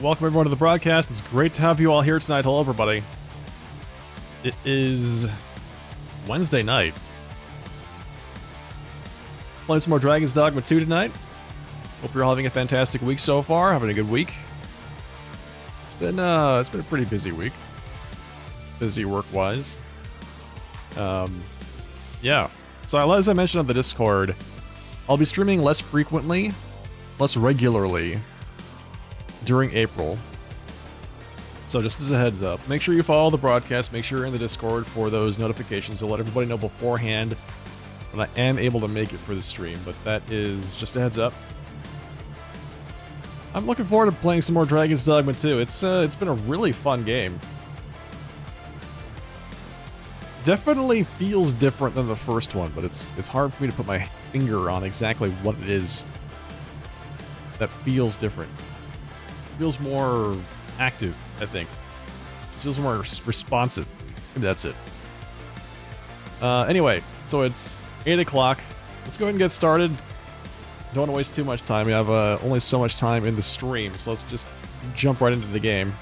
Welcome everyone to the broadcast. It's great to have you all here tonight. Hello everybody. It is Wednesday night. Playing some more Dragon's Dogma 2 tonight. Hope you're all having a fantastic week so far, having a good week. It's been a pretty busy week. Busy work-wise. Yeah. So as I mentioned on the Discord, I'll be streaming less frequently, less regularly during April. So just as a heads up, make sure you follow the broadcast, make sure you're in the Discord for those notifications. I'll let everybody know beforehand when I am able to make it for the stream, but that is just a heads up. I'm looking forward to playing some more Dragon's Dogma 2. It's been a really fun game. Definitely feels different than the first one, but it's hard for me to put my finger on exactly what it is that feels different. It feels more active, I think. It feels more responsive. Maybe that's it. Anyway, so it's 8 o'clock. Let's go ahead and get started. Don't want to waste too much time. We have only so much time in the stream, so let's just jump right into the game.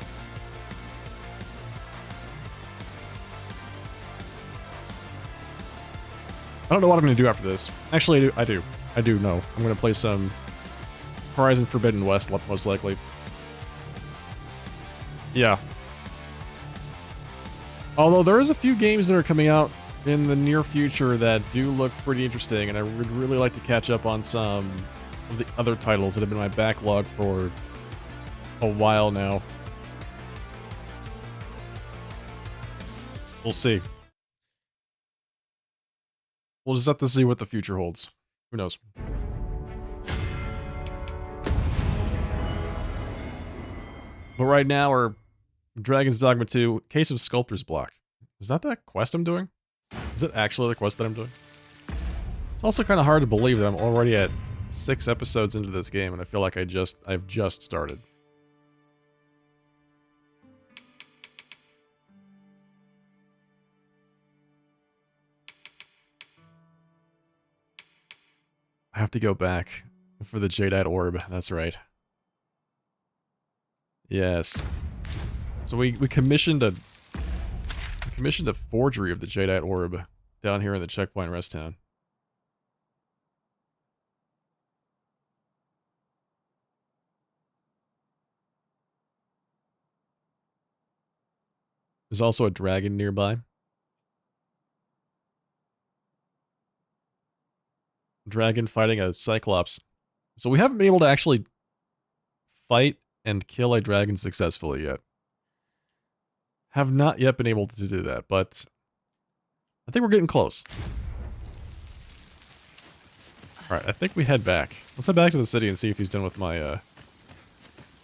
I don't know what I'm going to do after this. Actually, I do know. I'm going to play some Horizon Forbidden West, most likely. Yeah. Although there is a few games that are coming out in the near future that do look pretty interesting, and I would really like to catch up on some of the other titles that have been in my backlog for a while now. We'll see. We'll just have to see what the future holds. Who knows? But right now, we're Dragon's Dogma 2, Case of Sculptor's Block. Is that quest I'm doing? Is it actually the quest that I'm doing? It's also kind of hard to believe that I'm already at 6 episodes into this game, and I feel like I've just started. I have to go back for the Jadeite Orb, that's right. Yes. So we commissioned a forgery of the Jadeite Orb down here in the Checkpoint Rest Town. There's also a dragon nearby. Dragon fighting a Cyclops. So we haven't been able to actually fight and kill a dragon successfully yet. Have not yet been able to do that, but I think we're getting close. Alright, I think we head back. Let's head back to the city and see if he's done with my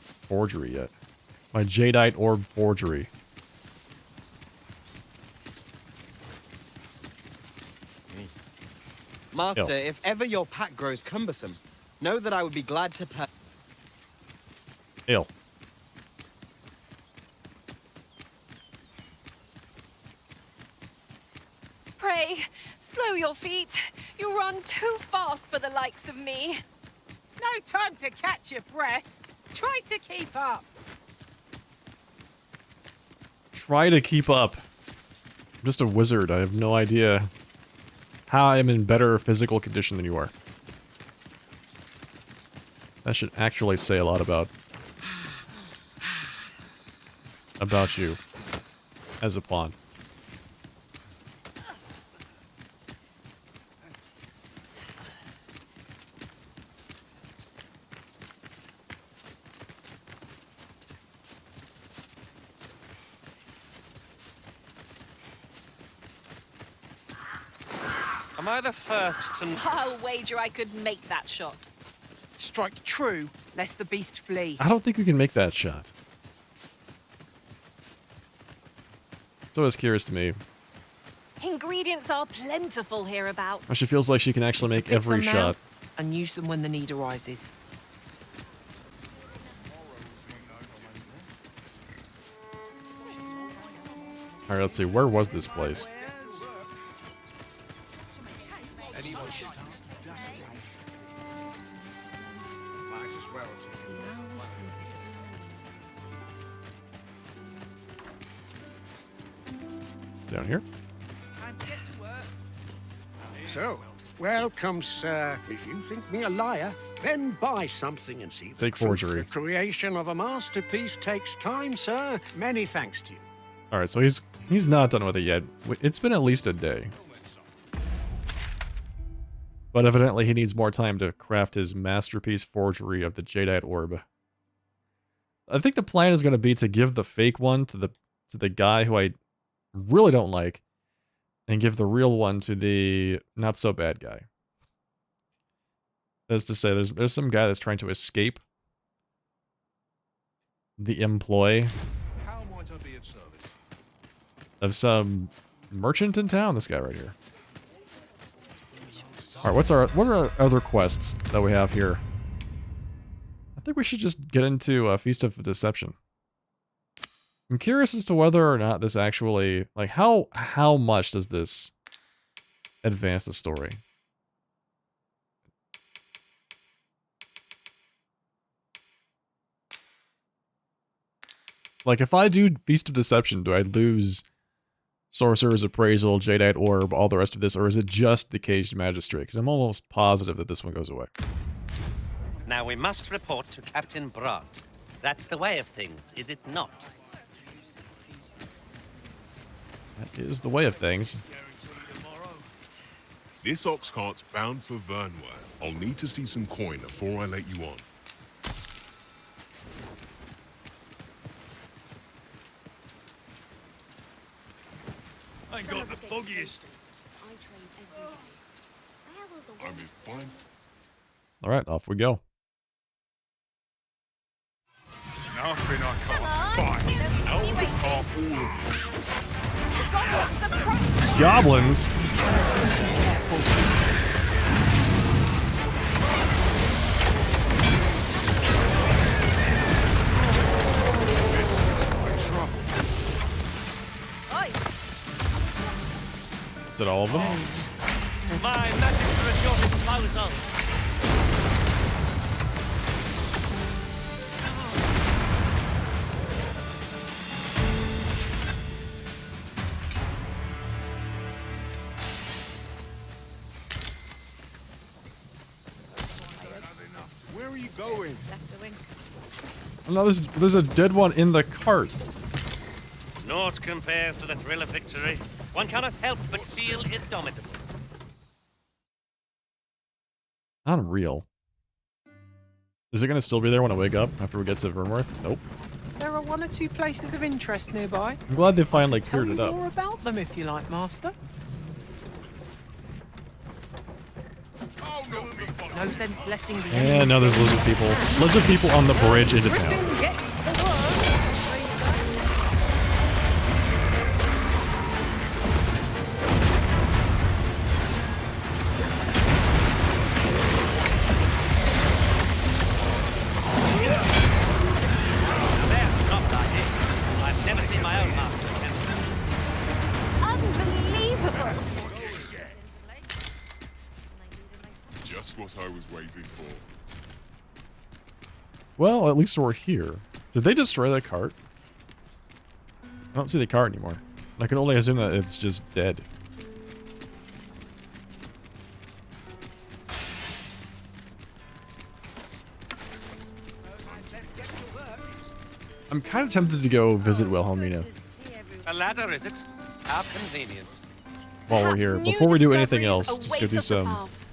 forgery yet. My Jadeite Orb forgery. Master, if ever your pack grows cumbersome, know that I would be glad to Ale. Pray, slow your feet. You run too fast for the likes of me. No time to catch your breath. Try to keep up. Try to keep up. I'm just a wizard. I have no idea how I am in better physical condition than you are. That should actually say a lot about you as a pawn. Am I the first to I'll wager I could make that shot. strike true, lest the beast flee? I don't think we can make that shot. It's always curious to me. Ingredients are plentiful hereabouts. She feels like she can actually make Pick every some now shot. and use them when the need arises. Alright, let's see. Where was this place? Down here. Time to get to work. So, welcome, sir. If you think me a liar, then buy something and see the Take truth. forgery. The creation of a masterpiece takes time, sir. Many thanks to you. All right, so he's not done with it yet. It's been at least a day. But evidently he needs more time to craft his masterpiece forgery of the Jadeite Orb. I think the plan is going to be to give the fake one to the guy who I really don't like, and give the real one to the not so bad guy. That is to say, there's some guy that's trying to escape the employ How might I be of service? of some merchant in town. This guy right here. All right, what are our other quests that we have here? I think we should just get into a Feast of Deception. I'm curious as to whether or not this actually, like, how much does this advance the story? Like, if I do Feast of Deception, do I lose Sorcerer's Appraisal, Jadeite Orb, all the rest of this, or is it just the Caged Magistrate? Because I'm almost positive that this one goes away. Now we must report to Captain Brandt. That's the way of things, is it not? That is the way of things. This ox cart's bound for Vernworth. I'll need to see some coin before I let you on. I ain't got the foggiest. I'm in fine. All right, off we go. Nothing I can't fight. How are all of you? Goblins? This is my trouble. Is it all of them? My magics are at your disposal. Where are you going? Oh, no, there's a dead one in the cart. Naught compares to the thrill of victory. One cannot help but feel indomitable. Unreal. Is it going to still be there when I wake up after we get to Vernworth? Nope. There are one or two places of interest nearby. I'm glad they finally Tell cleared me it up. more about them if you like, Master. No sense letting the And now there's lizard people. Lizard people on the bridge into town. Griffin gets the word. Now there's a proper idea. I've never seen my own master attempt. Unbelievable! Just what I was waiting for. Well, at least we're here. Did they destroy that cart? I don't see the cart anymore. I can only assume that it's just dead. I'm kind of tempted to go visit Wilhelmina A ladder, is it? How convenient. while we're Perhaps here. new Before we do anything discoveries else, just go await do us some above.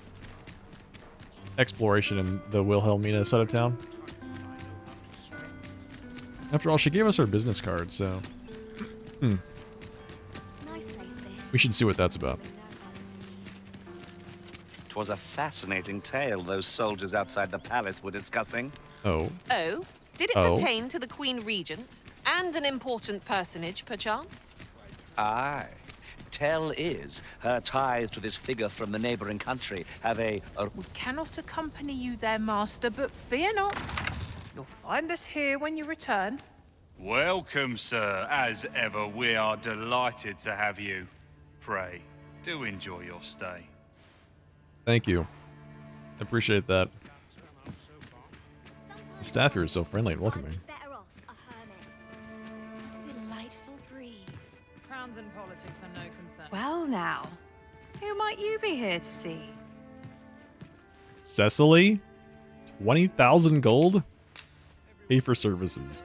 exploration in the Wilhelmina side of town. After all, she gave us her business card, so... We should see what that's about. 'Twas a fascinating tale those soldiers outside the palace were discussing. Oh. Oh? Did it Oh. pertain to the Queen Regent? And an important personage, perchance? Aye. Tell is, her ties to this figure from the neighboring country have a We cannot accompany you there, Master, but fear not. You'll find us here when you return. Welcome, sir. As ever, we are delighted to have you. Pray, do enjoy your stay. Thank you. I appreciate that. The staff here is so friendly and welcoming. Better off a hermit. What a delightful breeze. Crowns and politics are Well now, who might you be here to see? Cecily? 20,000 gold? Pay for services.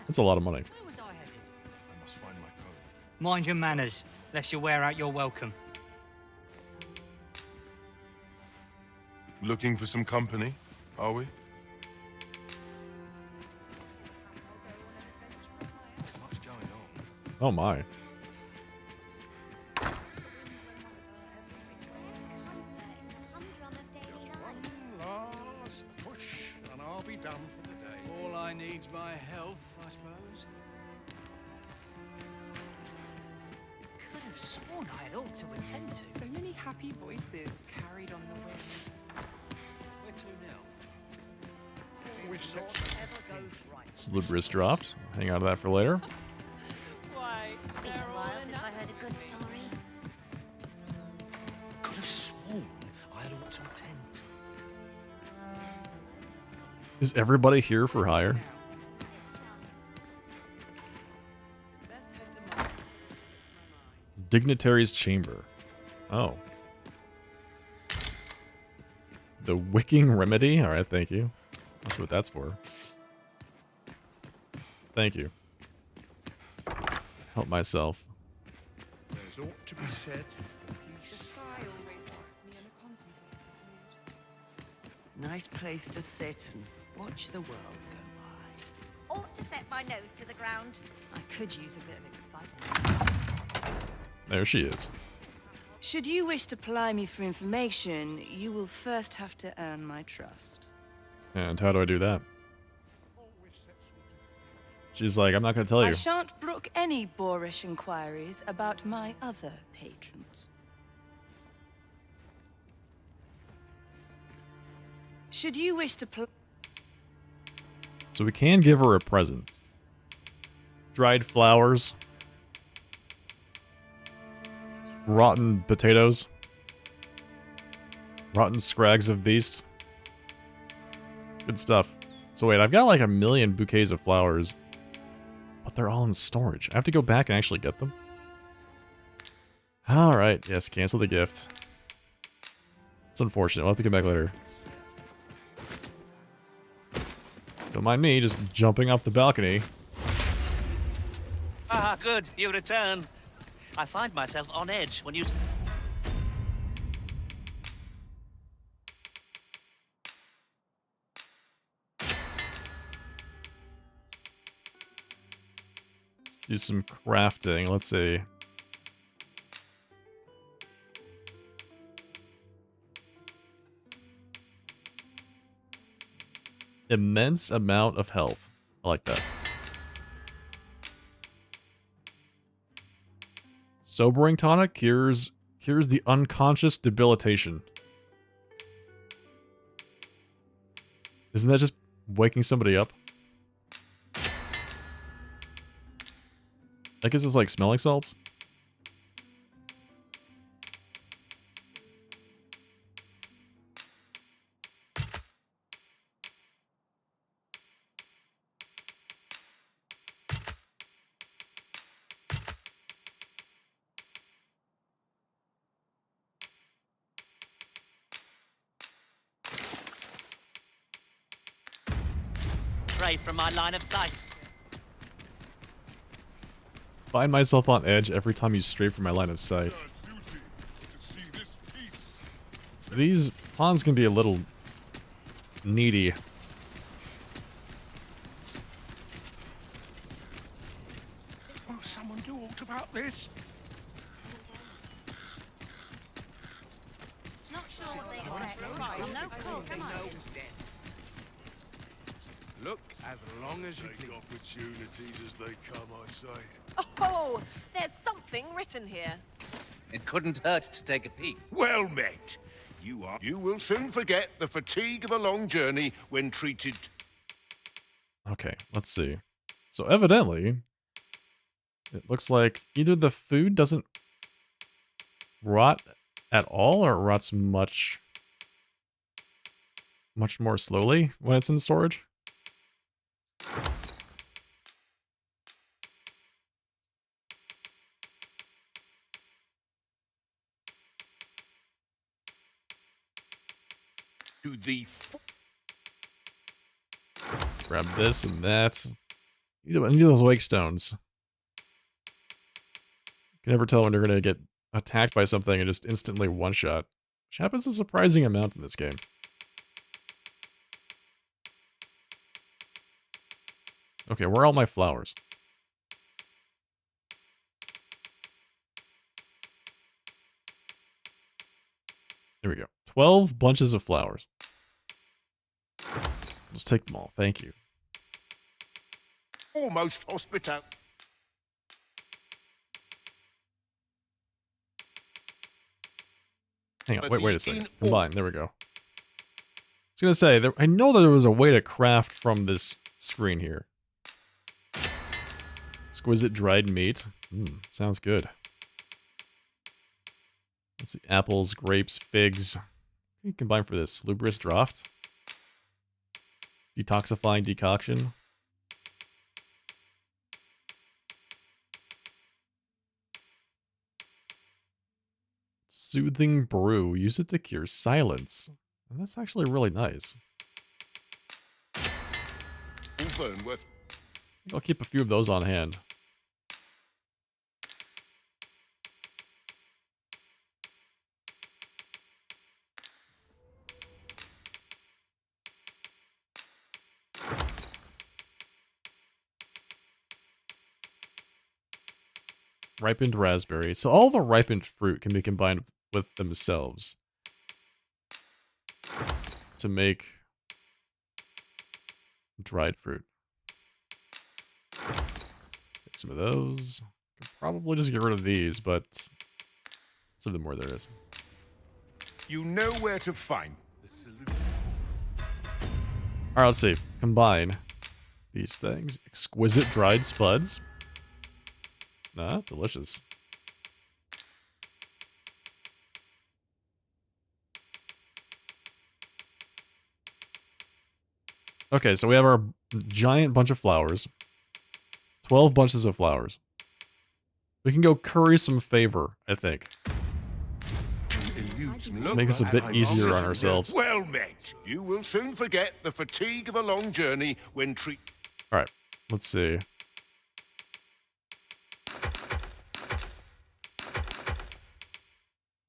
That's a lot of money. Where was I headed? I must find my coat. Mind your manners, lest you wear out your welcome. Looking for some company, are we? Much going on. Oh my. Last push, and I'll be done for the day. All I need's my health, I suppose. Could have sworn I had all to attend to. So many happy voices carried on the wind. Where to now? Whatever goes right. Salubrious draft. Hang on to that for later. Why, Been a while since I heard a good story. Could have sworn I had ought to attend to. Is everybody here for hire? Best head to Mark. Dignitary's Chamber. Oh. The Wicking Remedy? Alright, thank you. That's what that's for. Thank you. Help myself. There's ought to be said for The peace. sky always puts me in a contemplative mood. Nice place to sit and watch the world go by. Ought to set my nose to the ground. I could use a bit of excitement. There she is. Should you wish to ply me for information, you will first have to earn my trust. And how do I do that? She's like, I'm not going to tell you. I shan't brook any boorish inquiries about my other patrons. Should you wish to So we can give her a present. Dried flowers. Rotten potatoes. Rotten scrags of beast. Good stuff. So wait, I've got like 1 million bouquets of flowers. But they're all in storage. I have to go back and actually get them. Alright, yes, cancel the gift. It's unfortunate. We'll have to come back later. Don't mind me just jumping off the balcony. Ah, good. You return. I find myself on edge when you... Let's do some crafting. Let's see. Immense amount of health. I like that. Sobering tonic cures the unconscious debilitation. Isn't that just waking somebody up? I guess it's like smelling salts. Stray from my line of sight. Find myself on edge every time you stray from my line of sight. These pawns can be a little needy. Won't someone do aught about this? Not sure what they expect. No call, come on. Look, as long as you Take opportunities as they come, I say. Oh, there's something written here. It couldn't hurt to take a peek. Well met. You will soon forget the fatigue of a long journey when treated. Okay, let's see. So evidently, it looks like either the food doesn't rot at all, or it rots much more slowly when it's in storage. To the Grab this and that. I need those wake stones. You can never tell when you're gonna get attacked by something and just instantly one-shot. Which happens a surprising amount in this game. Okay, where are all my flowers? There we go. 12 bunches of flowers. Just take them all. Thank you. almost hospital. Hang on, wait a second. Combine, there we go. I was gonna say, I know that there was a way to craft from this screen here. Exquisite dried meat. Sounds good. Let's see, apples, grapes, figs. What can you combine for this? Lubrous draught? Detoxifying decoction? Soothing brew. Use it to cure silence. And that's actually really nice. I'll keep a few of those on hand. Ripened raspberry. So all the ripened fruit can be combined with themselves to make dried fruit. Take some of those. Could probably just get rid of these, but some of the more there is. You know where to find the solution. Alright, let's see. Combine these things. Exquisite dried spuds. Ah, delicious. Okay, so we have our giant bunch of flowers. 12 bunches of flowers. We can go curry some favor, I think. Make this a bit easier on ourselves. Well met. You will soon forget the fatigue of a long journey when Alright, let's see.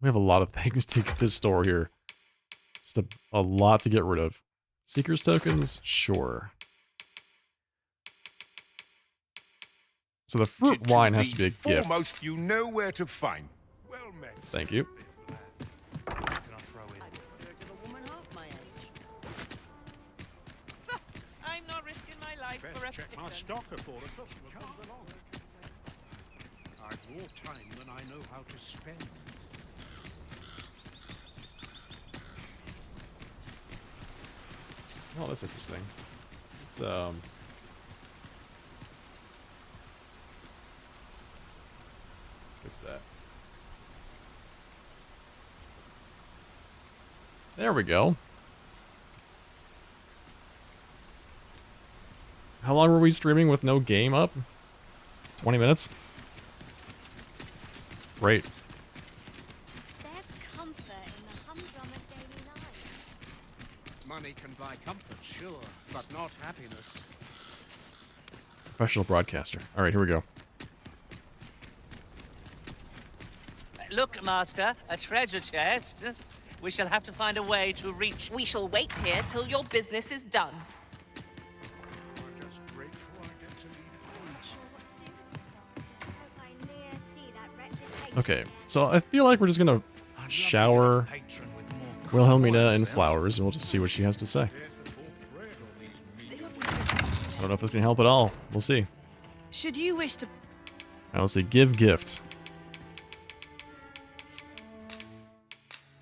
We have a lot of things to store here. Just a lot to get rid of. Seeker's tokens? Sure. So the fruit wine has to be a gift. Foremost, you know where to find. Well met. Thank you. I'm not risking my life for a check my stock before a customer comes along. I've more time than I know how to spend. Oh, that's interesting. Let's fix that. There we go. How long were we streaming with no game up? 20 minutes? Great. There's comfort in the humdrum of daily life. Money can buy comfort, sure, but not happiness. Professional broadcaster. Alright, here we go. Look, Master, a treasure chest. We shall have to find a way to reach... We shall wait here till your business is done. I'm just grateful I get to lead. I'm not sure what to do with myself. Hope I ne'er see that wretched patron. Okay, so I feel like we're just gonna shower Wilhelmina in flowers, and we'll just see what she has to say. I don't know if it's gonna help at all. We'll see. Should you wish to... Now let's see. Give gift.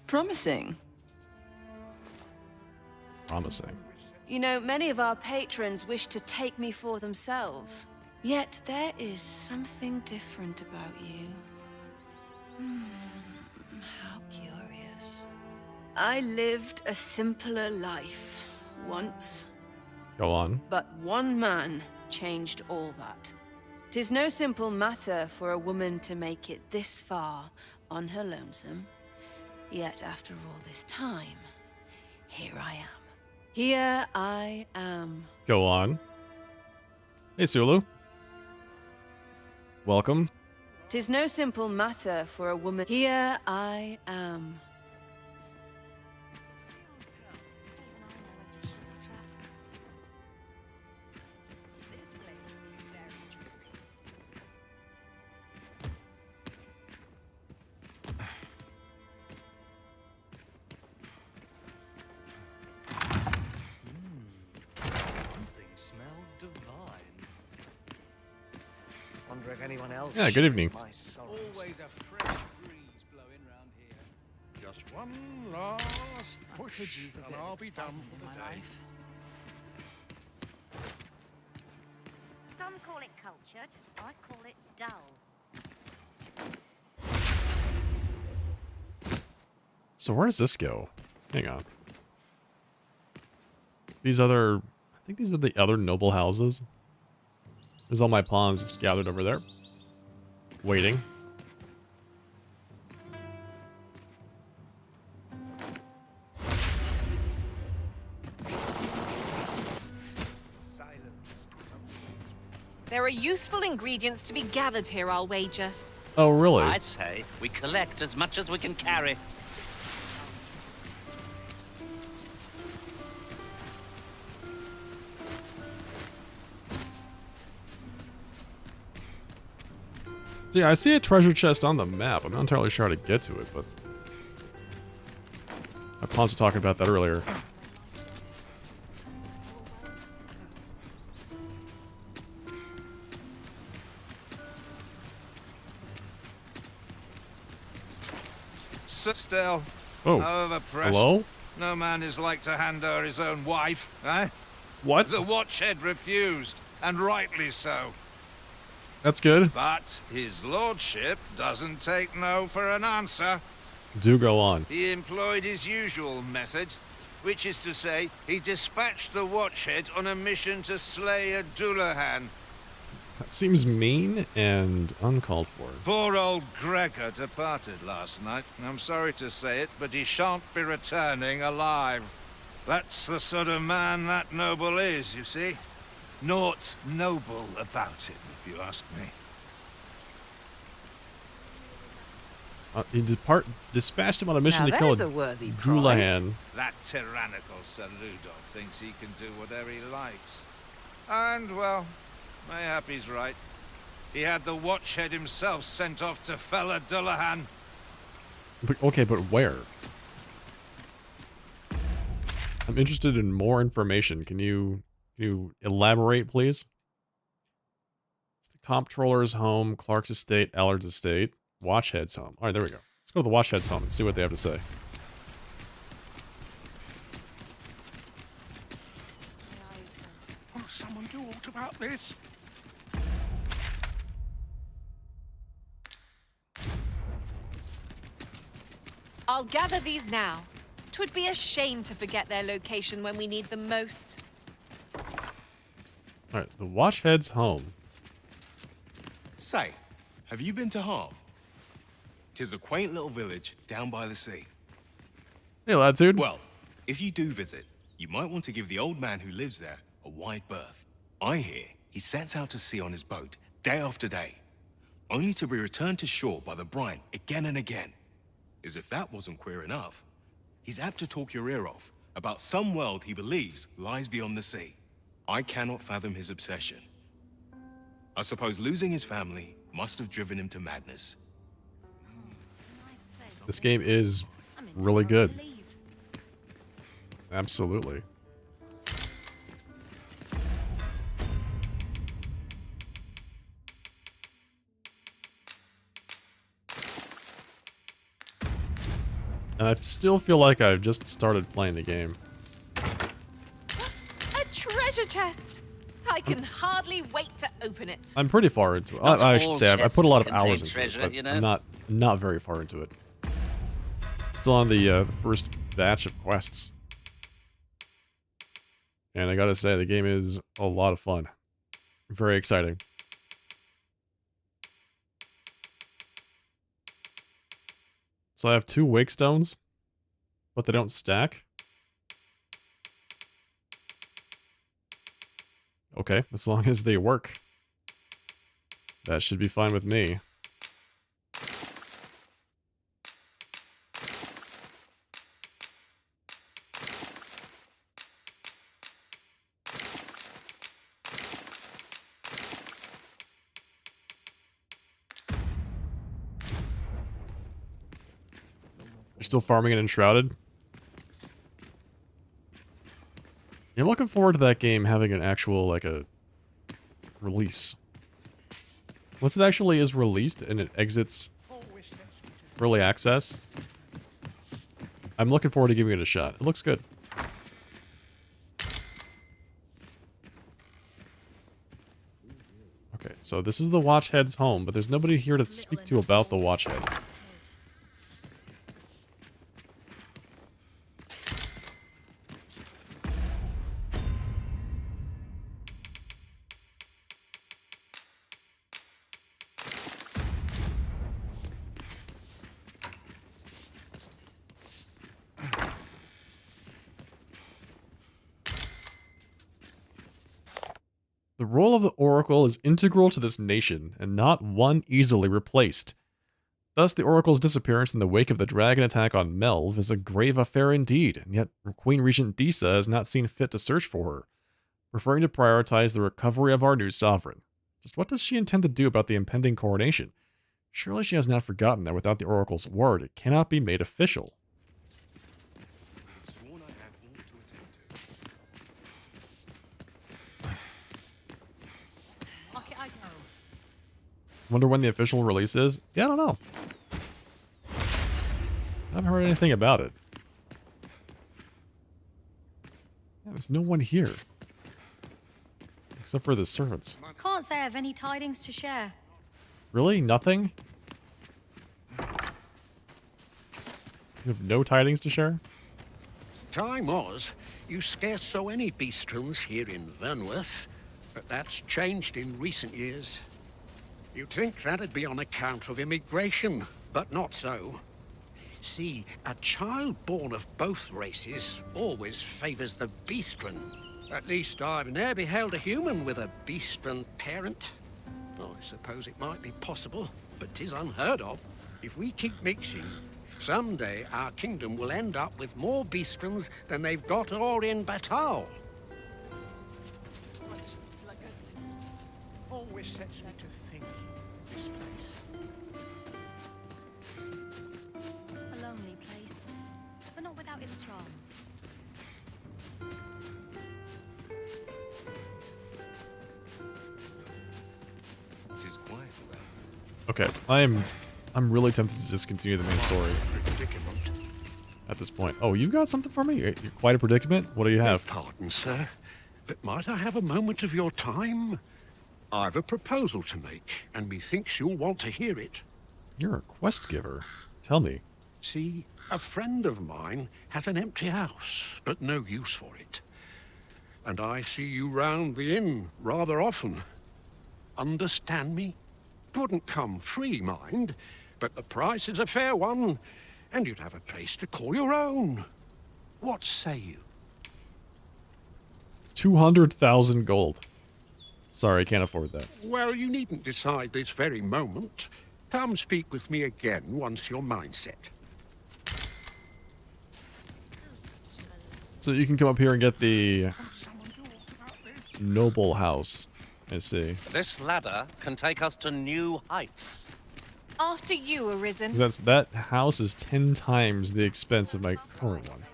Promising. Promising. You know, many of our patrons wish to take me for themselves. Yet there is something different about you. How curious. I lived a simpler life once. Go on. But one man changed all that. 'Tis no simple matter for a woman to make it this far on her lonesome. Yet after all this time, here I am. Here I am. Go on. Hey, Sulu. Welcome. 'Tis no simple matter for a woman. Here I am. Something smells divine. Wonder if anyone else. Yeah, good evening. Always a fresh breeze blowing round here. Just one last push, and I'll be done for the day. Some call it cultured. I call it dull. So where does this go? Hang on. These other... I think these are the other noble houses. There's all my pawns just gathered over there. Waiting. There are useful ingredients to be gathered here, I'll wager. Oh, really? I'd say we collect as much as we can carry. So yeah, I see a treasure chest on the map. I'm not entirely sure how to get to it, but... My pawns were talking about that earlier. Sit still. Oh, Overpressed. hello? No man is like to hand her his own wife, eh? What? The watchhead refused, and rightly so. That's good. But his lordship doesn't take no for an answer. Do go on. He employed his usual method, which is to say, he dispatched the watchhead on a mission to slay a Dullahan. That seems mean and uncalled for. Poor old Gregor departed last night. I'm sorry to say it, but he shan't be returning alive. That's the sort of man that noble is, you see. Naught noble about him, if you ask me. He dispatched him on a mission Now to kill there's a worthy prize. Dullahan. That tyrannical Saludo thinks he can do whatever he likes. And, well, mayhap he's right. He had the watchhead himself sent off to fell a Dullahan. But, okay, but where? I'm interested in more information. Can you elaborate, please? It's the comptroller's home, Clark's estate, Allard's estate, Watchhead's home. All right, there we go. Let's go to the Watchhead's home and see what they have to say. Oh, someone do aught about this. I'll gather these now. 'Twould be a shame to forget their location when we need them most. All right, the Watchhead's home. Say, have you been to Harv? 'Tis a quaint little village down by the sea. Hey, Latitude. Well, if you do visit, you might want to give the old man who lives there a wide berth. I hear he sets out to sea on his boat day after day, only to be returned to shore by the brine again and again. As if that wasn't queer enough, he's apt to talk your ear off about some world he believes lies beyond the sea. I cannot fathom his obsession. I suppose losing his family must have driven him to madness. This game is really good. Absolutely. And I still feel like I've just started playing the game. A treasure chest! I can hardly wait to open it. I'm pretty far into it. Not I should all say I put a lot of chests hours contain into treasure, it, but you know? I'm not very far into it. Still on the first batch of quests. And I gotta say, the game is a lot of fun. Very exciting. So I have 2 wake stones, but they don't stack. Okay, as long as they work. That should be fine with me. You're still farming it Enshrouded? I'm looking forward to that game having an actual, like, a release. Once it actually is released and it exits early access, I'm looking forward to giving it a shot. It looks good. Okay, so this is the Watchhead's home, but there's nobody here to speak to about the Watchhead. The role of the Oracle is integral to this nation, and not one easily replaced. Thus, the Oracle's disappearance in the wake of the dragon attack on Melv is a grave affair indeed, and yet Queen Regent Disa has not seen fit to search for her, preferring to prioritize the recovery of our new sovereign. Just what does she intend to do about the impending coronation? Surely she has not forgotten that without the Oracle's word, it cannot be made official. Wonder when the official release is? Yeah, I don't know. I haven't heard anything about it. Yeah, there's no one here. Except for the servants. Can't say I have any tidings to share. Really? Nothing? You have no tidings to share? Time was, you scarce saw any beastrons here in Vernworth, but that's changed in recent years. You'd think that'd be on account of immigration, but not so. See, a child born of both races always favours the beastron. At least I've ne'er beheld a human with a beastron parent. Oh, I suppose it might be possible, but 'tis unheard of. If we keep mixing, someday our kingdom will end up with more beastrons than they've got or in Batal. Always sets me to thinking, this place. A lonely place, but not without its charms. It is quiet about. Okay, I'm really tempted to just continue the main story. At this point. Oh, you got something for me? You're quite a predicament? What do you have? Pardon, sir, but might I have a moment of your time? I've a proposal to make, and methinks you'll want to hear it. You're a quest giver. Tell me. See, a friend of mine has an empty house, but no use for it. And I see you round the inn rather often. Understand me? 'Twouldn't come free, mind, but the price is a fair one, and you'd have a place to call your own. What say you? 200,000 gold. Sorry, I can't afford that. Well, you needn't decide this very moment. Come speak with me again once your mind's set. So you can come up here and get the noble house. I see. This ladder can take us to new heights. After you, Arisen. 'Cause that house is 10 times the expense of my current one.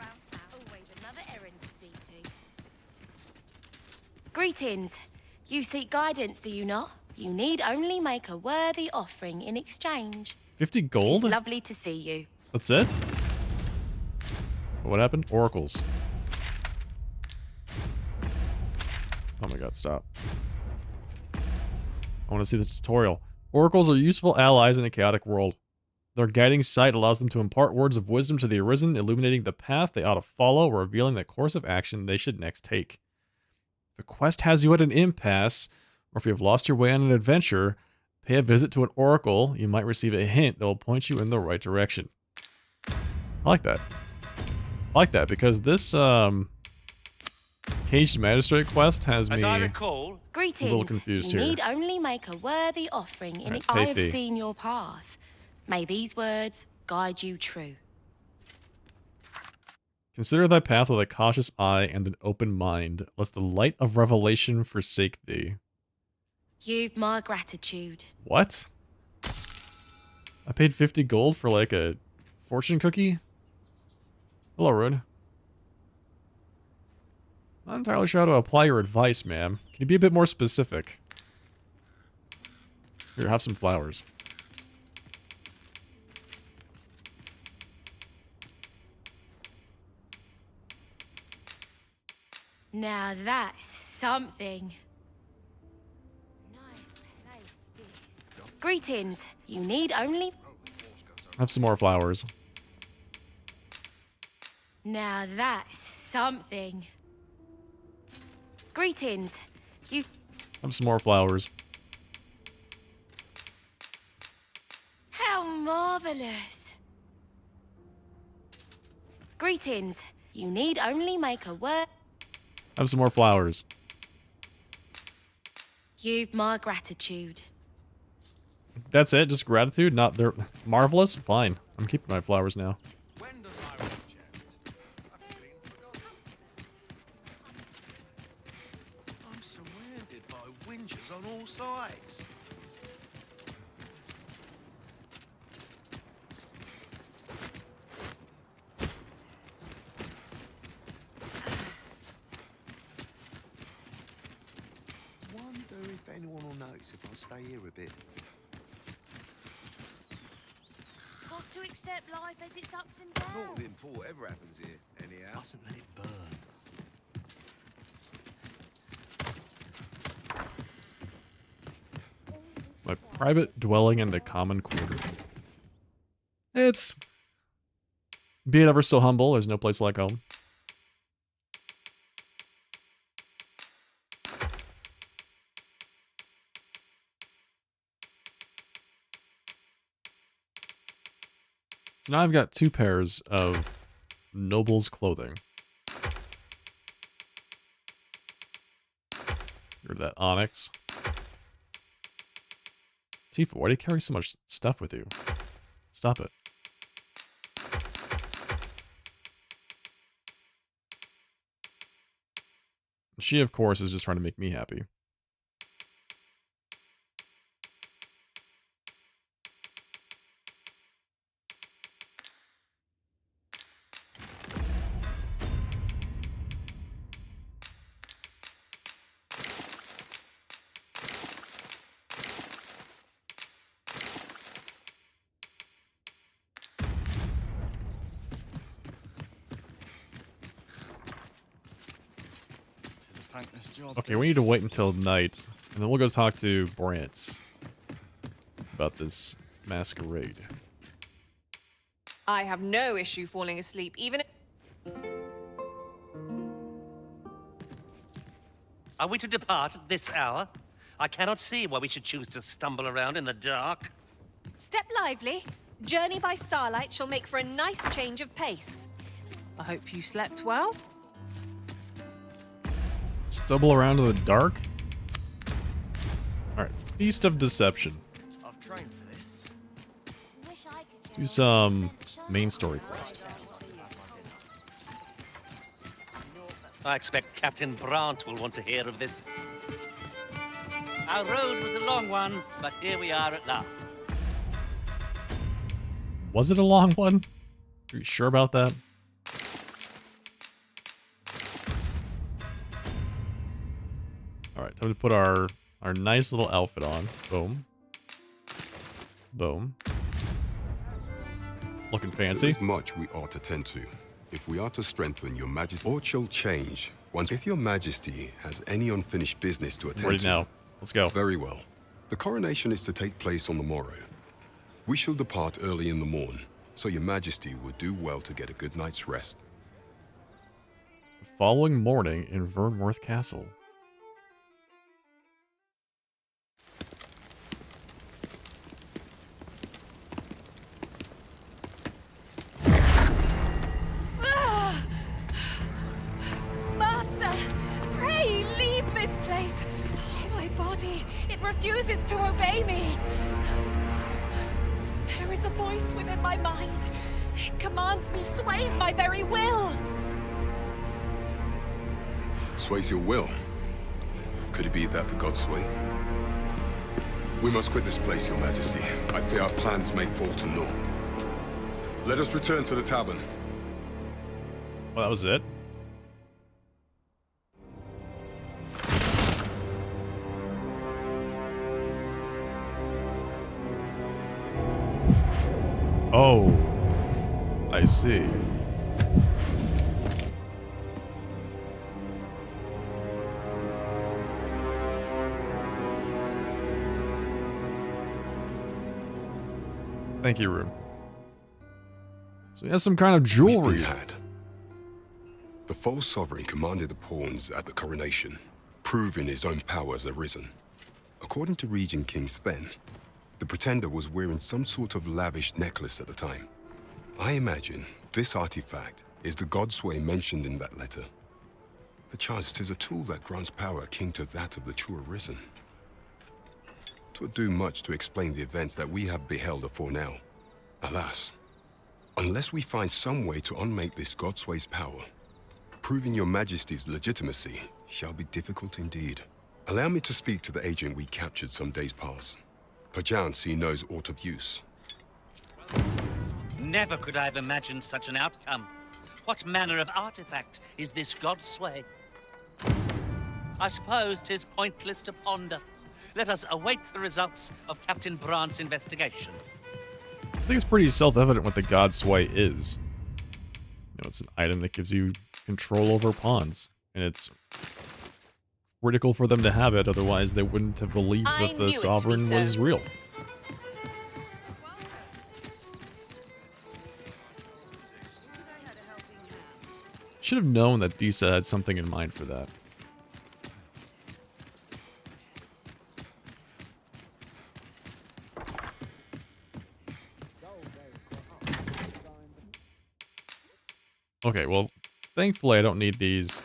Greetings. You seek guidance, do you not? You need only make a worthy offering in exchange. 50 It's gold? lovely to see you. That's it? What happened? Oracles. Oh my god, stop. I want to see the tutorial. Oracles are useful allies in a chaotic world. Their guiding sight allows them to impart words of wisdom to the Arisen, illuminating the path they ought to follow or revealing the course of action they should next take. If a quest has you at an impasse, or if you have lost your way on an adventure, pay a visit to an oracle. You might receive a hint that will point you in the right direction. I like that. I like that because this Caged Magistrate quest has me As I a recall, greetings. little confused You here. need only make a worthy offering in Right, I pay have fee. seen your path. May these words guide you true. Consider thy path with a cautious eye and an open mind, lest the light of revelation forsake thee. You've my gratitude. What? I paid 50 gold for like a fortune cookie? Hello, Rune. Not entirely sure how to apply your advice, ma'am. Can you be a bit more specific? Here, have some flowers. Now that's something. Nice place this. Greetings. You need only. Have some more flowers. Now that's something. Greetings. You. Have some more flowers. How marvelous. Greetings. You need only make a word. Have some more flowers. You've my gratitude. That's it? Just gratitude? Not they're marvelous? Fine. I'm keeping my flowers now. I'm surrounded by whingers on all sides. Wonder if anyone will notice if I stay here a bit. Got to accept life as its ups and downs. Not that important ever happens here, anyhow. Mustn't let it burn. My private dwelling in the common quarter. It's... Be it ever so humble, there's no place like home. So now I've got 2 pairs of noble's clothing. Here's that onyx. Tifa, why do you carry so much stuff with you? Stop it. She, of course, is just trying to make me happy. Okay, we need to wait until night, and then we'll go talk to Brant about this masquerade. I have no issue falling asleep, even if... Are we to depart at this hour? I cannot see why we should choose to stumble around in the dark. Step lively. Journey by starlight shall make for a nice change of pace. I hope you slept well. Stumble around in the dark? Alright, Feast of Deception. I've trained for this. Let's do some main story quest. I expect Captain Brant will want to hear of this. Our road was a long one, but here we are at last. Was it a long one? Are you sure about that? Alright, time to put our nice little outfit on. Boom. Boom. Looking fancy. There is much we ought to tend to. If we are to strengthen your majesty, or shall change, once if your majesty has any unfinished business to attend Ready to. now. Let's go. Very well. The coronation is to take place on the morrow. We shall depart early in the morn, so your majesty would do well to get a good night's rest. The following morning in Vernworth Castle. Master! refuses to obey me. There is a voice within my mind. It commands me, sways my very will. Sways your will? Could it be that the gods sway? We must quit this place, Your Majesty. I fear our plans may fall to naught. Let us return to the tavern. Well, that was it. Oh, I see. Thank you, Rune. So he has some kind of jewelry. The false sovereign commanded the pawns at the coronation, proving his own power as arisen. According to Regent King Sven, the pretender was wearing some sort of lavish necklace at the time. I imagine this artifact is the godsway mentioned in that letter. Perchance 'tis a tool that grants power akin to that of the true arisen. 'Twould do much to explain the events that we have beheld afore now. Alas, unless we find some way to unmake this godsway's power, proving your majesty's legitimacy shall be difficult indeed. Allow me to speak to the agent we captured some days past. Perchance he knows aught of use. Never could I have imagined such an outcome. What manner of artifact is this godsway? I suppose 'tis pointless to ponder. Let us await the results of Captain Brant's investigation. I think it's pretty self-evident what the godsway is. You know, it's an item that gives you control over pawns, and it's critical for them to have it, otherwise they wouldn't have believed that the sovereign was real. Should have known that Disa had something in mind for that. Okay, well, thankfully I don't need these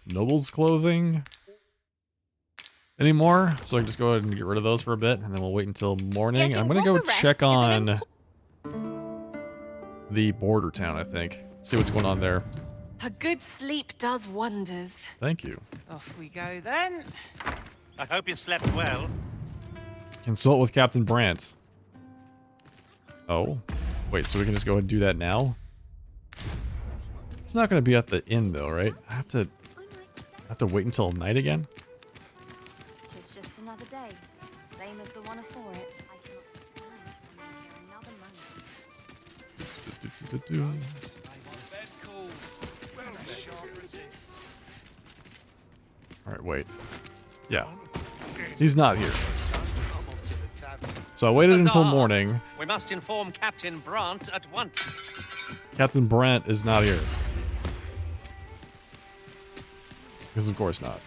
noble's clothing anymore, so I can just go ahead and get rid of those for a bit, and then we'll wait until morning. I'm gonna go check on the border town, I think. See what's going on there. A good sleep does wonders. Thank you. Off we go then. I hope you slept well. Consult with Captain Brant. Oh, wait, so we can just go ahead and do that now? It's not going to be at the inn though, right? I have to wait until night again? Tis just another day, same as the one afore it. I cannot stand to remain here another moment. Alright, wait. Yeah. He's not here. So I waited until morning. We must inform Captain Brant at once. Captain Brant is not here. Because of course not.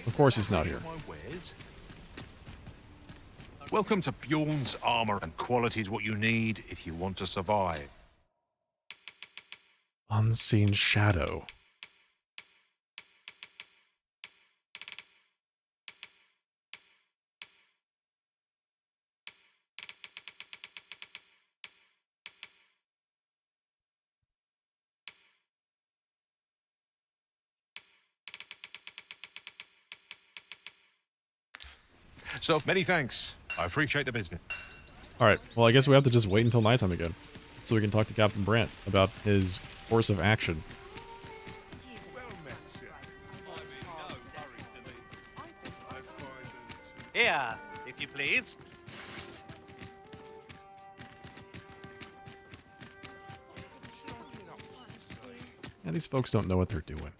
Of course he's not here. Welcome to Bjorn's armor, and quality is what you need if you want to survive. Unseen shadow. So, many thanks. I appreciate the business. Alright, well I guess we have to just wait until nighttime again. So we can talk to Captain Brant about his course of action. Here, if you please. Yeah, these folks don't know what they're doing.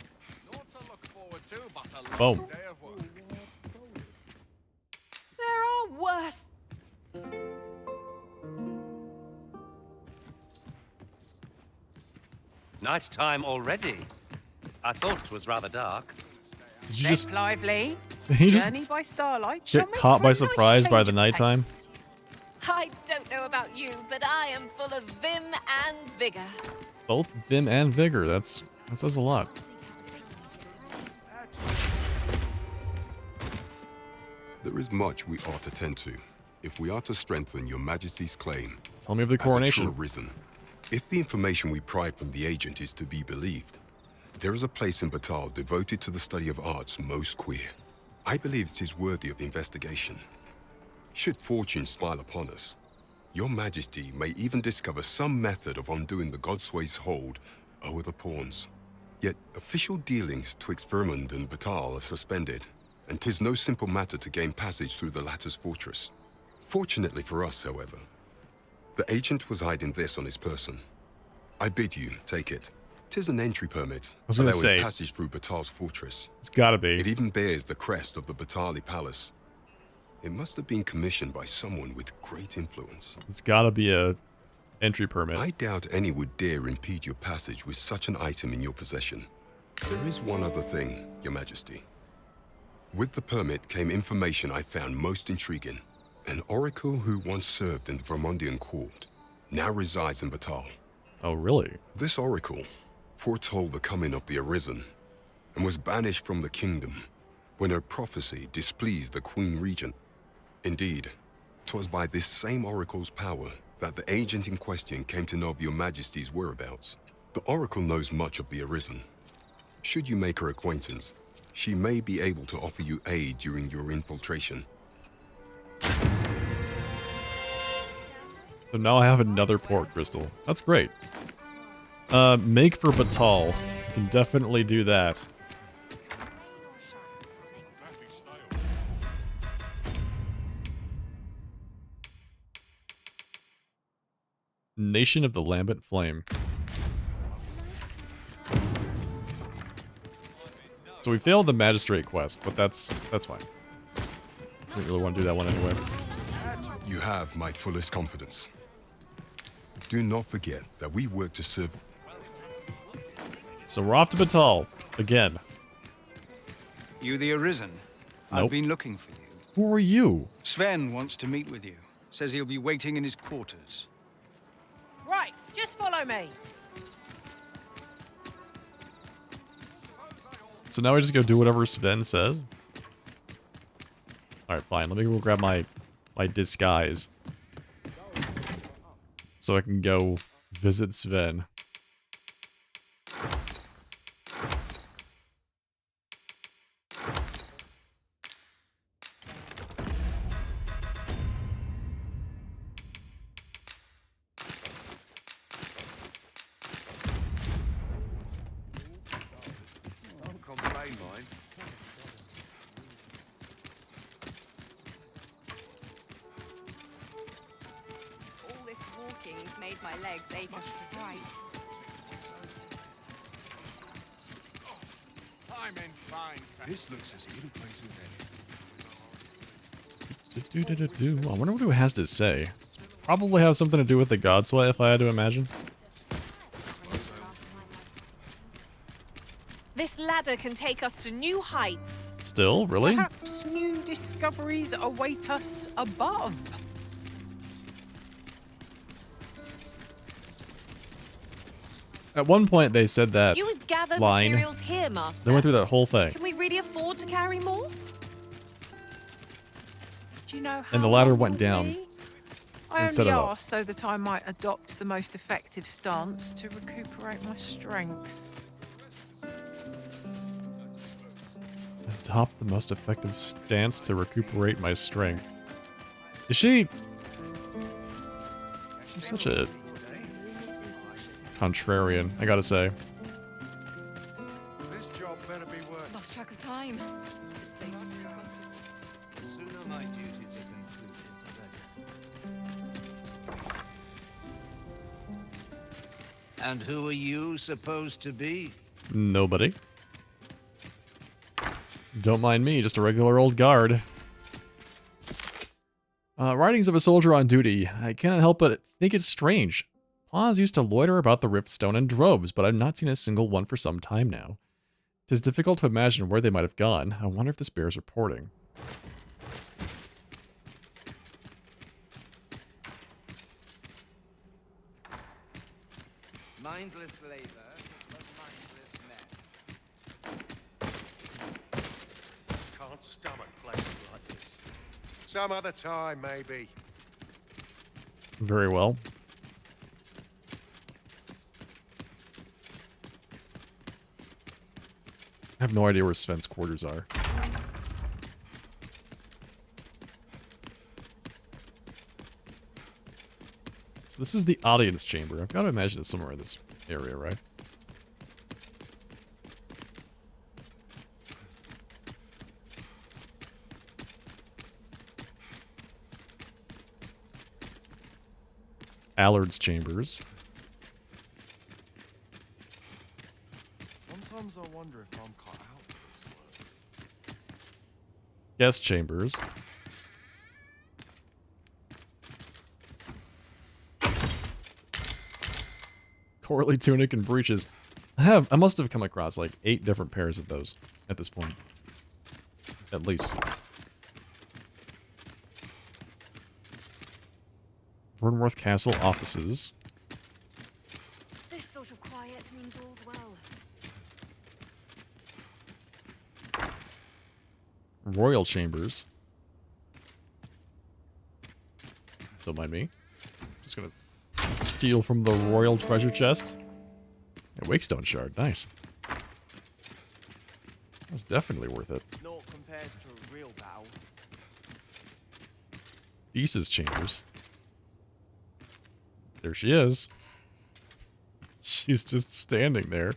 Boom. There are worse. Night time already. I thought it was rather dark. Did you just lively. he just Journey by starlight. get caught by surprise by the nighttime? I don't know about you, but I am full of vim and vigor. Both vim and vigor. That says a lot. There is much we ought to tend to, if we are to strengthen your Majesty's claim. Tell me of the as a coronation. true Arisen. If the information we pried from the agent is to be believed, there is a place in Batal devoted to the study of arts most queer. I believe it is worthy of investigation. Should fortune smile upon us, your Majesty may even discover some method of undoing the Godsway's hold over the pawns. Yet official dealings twixt Vermund and Batal are suspended, and 'tis no simple matter to gain passage through the latter's fortress. Fortunately for us, however, the agent was hiding this on his person. I bid you take it. 'Tis an entry permit, was gonna allowing say, passage through Batal's fortress. It's gotta be. It even bears the crest of the Batali Palace. It must have been commissioned by someone with great influence. It's gotta be a entry permit. I doubt any would dare impede your passage with such an item in your possession. There is one other thing, Your Majesty. With the permit came information I found most intriguing. An oracle who once served in the Vermundian court now resides in Batal. Oh, really? This oracle foretold the coming of the Arisen and was banished from the kingdom when her prophecy displeased the Queen Regent. Indeed, 'twas by this same oracle's power that the agent in question came to know of your Majesty's whereabouts. The oracle knows much of the Arisen. Should you make her acquaintance, she may be able to offer you aid during your infiltration. So now I have another port crystal. That's great. Make for Batal. Can definitely do that. Nation of the Lambent Flame. So we failed the magistrate quest, but that's fine. I don't really want to do that one anyway. You have my fullest confidence. Do not forget that we work to serve. So we're off to Batal again. You the Arisen? Nope. I've been looking for you. Who are you? Sven wants to meet with you. Says he'll be waiting in his quarters. Right, just follow me. So now we just go do whatever Sven says? Alright, fine. Let me go grab my disguise. So I can go visit Sven. Don't complain, mind. All this walking's made my legs ache of fright. I'm in fine. This looks as good a place as any. I wonder what it has to say. It's probably has something to do with the Godsway, if I had to imagine. This ladder can take us to new heights. Still? Really? Perhaps new discoveries await us above. At one point they said that You would gather line. materials here, Master. They went through that whole thing. Can we really afford to carry more? Do you know how And the ladder long went will down. be? I and set only it up. asked so that I might adopt the most effective stance to recuperate my strength. Adopt the most effective stance to recuperate my strength. Is she... She's such a... contrarian, I gotta say. This job better be worth. Lost track of time. The sooner my duties are concluded, the better. And who are you supposed to be? Nobody. Don't mind me, just a regular old guard. Writings of a soldier on duty. I cannot help but think it's strange. Paws used to loiter about the Riftstone in droves, but I've not seen a single one for some time now. It is difficult to imagine where they might have gone. I wonder if this bears reporting. Mindless labor was mindless men. Can't stomach places like this. Some other time, maybe. Very well. I have no idea where Sven's quarters are. So this is the audience chamber. I've got to imagine it's somewhere in this area, right? Allard's chambers. Sometimes I wonder if I'm cut out for this work. Guest chambers. Courtly tunic and breeches. I must have come across like 8 different pairs of those at this point. At least. Vernworth Castle offices. This sort of quiet means all's well. Royal chambers. Don't mind me. Just gonna steal from the royal treasure chest. A Wakestone shard, nice. That was definitely worth it. Naught compares to a real battle. Deesa's chambers. There she is. She's just standing there.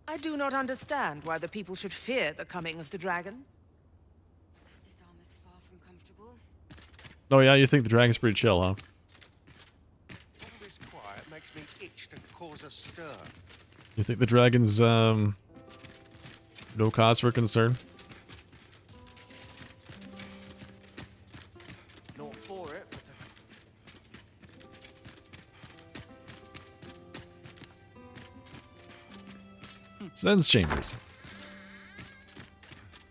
I do not understand why the people should fear the coming of the dragon. This armor's far from comfortable. Oh yeah, you think the dragon's pretty chill, huh? All this quiet makes me itch to cause a stir. You think the dragon's, no cause for concern? Not for it, but Sven's chambers.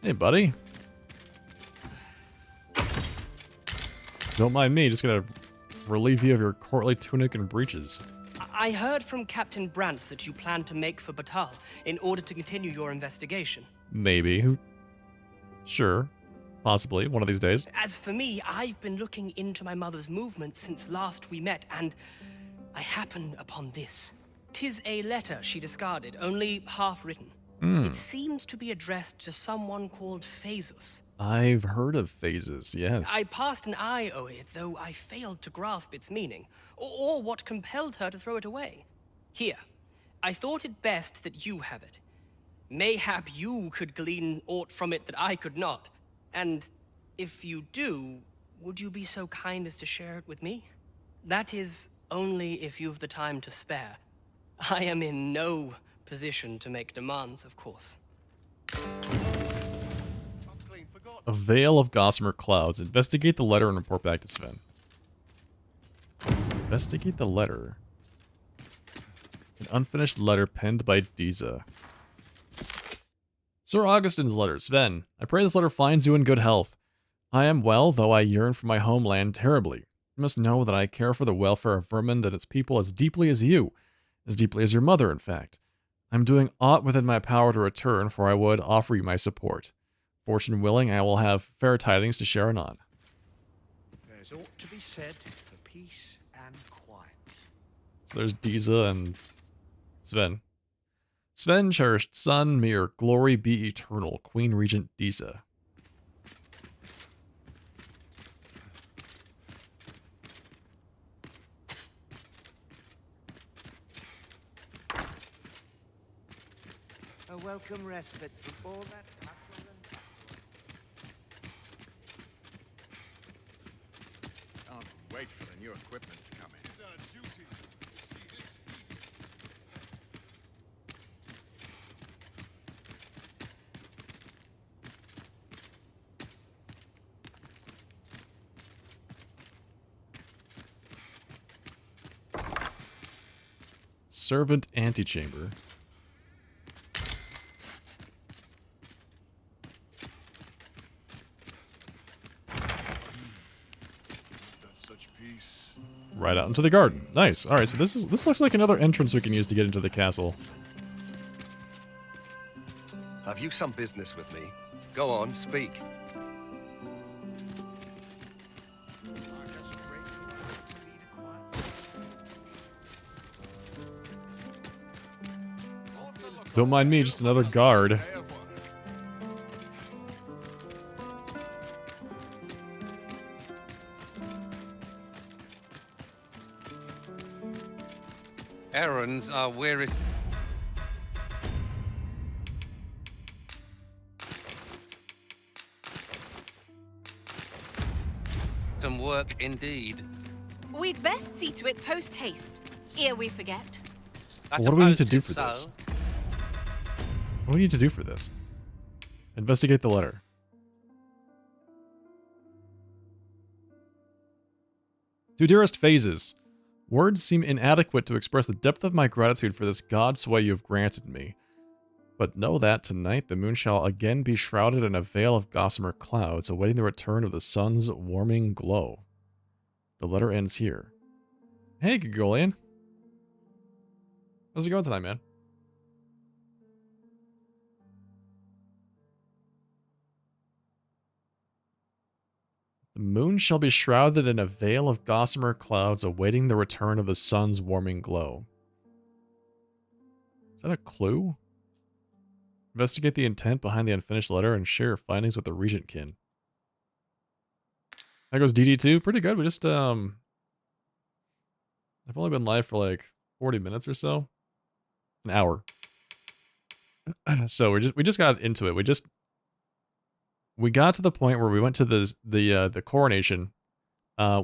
Hey, buddy. Don't mind me, just gonna relieve you of your courtly tunic and breeches. I heard from Captain Brandt that you plan to make for Batal in order to continue your investigation. Maybe. Who? Sure. Possibly, one of these days. As for me, I've been looking into my mother's movements since last we met, and I happened upon this. 'Tis a letter she discarded, only half written. It seems to be addressed to someone called Phaesus. I've heard of phases, yes. I passed an eye over it, though I failed to grasp its meaning, or what compelled her to throw it away. Here, I thought it best that you have it. Mayhap you could glean aught from it that I could not. And if you do, would you be so kind as to share it with me? That is, only if you've the time to spare. I am in no position to make demands, of course. A veil of gossamer clouds. Investigate the letter and report back to Sven. Investigate the letter. An unfinished letter penned by Disa. Sir Augustine's letter. Sven, I pray this letter finds you in good health. I am well, though I yearn for my homeland terribly. You must know that I care for the welfare of Vermund and its people as deeply as you. As deeply as your mother, in fact. I'm doing aught within my power to return, for I would offer you my support. Fortune willing, I will have fair tidings to share anon. There's ought to be said for peace and quiet. So there's Disa and Sven. Sven, cherished son, may your glory be eternal. Queen Regent Disa. A welcome respite from all that hustle and Can't wait for the new equipment to come in. it's our duty to see this peace. Servant antechamber. right out into the garden. Nice. All right, so this looks like another entrance we can use to get into the castle. Have you some business with me? Go on, speak. Don't mind me, just another guard. Errands are weary. Some work indeed. We'd best see to it post-haste, ere we forget. What do we need to do for this? What do we need to do for this? Investigate the letter. To dearest phases, words seem inadequate to express the depth of my gratitude for this god sway you have granted me. But know that tonight the moon shall again be shrouded in a veil of gossamer clouds, awaiting the return of the sun's warming glow. The letter ends here. Hey, Gregolian. How's it going tonight, man? The moon shall be shrouded in a veil of gossamer clouds, awaiting the return of the sun's warming glow. Is that a clue? Investigate the intent behind the unfinished letter and share your findings with the Regentkin. That goes DD2. Pretty good. We just, I've only been live for like 40 minutes or so. An hour. So we just got into it. We got to the point where we went to the coronation.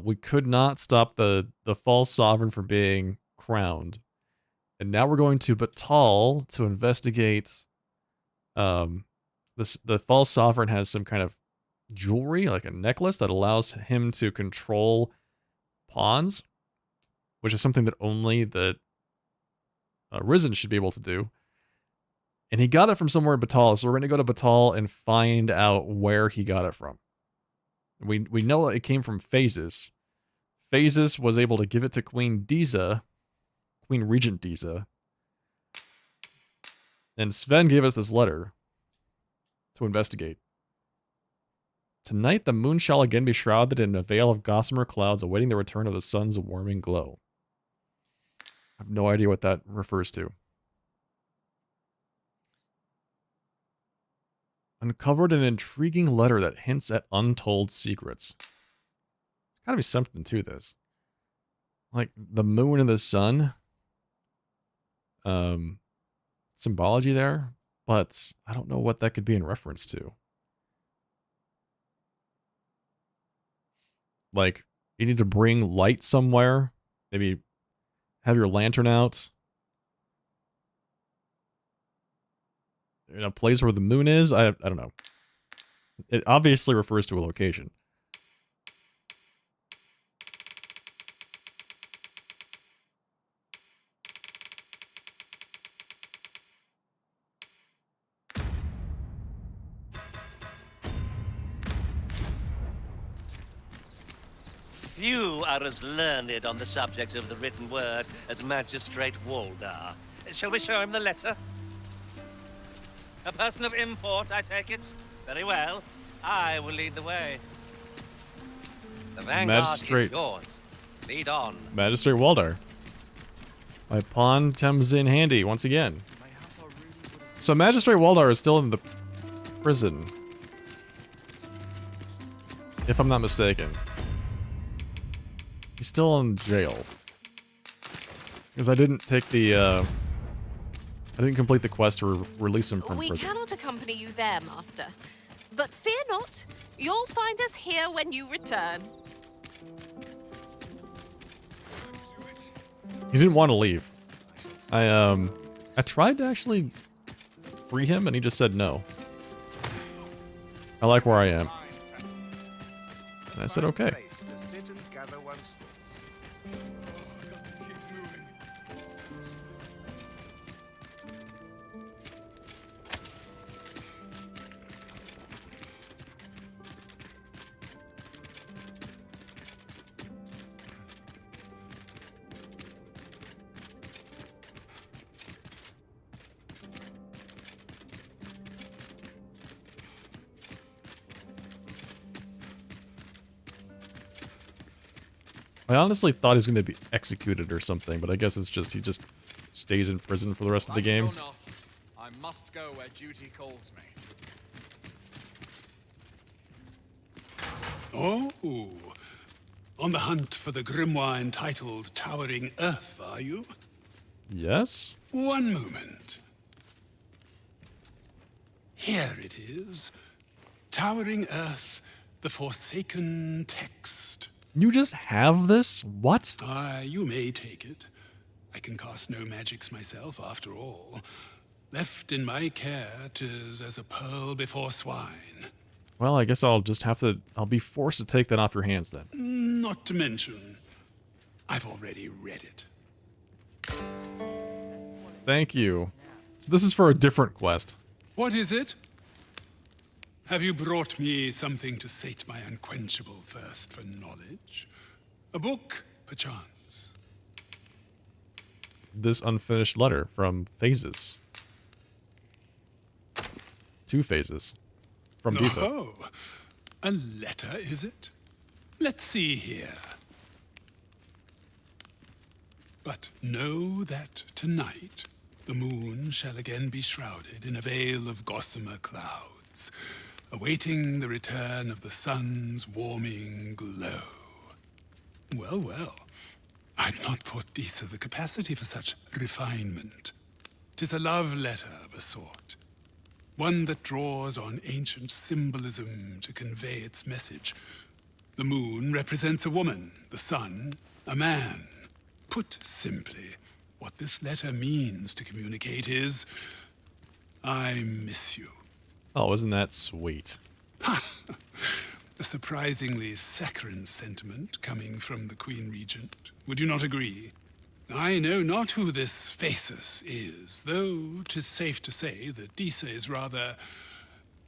We could not stop the false sovereign from being crowned. And now we're going to Batal to investigate. The false sovereign has some kind of jewelry, like a necklace that allows him to control pawns, which is something that only the Risen should be able to do. And he got it from somewhere in Batal, so we're going to go to Batal and find out where he got it from. We know it came from Phases. Phases was able to give it to Queen Diza, Queen Regent Diza. And Sven gave us this letter to investigate. Tonight the moon shall again be shrouded in a veil of gossamer clouds, awaiting the return of the sun's warming glow. I have no idea what that refers to. Uncovered an intriguing letter that hints at untold secrets. There's gotta be something to this. Like the moon and the sun. Symbology there, but I don't know what that could be in reference to. Like, you need to bring light somewhere. Maybe have your lantern out. In a place where the moon is? I don't know. It obviously refers to a location. Few are as learned on the subject of the written word as Magistrate Waldar. Shall we show him the letter? A person of import, I take it? Very well. I will lead the way. The vanguard is yours. Lead on. Magistrate Waldar. My pawn comes in handy once again. So Magistrate Waldar is still in the prison. If I'm not mistaken. He's still in jail. Because I didn't take the, I didn't complete the quest to release him from We prison. cannot accompany you there, Master. But fear not, you'll find us here when you return. He didn't want to leave. I tried to actually free him, and he just said no. I like where I am. And I said, okay. I honestly thought he was going to be executed or something, but I guess it's just he just stays in prison for the rest of the game. Or not, I must go where duty calls me. Oh, on the hunt for the grimoire entitled Towering Earth, are you? Yes? One moment. Here it is. Towering Earth, the Forsaken Text. You just have this? What? You may take it. I can cast no magics myself, after all. Left in my care, 'tis as a pearl before swine. Well, I guess I'll just have to... I'll be forced to take that off your hands then. Not to mention, I've already read it. Thank you. So this is for a different quest. What is it? Have you brought me something to sate my unquenchable thirst for knowledge? A book, perchance? This unfinished letter from Phases. 2 phases. From Disa. Oh, a letter, is it? Let's see here. But know that tonight the moon shall again be shrouded in a veil of gossamer clouds, awaiting the return of the sun's warming glow. Well, well, I'd not thought Disa the capacity for such refinement. 'Tis a love letter of a sort. One that draws on ancient symbolism to convey its message. The moon represents a woman, the sun, a man. Put simply, what this letter means to communicate is, I miss you. Oh, isn't that sweet? A surprisingly saccharine sentiment coming from the Queen Regent. Would you not agree? I know not who this Phasis is, though 'tis safe to say that Disa is rather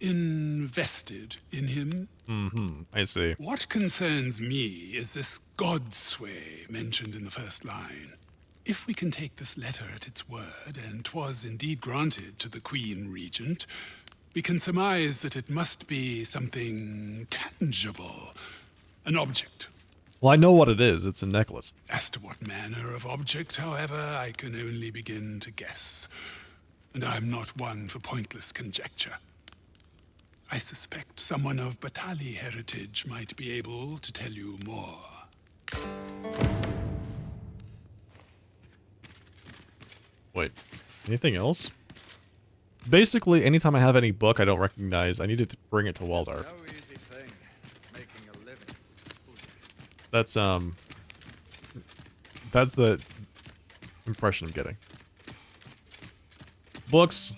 invested in him. Mm-hmm, I see. What concerns me is this godsway mentioned in the first line. If we can take this letter at its word, and 'twas indeed granted to the Queen Regent, we can surmise that it must be something tangible, an object. Well, I know what it is. It's a necklace. As to what manner of object, however, I can only begin to guess. And I'm not one for pointless conjecture. I suspect someone of Batali heritage might be able to tell you more. Wait, anything else? Basically, anytime I have any book I don't recognize, I need to bring it to Waldar. No easy thing, making a living. That's the impression I'm getting. Books,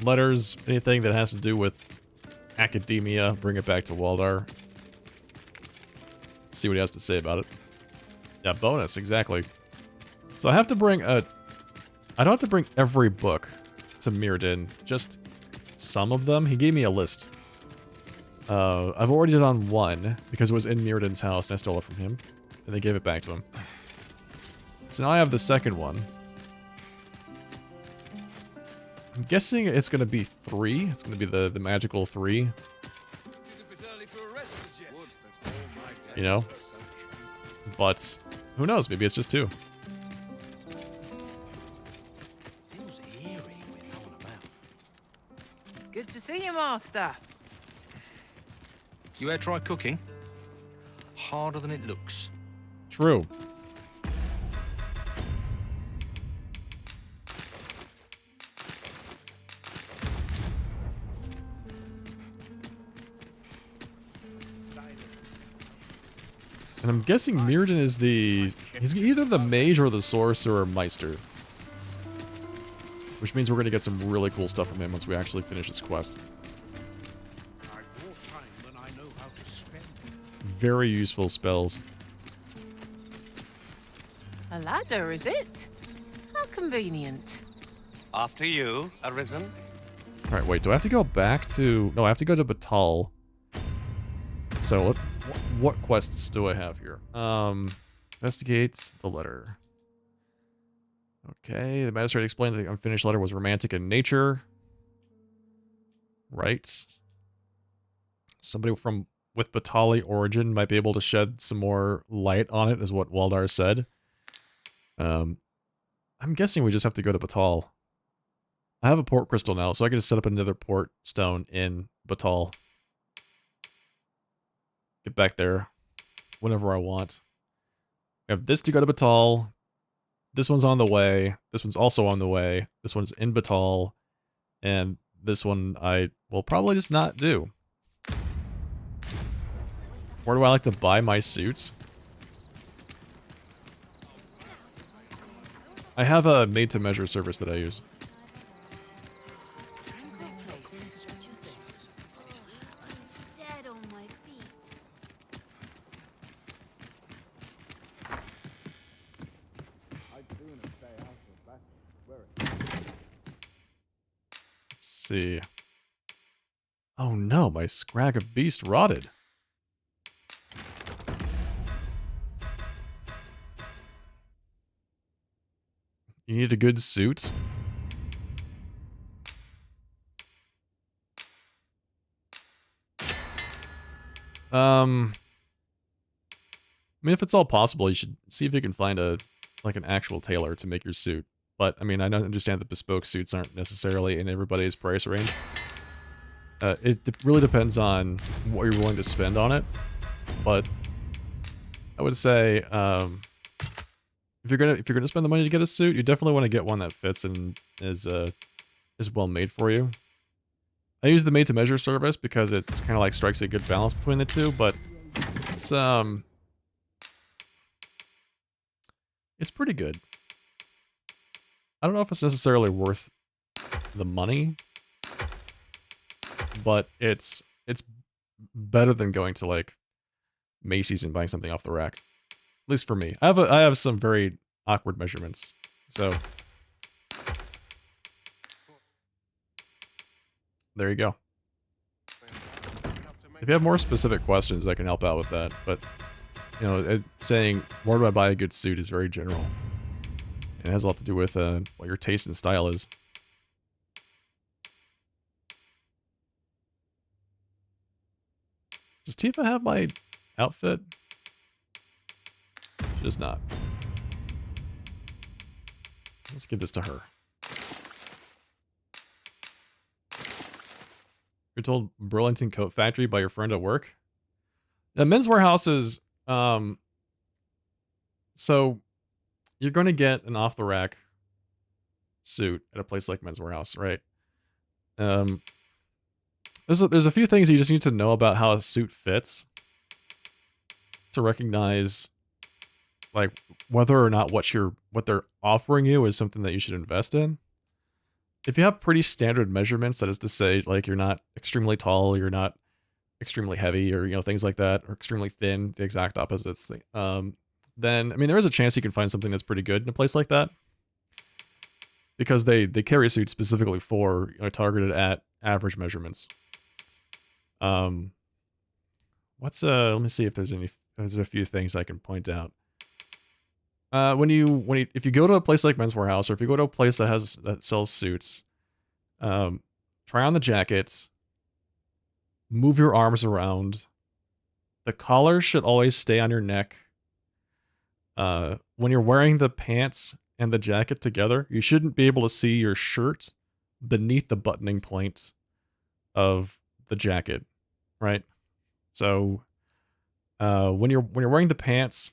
letters, anything that has to do with academia, bring it back to Waldar. See what he has to say about it. Yeah, bonus, exactly. So I have to bring I don't have to bring every book to Mirrodin, just some of them. He gave me a list. I've already done one, because it was in Mirrodin's house, and I stole it from him. And they gave it back to him. So now I have the second one. I'm guessing it's going to be 3. It's going to be the magical 3. You know? But, who knows? Maybe it's just 2. Good to see you, Master. You ever try cooking? Harder than it looks. True. And I'm guessing Mirrodin is he's either the mage or the sorcerer meister. Which means we're going to get some really cool stuff from him once we actually finish this quest. Very useful spells. A ladder, is it? How convenient. After you, Arisen. Alright, wait, do I have to go back to... No, I have to go to Batal. So, what quests do I have here? Investigate the letter. Okay, the magistrate explained that the unfinished letter was romantic in nature. Right. Somebody from with Batali origin might be able to shed some more light on it, is what Waldar said. I'm guessing we just have to go to Batal. I have a port crystal now, so I can just set up another port stone in Batal. Get back there whenever I want. I have this to go to Batal. This one's on the way. This one's also on the way. This one's in Batal. And this one I will probably just not do. Where do I like to buy my suits? I have a made-to-measure service that I use. Dead on my feet. Let's see. Oh no, my Scrag of Beast rotted. You need a good suit? I mean, if it's all possible, you should see if you can find like an actual tailor to make your suit. But, I mean, I don't understand that bespoke suits aren't necessarily in everybody's price range. Really depends on what you're willing to spend on it. But I would say, if you're gonna spend the money to get a suit, you definitely want to get one that fits and is well made for you. I use the made-to-measure service because it's kind of like strikes a good balance between the two, but it's pretty good. I don't know if it's necessarily worth the money, but it's better than going to like Macy's and buying something off the rack. At least for me. I have some very awkward measurements, so there you go. If you have more specific questions, I can help out with that. But, you know, saying, where do I buy a good suit is very general. It has a lot to do with what your taste and style is. Does Tifa have my outfit? She does not. Let's give this to her. You're told Burlington Coat Factory by your friend at work? The Men's Warehouse is, so you're going to get an off-the-rack suit at a place like Men's Warehouse, right? There's a few things you just need to know about how a suit fits to recognize, like, whether or not what they're offering you is something that you should invest in. If you have pretty standard measurements, that is to say, like, you're not extremely tall, you're not extremely heavy, or, you know, things like that, or extremely thin, the exact opposites, then, I mean, there is a chance you can find something that's pretty good in a place like that. Because they carry suits specifically for, you know, targeted at average measurements. Let me see if there's a few things I can point out. If you go to a place like Men's Warehouse, or if you go to a place that sells suits, try on the jacket, move your arms around. The collar should always stay on your neck. When you're wearing the pants and the jacket together, you shouldn't be able to see your shirt beneath the buttoning point of the jacket, right? So, when you're wearing the pants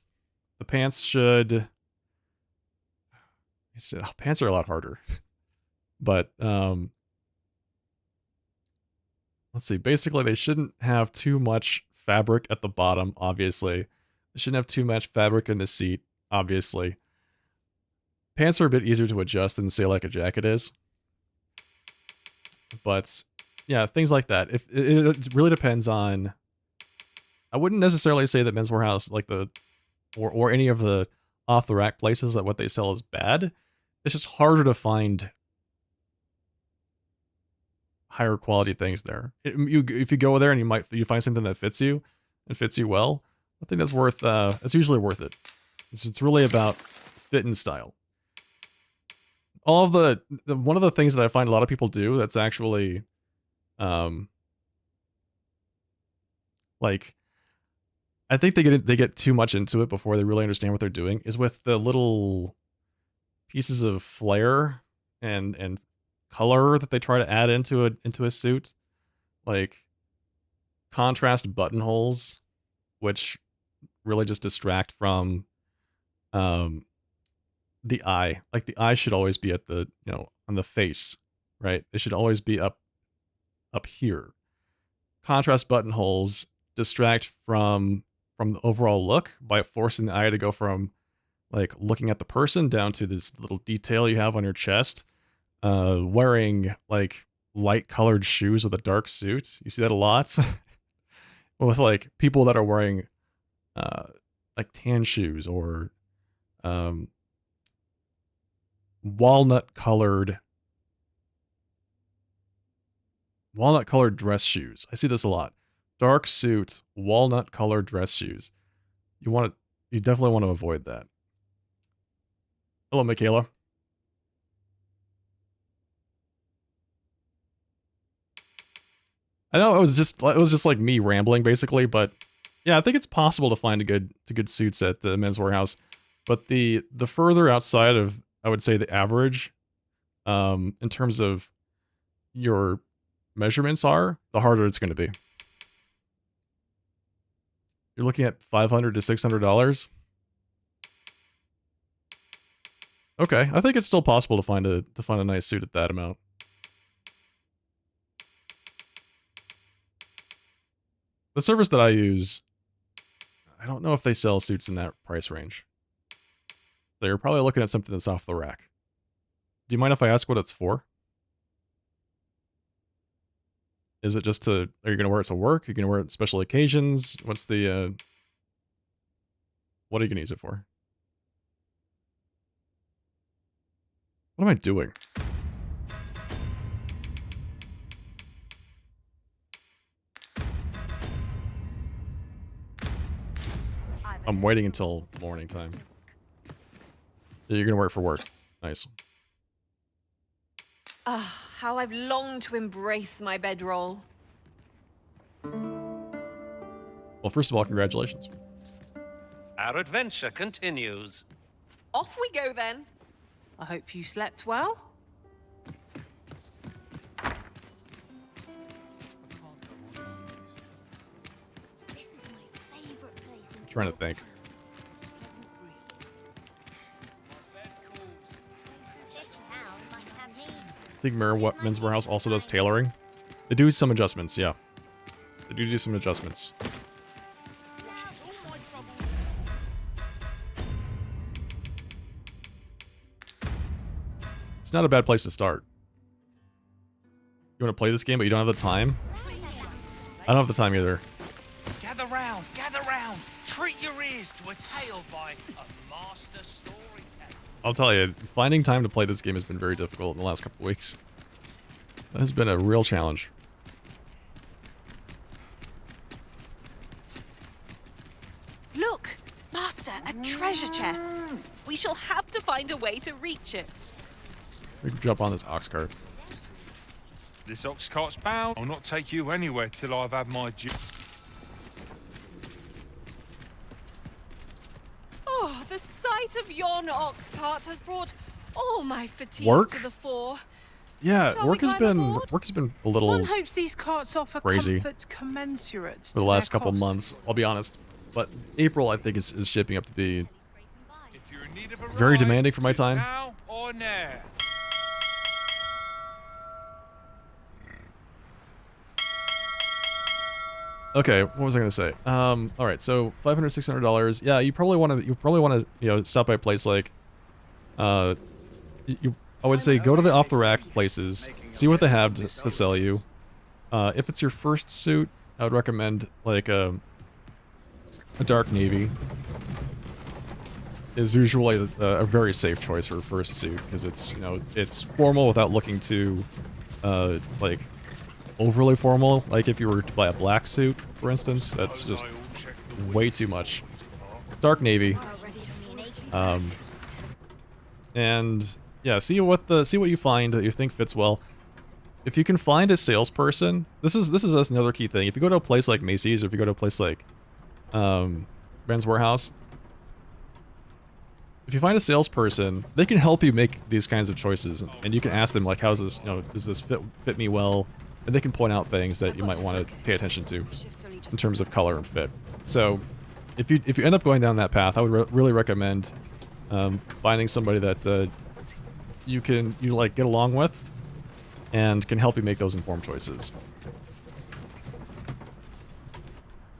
should. Pants are a lot harder, but let's see. Basically, they shouldn't have too much fabric at the bottom. Obviously, they shouldn't have too much fabric in the seat. Obviously, pants are a bit easier to adjust than, say, like a jacket is. But yeah, things like that. If it really depends on. I wouldn't necessarily say that Men's Warehouse, like or any of the off the rack places, that what they sell is bad. It's just harder to find higher quality things there. If you go there and you find something that fits you and fits you well, I think that's worth. It's usually worth it. It's really about fit and style. All of one of the things that I find a lot of people do that's actually Like, I think they get too much into it before they really understand what they're doing, is with the little pieces of flair and color that they try to add into a suit, like contrast buttonholes, which really just distract from the eye. Like the eye should always be at the, on the face, right? They should always be up here. Contrast buttonholes distract from the overall look by forcing the eye to go from like looking at the person down to this little detail you have on your chest. Wearing like light colored shoes with a dark suit. You see that a lot with like people that are wearing like tan shoes or walnut colored dress shoes. I see this a lot. Dark suit, walnut colored dress shoes. You definitely want to avoid that. Hello, Michaela. I know it was just like me rambling basically, but yeah, I think it's possible to find good suits at the Men's Warehouse, but the further outside of, I would say, the average, in terms of your measurements are, the harder it's going to be. You're looking at $500 to $600. Okay, I think it's still possible to find a nice suit at that amount. The service that I use, I don't know if they sell suits in that price range. So you're probably looking at something that's off the rack. Do you mind if I ask what it's for? Is it just to, are you going to wear it to work? Are you going to wear it at special occasions? What's the, what are you going to use it for? What am I doing? I'm waiting until morning time. You're going to wear it for work. Nice. Ah, how I've longed to embrace my bedroll. Well, first of all, congratulations. Our adventure continues. Off we go then. I hope you slept well. This is my favorite place in Trying to think. I think Men's Warehouse also does tailoring. They do some adjustments, yeah. They do some adjustments. It's not a bad place to start. You want to play this game, but you don't have the time? I don't have the time either. Gather round, treat your ears to a tale by a master storyteller. I'll tell you, finding time to play this game has been very difficult in the last couple weeks. That has been a real challenge. Look, Master, a treasure chest. We shall have to find a way to reach it. We can jump on this ox cart. This ox cart's bound. I'll not take you anywhere till I've had my Oh, the sight of yon ox cart has brought all my fatigue Work? to the fore. Yeah, Shall work we has climb been aboard? a little One hopes these carts offer crazy comfort commensurate for the to last their couple cost. months. I'll be honest, but April I think is shaping up to be very demanding for my time. now or now. Okay, what was I gonna say? All right, so $500, $600. Yeah, you probably want to, stop by a place like, I would say go to the off the rack places, see what they have to sell you. If it's your first suit, I would recommend like a dark navy. Is usually a very safe choice for a first suit because it's it's formal without looking too like overly formal. Like if you were to buy a black suit, for instance, that's just way too much. Dark navy. And yeah, see what you find that you think fits well. if you can find a salesperson, this is another key thing. If you go to a place like Macy's, or if you go to a place like Ben's Warehouse, if you find a salesperson, they can help you make these kinds of choices, and you can ask them like, how's this, you know, does this fit me well? And they can point out things that you might want to pay attention to in terms of color and fit. So if you end up going down that path, I would really recommend finding somebody that you like get along with and can help you make those informed choices.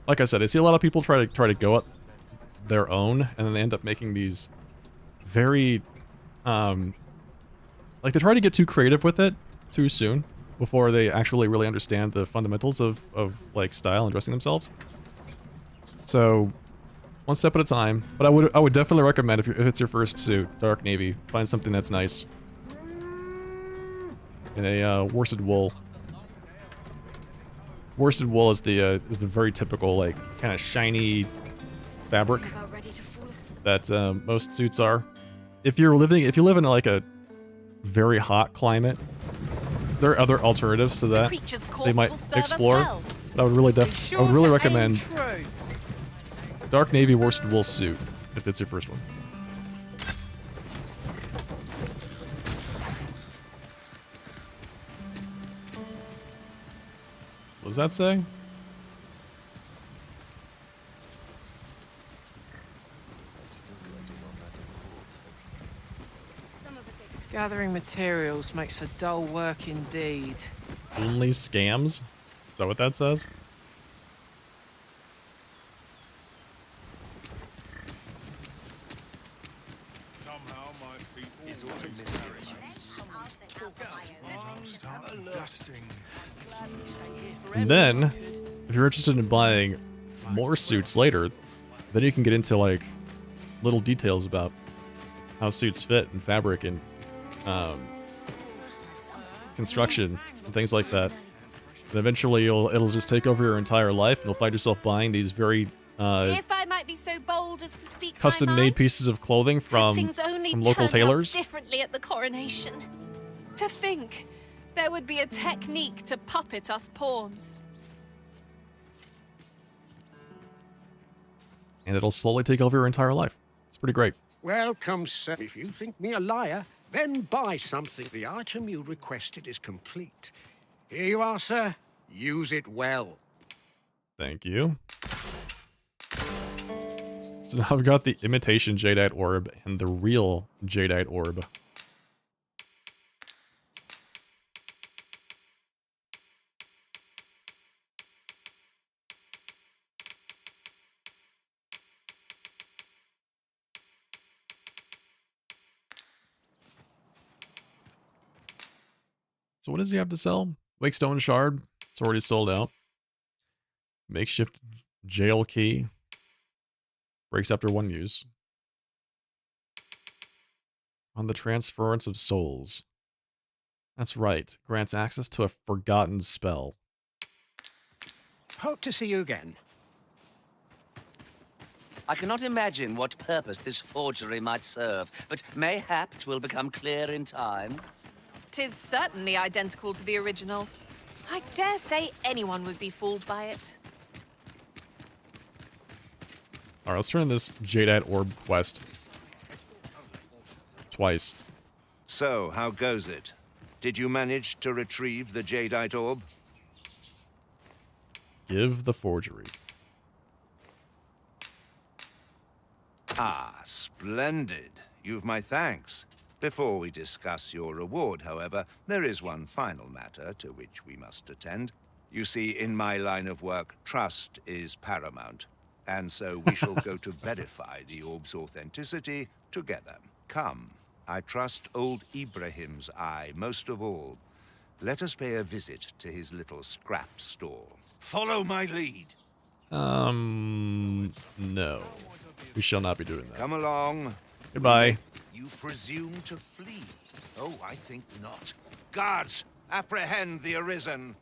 Like I said, I see a lot of people try to go at their own, and then they end up making these very like they try to get too creative with it too soon before they actually really understand the fundamentals of like style and dressing themselves. So one step at a time. But I would definitely recommend if it's your first suit, dark navy, find something that's nice in a worsted wool. Worsted wool is the very typical like kind of shiny fabric that most suits are. If you live in like a very hot climate, there are other alternatives to that they might explore. Well. But I would really recommend dark navy worsted wool suit if it's your first one. What does that say? Gathering materials makes for dull work indeed. Only scams? Is that what that says? And then, if you're interested in buying more suits later, then you can get into like little details about how suits fit and fabric and construction and things like that. And eventually it'll just take over your entire life, and you'll find yourself buying these very if I might be so bold as to speak custom-made pieces of clothing from local tailors. Differently at the coronation. To think there would be a technique to puppet us pawns. And it'll slowly take over your entire life. It's pretty great. Welcome, sir. If you think me a liar, then buy something. The item you requested is complete. Here you are, sir. Use it well. Thank you. So now I've got the imitation jadeite orb and the real jadeite orb. So what does he have to sell? Wakestone Shard. It's already sold out. Makeshift jail key. Breaks after one use. On the transference of souls. That's right. Grants access to a forgotten spell. Hope to see you again. I cannot imagine what purpose this forgery might serve, but mayhap it will become clear in time. 'Tis certainly identical to the original. I dare say anyone would be fooled by it. Alright, let's turn in this jadeite orb quest. Twice. So, how goes it? Did you manage to retrieve the jadeite orb? Give the forgery. Ah, splendid. You've my thanks. Before we discuss your reward, however, there is one final matter to which we must attend. You see, in my line of work, trust is paramount. And so we shall go to verify the orb's authenticity together. Come, I trust old Ibrahim's eye most of all. Let us pay a visit to his little scrap store. Follow my lead. No. We shall not be doing that. Come along. Goodbye. You presume to flee? Oh, I think not. Guards, apprehend the Arisen.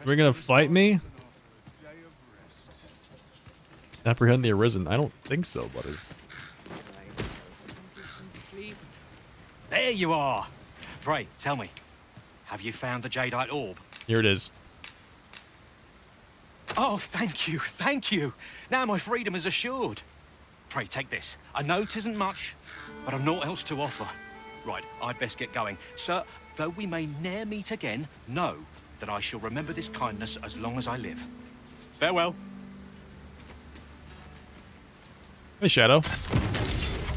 We're gonna fight me? Apprehend the Arisen? I don't think so, buddy. They There you are. Pray, tell me, have you found the jadeite orb? Here it is. Oh, thank you, thank you. Now my freedom is assured. Pray, take this. I know 'tisn't much, but I've naught else to offer. Right, I'd best get going. Sir, though we may ne'er meet again, know that I shall remember this kindness as long as I live. Farewell. Hey, Shadow.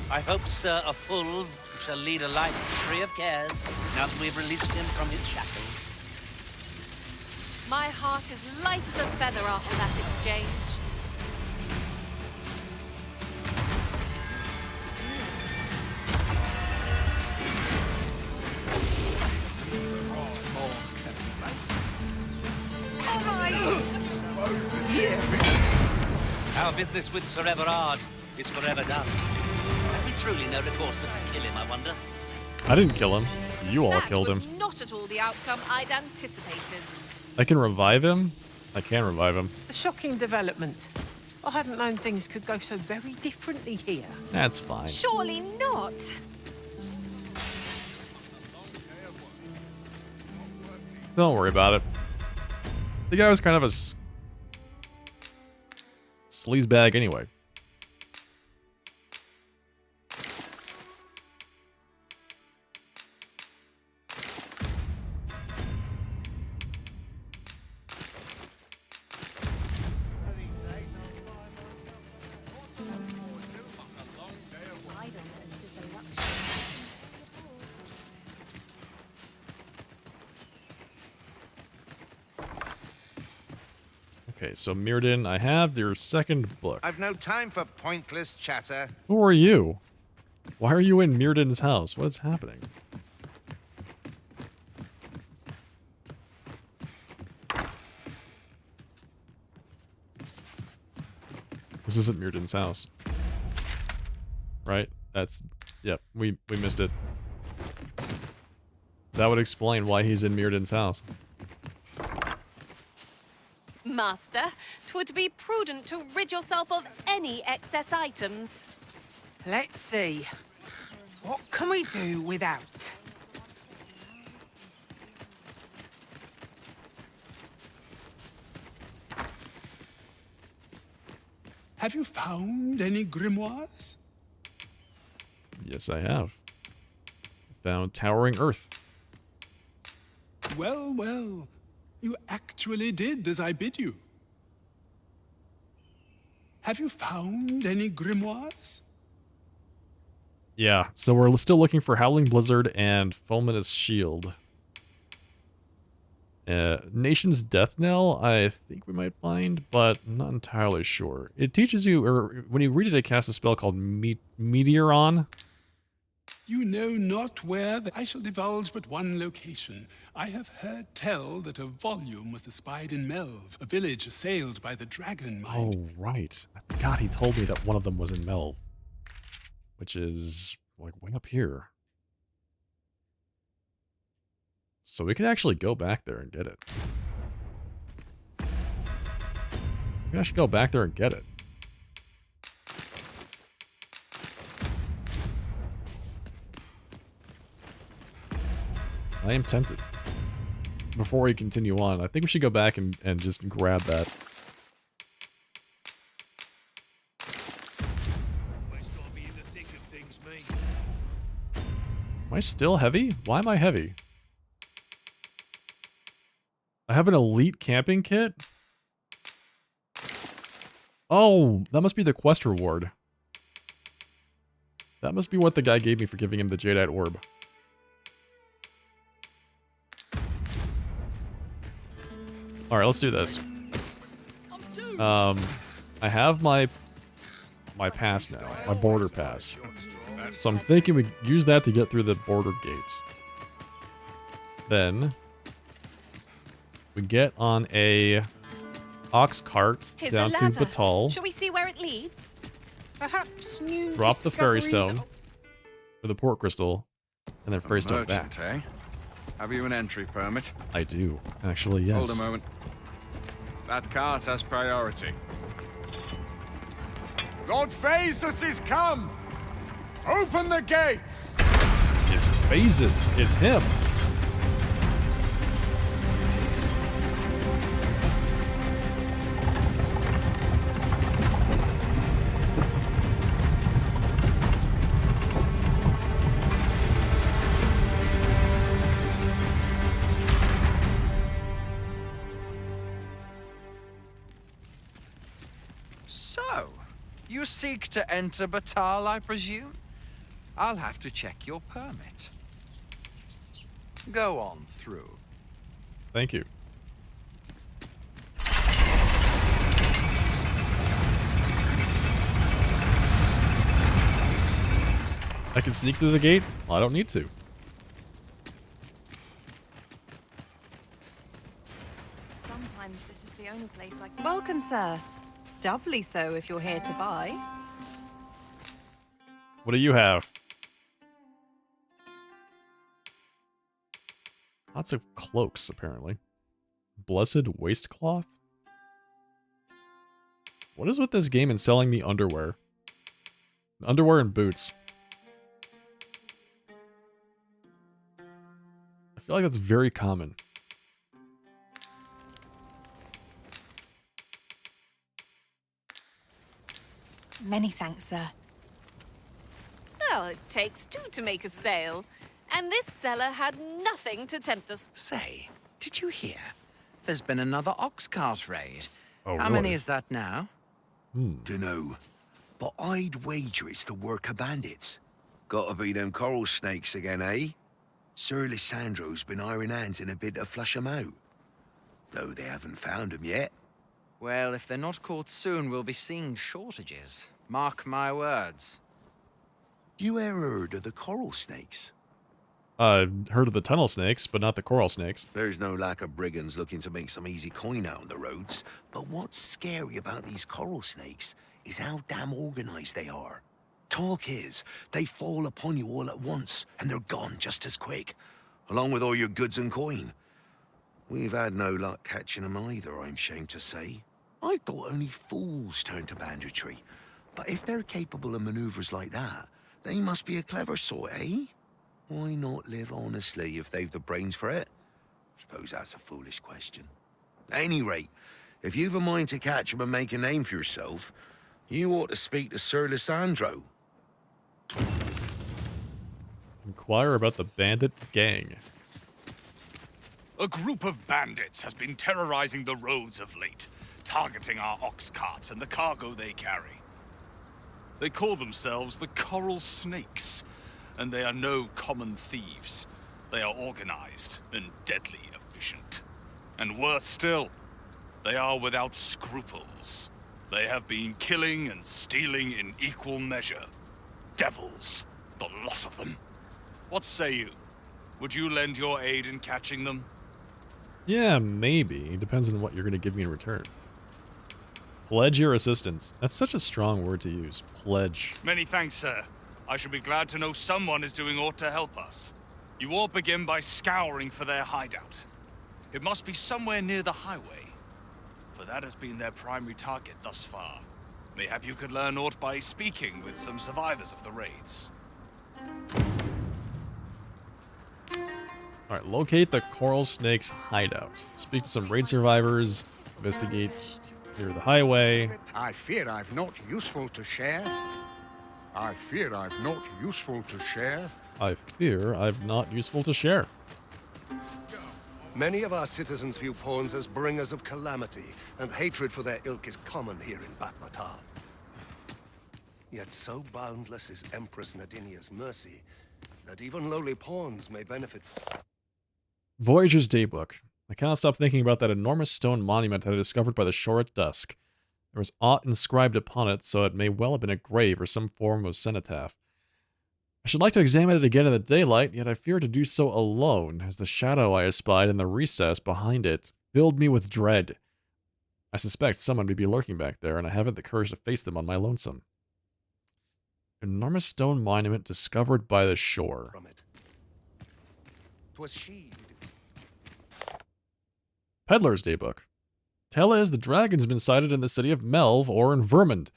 I hope Sir Aful shall lead a life free of cares now that we've released him from his shackles. My heart is light as a feather after that exchange. Our business with Sir Everard is forever done. Have we truly no recourse but to kill him, I wonder? I didn't kill him. You all That killed him. was not at all the outcome I'd anticipated. I can revive him? I can revive him. A shocking development. I hadn't known things could go so very differently here. That's fine. Surely not. Don't worry about it. The guy was kind of a sleazebag anyway. Okay, so Mirrodin, I have your second book. I've no time for pointless chatter. Who are you? Why are you in Mirrodin's house? What is happening? This isn't Mirrodin's house. Right? That's... Yep, we missed it. That would explain why he's in Mirrodin's house. Master, 'twould be prudent to rid yourself of any excess items. Let's see. What can we do without? Have you found any grimoires? Yes, I have. Found Towering Earth. Well, well. You actually did as I bid you. Have you found any grimoires? Yeah, so we're still looking for Howling Blizzard and Fulminous Shield. Nation's Death Knell, I think we might find, but not entirely sure. It teaches you, or when you read it, it casts a spell called Meteoron. You know not where I shall divulge but one location. I have heard tell that a volume was espied in Melv, a village assailed by the dragon mind. Oh, right. I forgot he told me that one of them was in Melv. Which is, like, way up here. So we could actually go back there and get it. We can actually go back there and get it. I am tempted. Before we continue on, I think we should go back and just grab that. Am I still heavy? Why am I heavy? I have an elite camping kit? Oh, that must be the quest reward. That must be what the guy gave me for giving him the Jadeite Orb. Alright, let's do this. I have my pass now, my border pass. So I'm thinking we use that to get through the border gates. Then we get on a ox cart down to Batal. Shall we see where it leads? Perhaps new Drop the fairy discoveries stone for the port crystal, and then fairy stone back. Merchant, eh? Have you an entry permit? I do, actually, yes. Hold a moment. That cart has priority. Lord Phaesus is come! Open the gates! It's phases. It's him. So, you seek to enter Batal, I presume? I'll have to check your permit. Go on through. Thank you. I can sneak through the gate? Well, I don't need to. Sometimes this is the only place I can... Welcome, sir. Doubly so if you're here to buy. What do you have? Lots of cloaks, apparently. Blessed waistcloth? What is with this game and selling me underwear? Underwear and boots. I feel like that's very common. Many thanks, sir. Well, it takes two to make a sale. And this seller had nothing to tempt us. Say, did you hear? There's been another ox cart raid. Oh, How many is that now? Dunno. But I'd wager it's the work of bandits. Gotta be them coral snakes again, eh? Sir Lissandro's been iron hands in a bid to flush 'em out. Though they haven't found 'em yet. Well, if they're not caught soon, we'll be seeing shortages. Mark my words. You ever heard of the coral snakes? I've heard of the tunnel snakes, but not the coral snakes. There's no lack of brigands looking to make some easy coin out on the roads. But what's scary about these coral snakes is how damn organized they are. Talk is, they fall upon you all at once, and they're gone just as quick, along with all your goods and coin. We've had no luck catching 'em either, I'm ashamed to say. I thought only fools turned to banditry. But if they're capable of maneuvers like that, they must be a clever sort, eh? Why not live honestly if they've the brains for it? Suppose that's a foolish question. At any rate, if you've a mind to catch 'em and make a name for yourself, you ought to speak to Sir Lissandro. Inquire about the bandit gang. A group of bandits has been terrorizing the roads of late, targeting our ox carts and the cargo they carry. They call themselves the Coral Snakes, and they are no common thieves. They are organized and deadly efficient. And worse still, they are without scruples. They have been killing and stealing in equal measure. Devils, the lot of them. What say you? Would you lend your aid in catching them? Yeah, maybe. Depends on what you're going to give me in return. Pledge your assistance. That's such a strong word to use. Pledge. Many thanks, sir. I shall be glad to know someone is doing aught to help us. You all begin by scouring for their hideout. It must be somewhere near the highway, for that has been their primary target thus far. Mayhap you could learn aught by speaking with some survivors of the raids. Alright, locate the coral snake's hideout. Speak to some raid survivors. Investigate near the highway. I fear I've not useful to share. I fear I've not useful to share. I fear I've not useful to share. Many of our citizens view pawns as bringers of calamity, and hatred for their ilk is common here in Batal. Yet so boundless is Empress Nadinia's mercy that even lowly pawns may benefit. Voyager's Daybook. I cannot stop thinking about that enormous stone monument that I discovered by the shore at dusk. There was aught inscribed upon it, so it may well have been a grave or some form of cenotaph. I should like to examine it again in the daylight, yet I fear to do so alone, as the shadow I espied in the recess behind it filled me with dread. I suspect someone may be lurking back there, and I haven't the courage to face them on my lonesome. Enormous stone monument discovered by the shore. From it. 'Twas she. Peddler's Daybook. Tell is the dragon's been sighted in the city of Melv or in Vermund.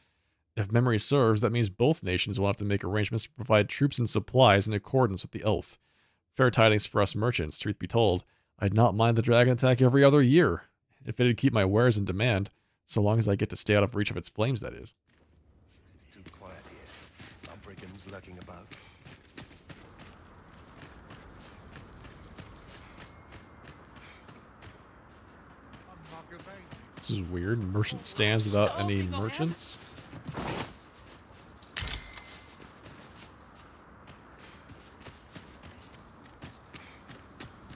If memory serves, that means both nations will have to make arrangements to provide troops and supplies in accordance with the oath. Fair tidings for us merchants, truth be told. I'd not mind the dragon attack every other year, if it'd keep my wares in demand, so long as I get to stay out of reach of its flames, that is. It's too quiet here. Are brigands lurking about? This is weird. Merchant stands without any merchants.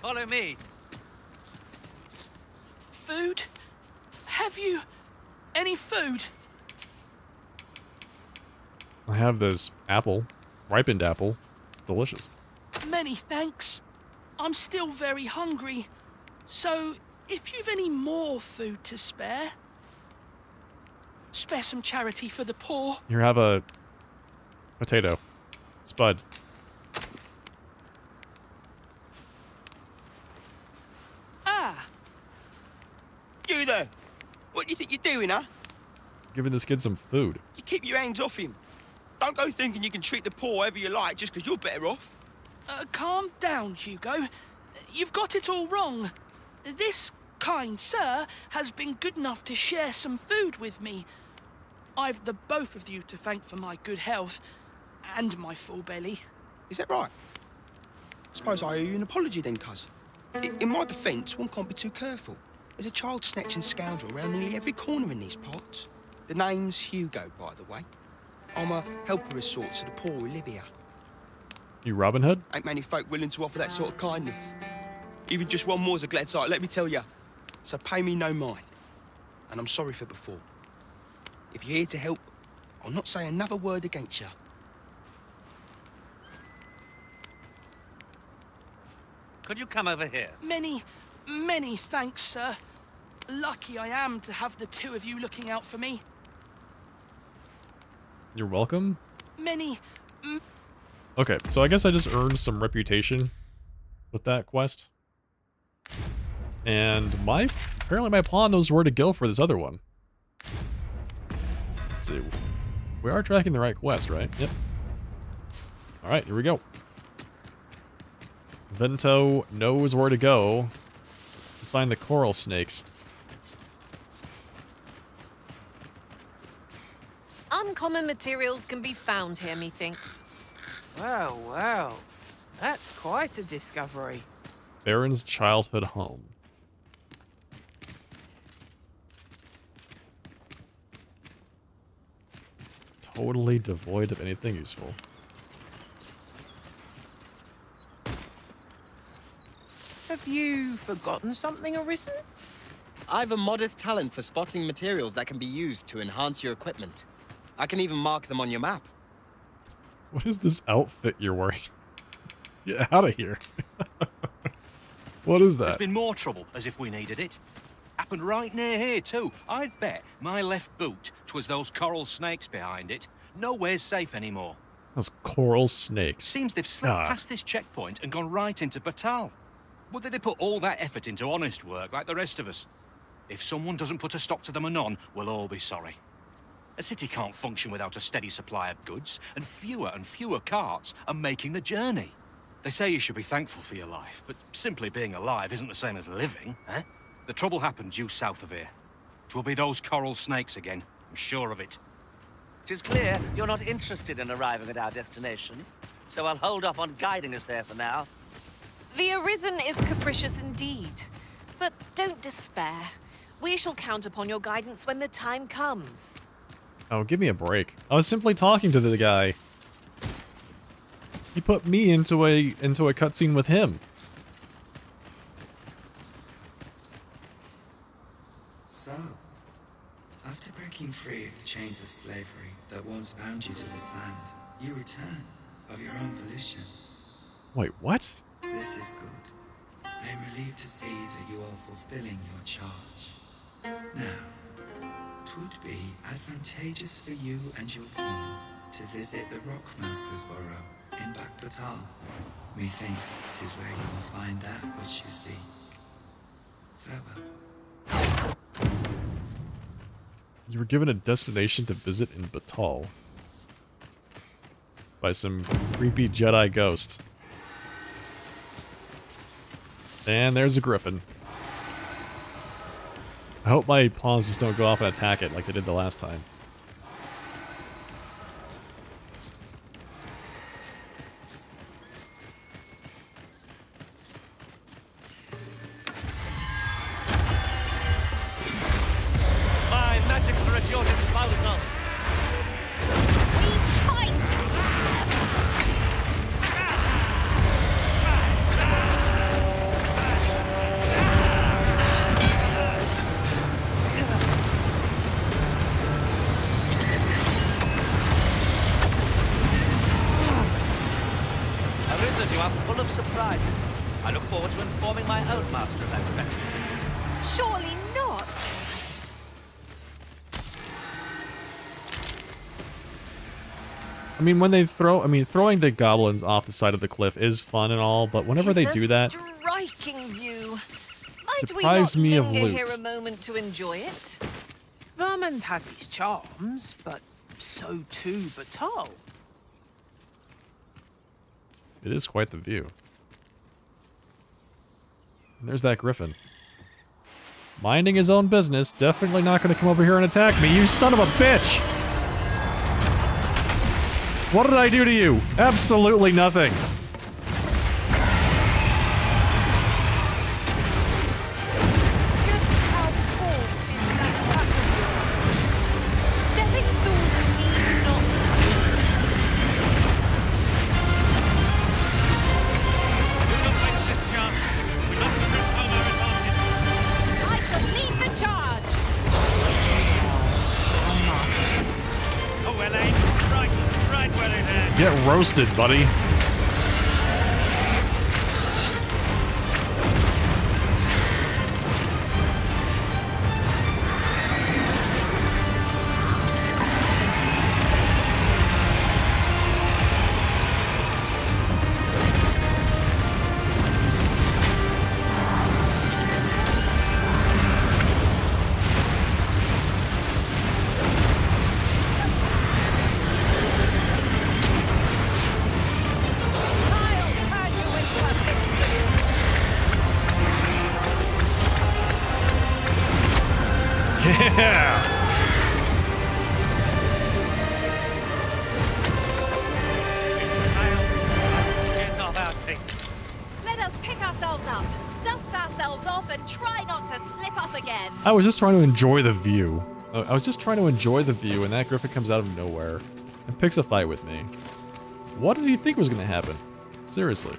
Follow me. Food? Have you any food? I have this apple, ripened apple. It's delicious. Many thanks. I'm still very hungry. So, if you've any more food to spare some charity for the poor. Here, have a potato. Spud. Ah! You there! What do you think you're doing, huh? Giving this kid some food. You keep your hands off him. Don't go thinking you can treat the poor however you like just because you're better off. Calm down, Hugo. You've got it all wrong. This kind sir has been good enough to share some food with me. I've the both of you to thank for my good health and my full belly. Is that right? Suppose I owe you an apology then, cuz. In my defence, one can't be too careful. There's a child-snatching scoundrel around nearly every corner in these parts. The name's Hugo, by the way. I'm a helper of sorts to the poor who live here. You Robin Hood? Ain't many folk willing to offer that sort of kindness. Even just one more's a glad sight, let me tell you. So pay me no mind. And I'm sorry for before. If you're here to help, I'll not say another word against you. Could you come over here? Many thanks, sir. Lucky I am to have the two of you looking out for me. You're welcome? Many... Okay, so I guess I just earned some reputation with that quest. And apparently my pawn knows where to go for this other one. Let's see. We are tracking the right quest, right? Yep. Alright, here we go. Vento knows where to go to find the coral snakes. Uncommon materials can be found here, methinks. Well. That's quite a discovery. Baron's childhood home. Totally devoid of anything useful. Have you forgotten something, Arisen? I've a modest talent for spotting materials that can be used to enhance your equipment. I can even mark them on your map. What is this outfit you're wearing? Get out of here. What is that? There's been more trouble, as if we needed it. Happened right near here, too. I'd bet my left boot 'twas those coral snakes behind it. Nowhere's safe anymore. Those coral snakes. Seems they've slipped past this checkpoint and gone right into Batal. Would they put all that effort into honest work like the rest of us? If someone doesn't put a stop to them anon, we'll all be sorry. A city can't function without a steady supply of goods, and fewer carts are making the journey. They say you should be thankful for your life, but simply being alive isn't the same as living, eh? The trouble happened due south of here. 'Twill be those coral snakes again, I'm sure of it. 'Tis clear you're not interested in arriving at our destination, so I'll hold off on guiding us there for now. The Arisen is capricious indeed, but don't despair. We shall count upon your guidance when the time comes. Oh, give me a break. I was simply talking to the guy. He put me into a cutscene with him. So, after breaking free of the chains of slavery that once bound you to this land, you return of your own volition. Wait, what? This is good. I am relieved to see that you are fulfilling your charge. Now, 'twould be advantageous for you and your pawn to visit the Rockmaster's Burrow in Backbatal. Methinks 'tis where you will find that which you seek. Farewell. You were given a destination to visit in Batal. By some creepy Jedi ghost. And there's a griffin. I hope my pawns just don't go off and attack it like they did the last time. My magics are at your disposal. Arisen, you are full of surprises. I look forward to informing my own master of that strategy. Surely not. I mean, when they throwing the goblins off the side of the cliff is fun and all, but whenever they do that, Striking view. Might we deprives not me of linger loot. here a moment to enjoy it? Vermont has its charms, but so too Batal. it is quite the view. And there's that griffin. Minding his own business, definitely not going to come over here and attack me, you son of a bitch! What did I do to you? Absolutely nothing. Stepping stools need not I shall lead the charge! Oh, well aimed. Right where it is. Get roasted, buddy. Yeah! Let us pick ourselves up, dust ourselves off, and try not to slip up again. I was just trying to enjoy the view. I was just trying to enjoy the view, and that griffin comes out of nowhere and picks a fight with me. What did he think was going to happen? Seriously.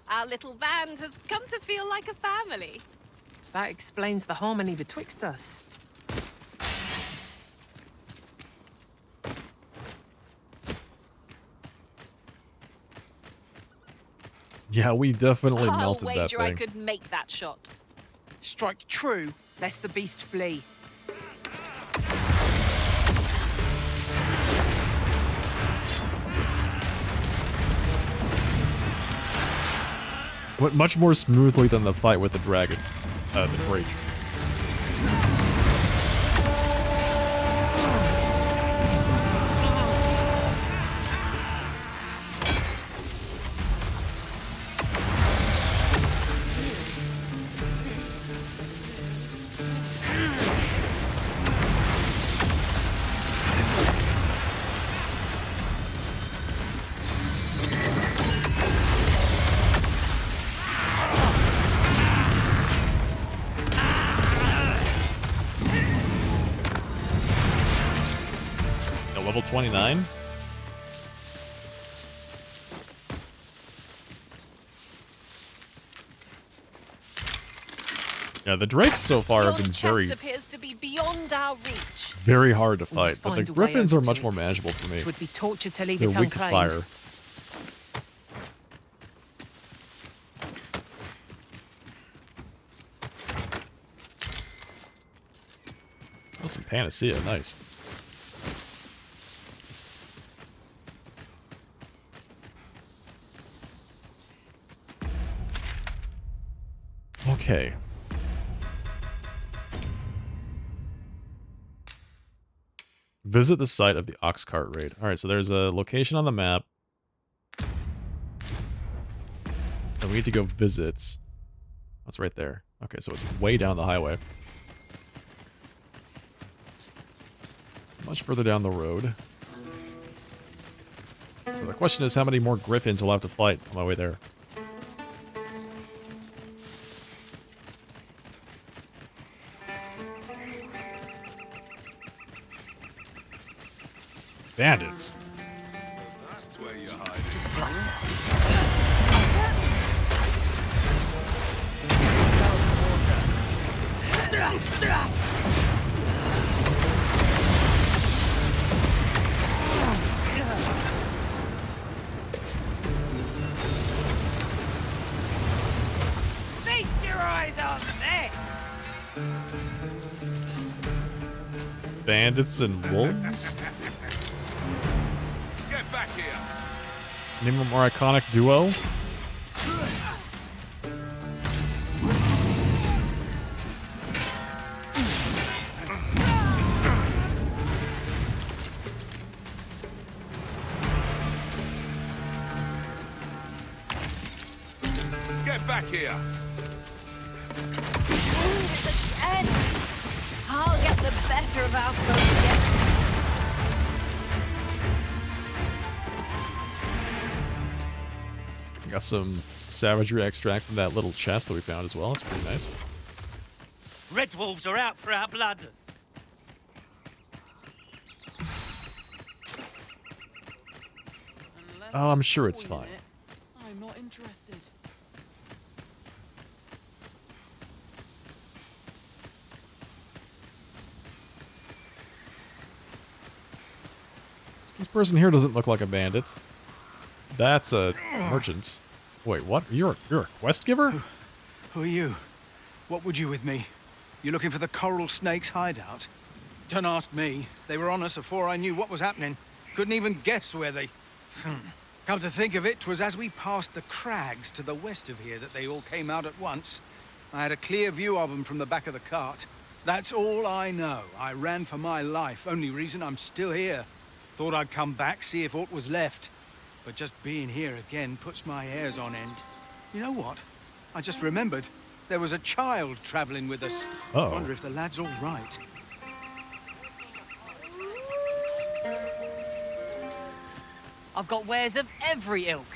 Our little band has come to feel like a family. That explains the harmony betwixt us. Yeah, we definitely I'll melted that wager I thing. could make that shot. Strike true, lest the beast flee. Went much more smoothly than the fight with the dragon. The Drake. Level 29? Yeah, the drakes so far have Your been chest appears to be beyond our reach. very hard to fight, but the find a way griffins are over to much more it. manageable for me. It would be torture to leave They're it weak to unclaimed. fire. Oh, some panacea, nice. Okay. Visit the site of the ox cart raid. Alright, so there's a location on the map that we need to go visit. That's right there. Okay, so it's way down the highway. Much further down the road. So the question is how many more griffins will I have to fight on my way there. Bandits. That's where you're hiding. Feast your eyes on this! Bandits and wolves? Get back here! Name a more iconic duo? Get back here! Again! I'll get the better of our folk yet. Got some savagery extract from that little chest that we found as well. That's pretty nice. Red wolves are out for our blood. Oh, I'm sure it's fine. I'm not interested. This person here doesn't look like a bandit. That's a merchant. Wait, what? You're a quest giver? Who are you? What would you with me? You looking for the coral snake's hideout? Don't ask me. They were on us before I knew what was happening. Couldn't even guess where they... Come to think of it, 'twas as we passed the crags to the west of here that they all came out at once. I had a clear view of them from the back of the cart. That's all I know. I ran for my life. Only reason I'm still here. Thought I'd come back, see if aught was left. But just being here again puts my hairs on end. You know what? I just remembered. There was a child traveling with us. Uh-oh. Wonder if the lad's all right. I've got wares of every ilk.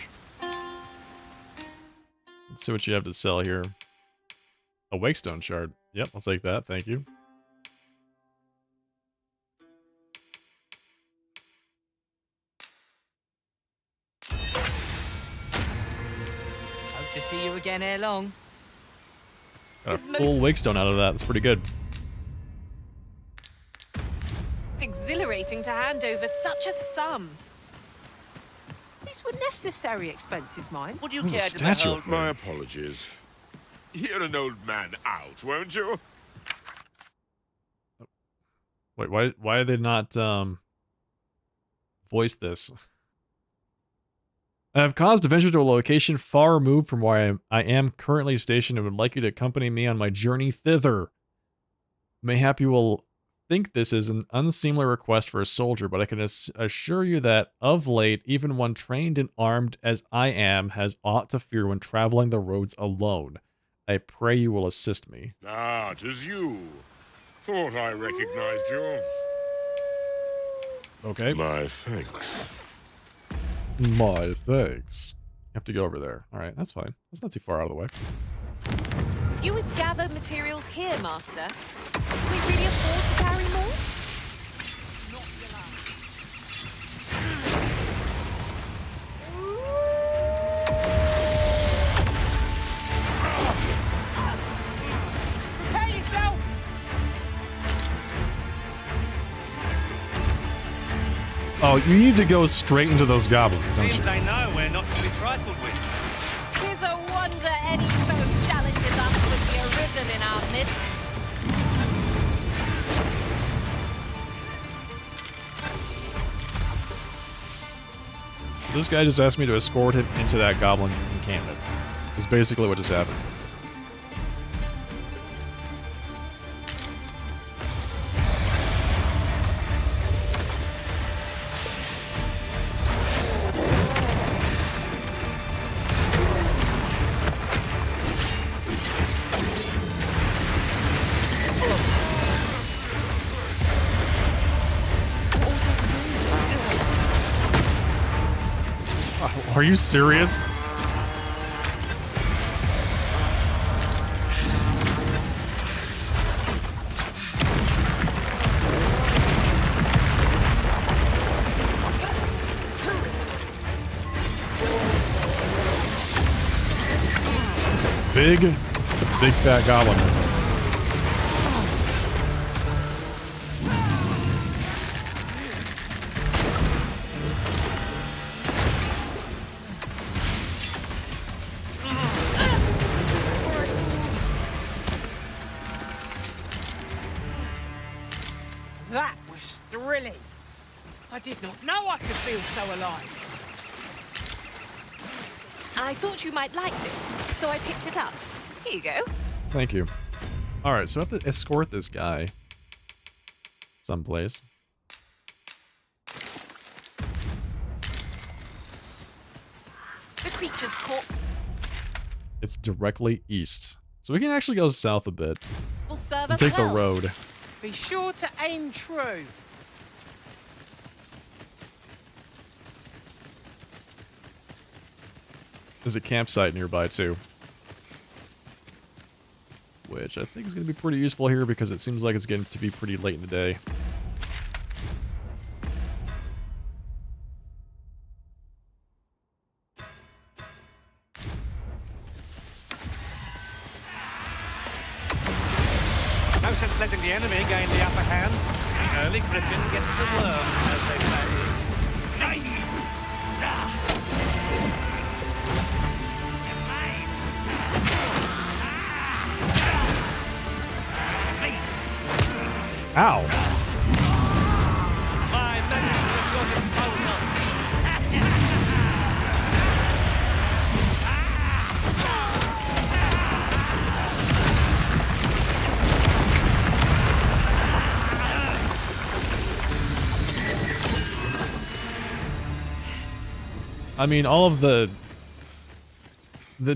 Let's see what you have to sell here. A wakestone shard. Yep, I'll take that. Thank you. Hope to see you again ere long. Got a full wakestone out of that. That's pretty good. It's exhilarating to hand over such a sum. These were necessary expenses, mine. Would you There's a care to statue behold up there. My apologies. Hear an old man out, won't you? Wait, why did they not voice this? I have caused a venture to a location far removed from where I am currently stationed and would like you to accompany me on my journey thither. Mayhap you will think this is an unseemly request for a soldier, but I can assure you that, of late, even one trained and armed as I am has aught to fear when traveling the roads alone. I pray you will assist me. Ah, 'tis you. Thought I recognized you. Okay. My thanks. My thanks. You have to go over there. Alright, that's fine. That's not too far out of the way. You would gather materials here, Master. Can we really afford to carry more? Prepare yourself! Oh, you need to go straight into those goblins, don't Seems you? they know we're not to be trifled with. 'Tis a wonder any foe challenges us would be arisen in our midst. So this guy just asked me to escort him into that goblin encampment. Is basically what just happened. Are you serious? It's a big fat goblin. That was thrilling. I did not know I could feel so alive. I thought you might like this, so I picked it up. Here you go. Thank you. Alright, so I have to escort this guy someplace. The creature's corpse It's directly east. So we can actually go south a bit. will serve And us take the well. road. Be sure to aim true. There's a campsite nearby too. Which I think is going to be pretty useful here because it seems like it's getting to be pretty late in the day. No sense letting the enemy gain the upper hand. The early griffin gets the worm, as they say. Ow! My magic is at your disposal. I mean, all of the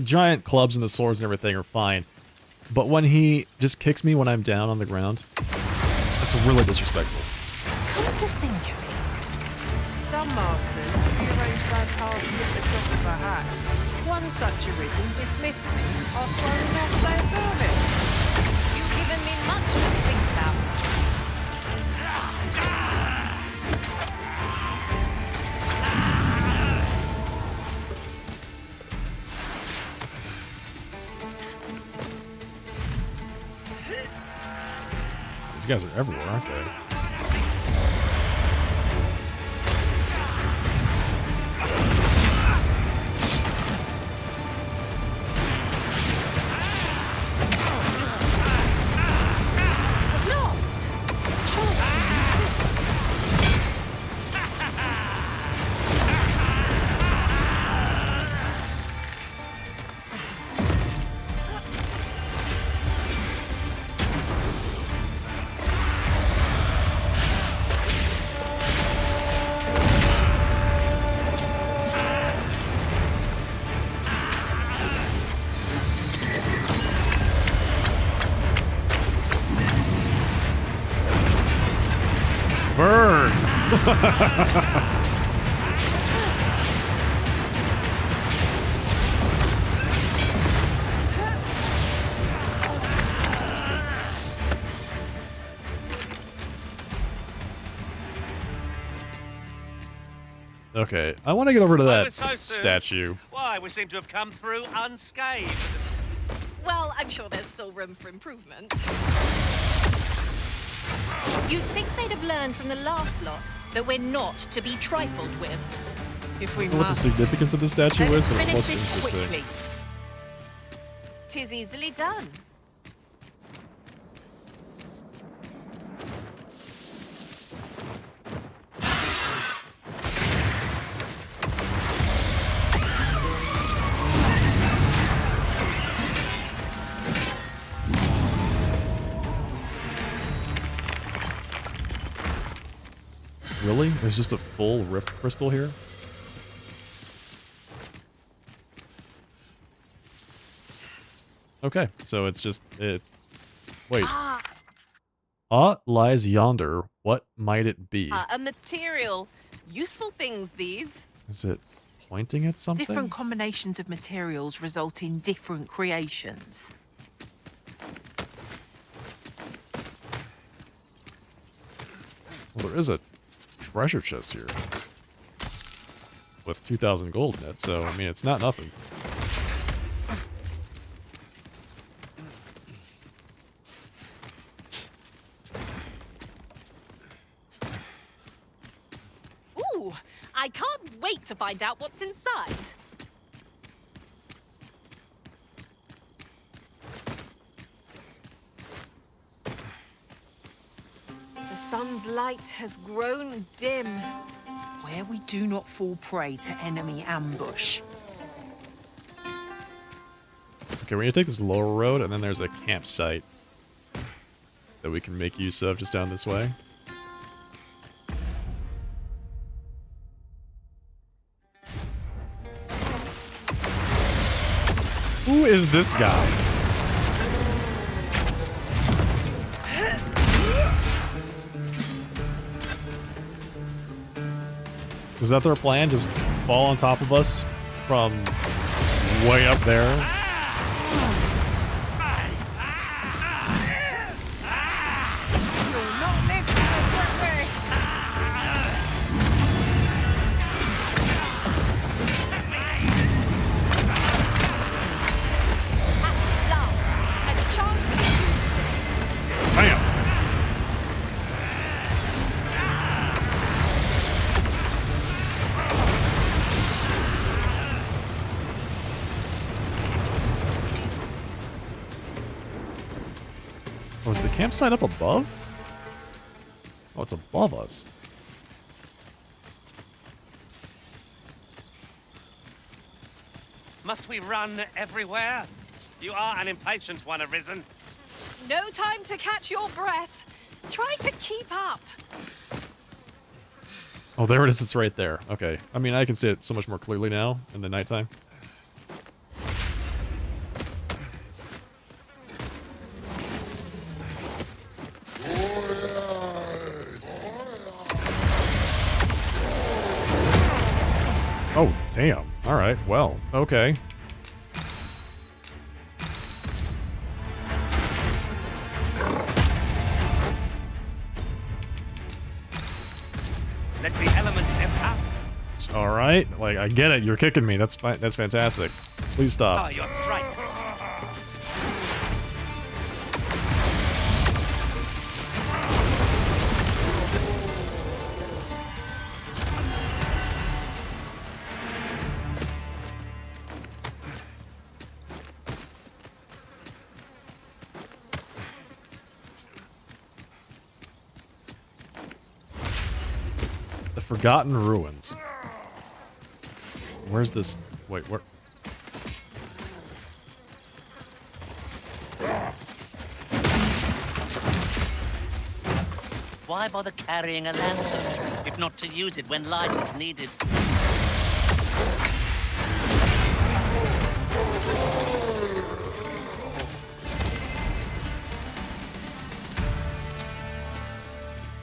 giant clubs and the swords and everything are fine. But when he just kicks me when I'm down on the ground, that's really disrespectful. Come to think of it, some masters rearrange bad cards at the drop of a hat. One such arisen dismissed me after I renounced their service. You've given me much to think about. These guys are everywhere, aren't they? Lost! Burn! Okay, I want to get over to that it's so soon. statue. Why, we seem to have come through unscathed. Well, I'm sure there's still room for improvement. You'd think they'd have learned from the last lot that we're not to be trifled with. If I we don't know what the must, significance of the statue let is, us but it finish looks this interesting. quickly. 'Tis easily done. Really? There's just a full rift crystal here? Okay, so it's just it. Wait. Aught lies yonder. What might it be? A material. Useful things, these. Is it Pointing at something? Different combinations of materials result in different creations. Well, there is a treasure chest here. With 2,000 gold in it, so, I mean, it's not nothing. Ooh, I can't wait to find out what's inside. The sun's light has grown dim. Where we do not fall prey to enemy ambush. Okay, we're gonna take this lower road, and then there's a campsite that we can make use of just down this way. Who is this guy? Is that their plan? Just fall on top of us from way up there? Oh, is the campsite up above? Oh, it's above us. Must we run everywhere? You are an impatient one, Arisen. No time to catch your breath. Try to keep up. Oh, there it is. It's right there. Okay. I mean, I can see it so much more clearly now in the nighttime. Oh, damn. All right. Well, okay. Let the elements empower. All right. Like, I get it. You're kicking me. That's fine. That's fantastic. Please stop. Are your stripes. The Forgotten Ruins. Where's this? Wait, where? Why bother carrying a lantern, if not to use it when light is needed?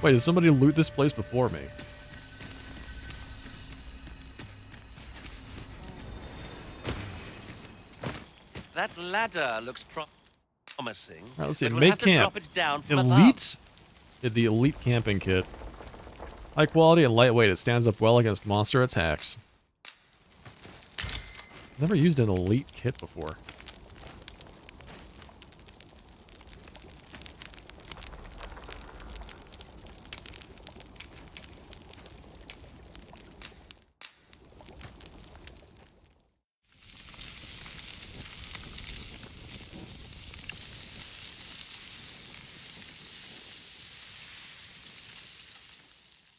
Wait, did somebody loot this place before me? That ladder looks promising. All right, let's see. but we'll Mid have to camp. drop it down from above. Elite. The elite camping kit. High quality and lightweight. It stands up well against monster attacks. Never used an elite kit before.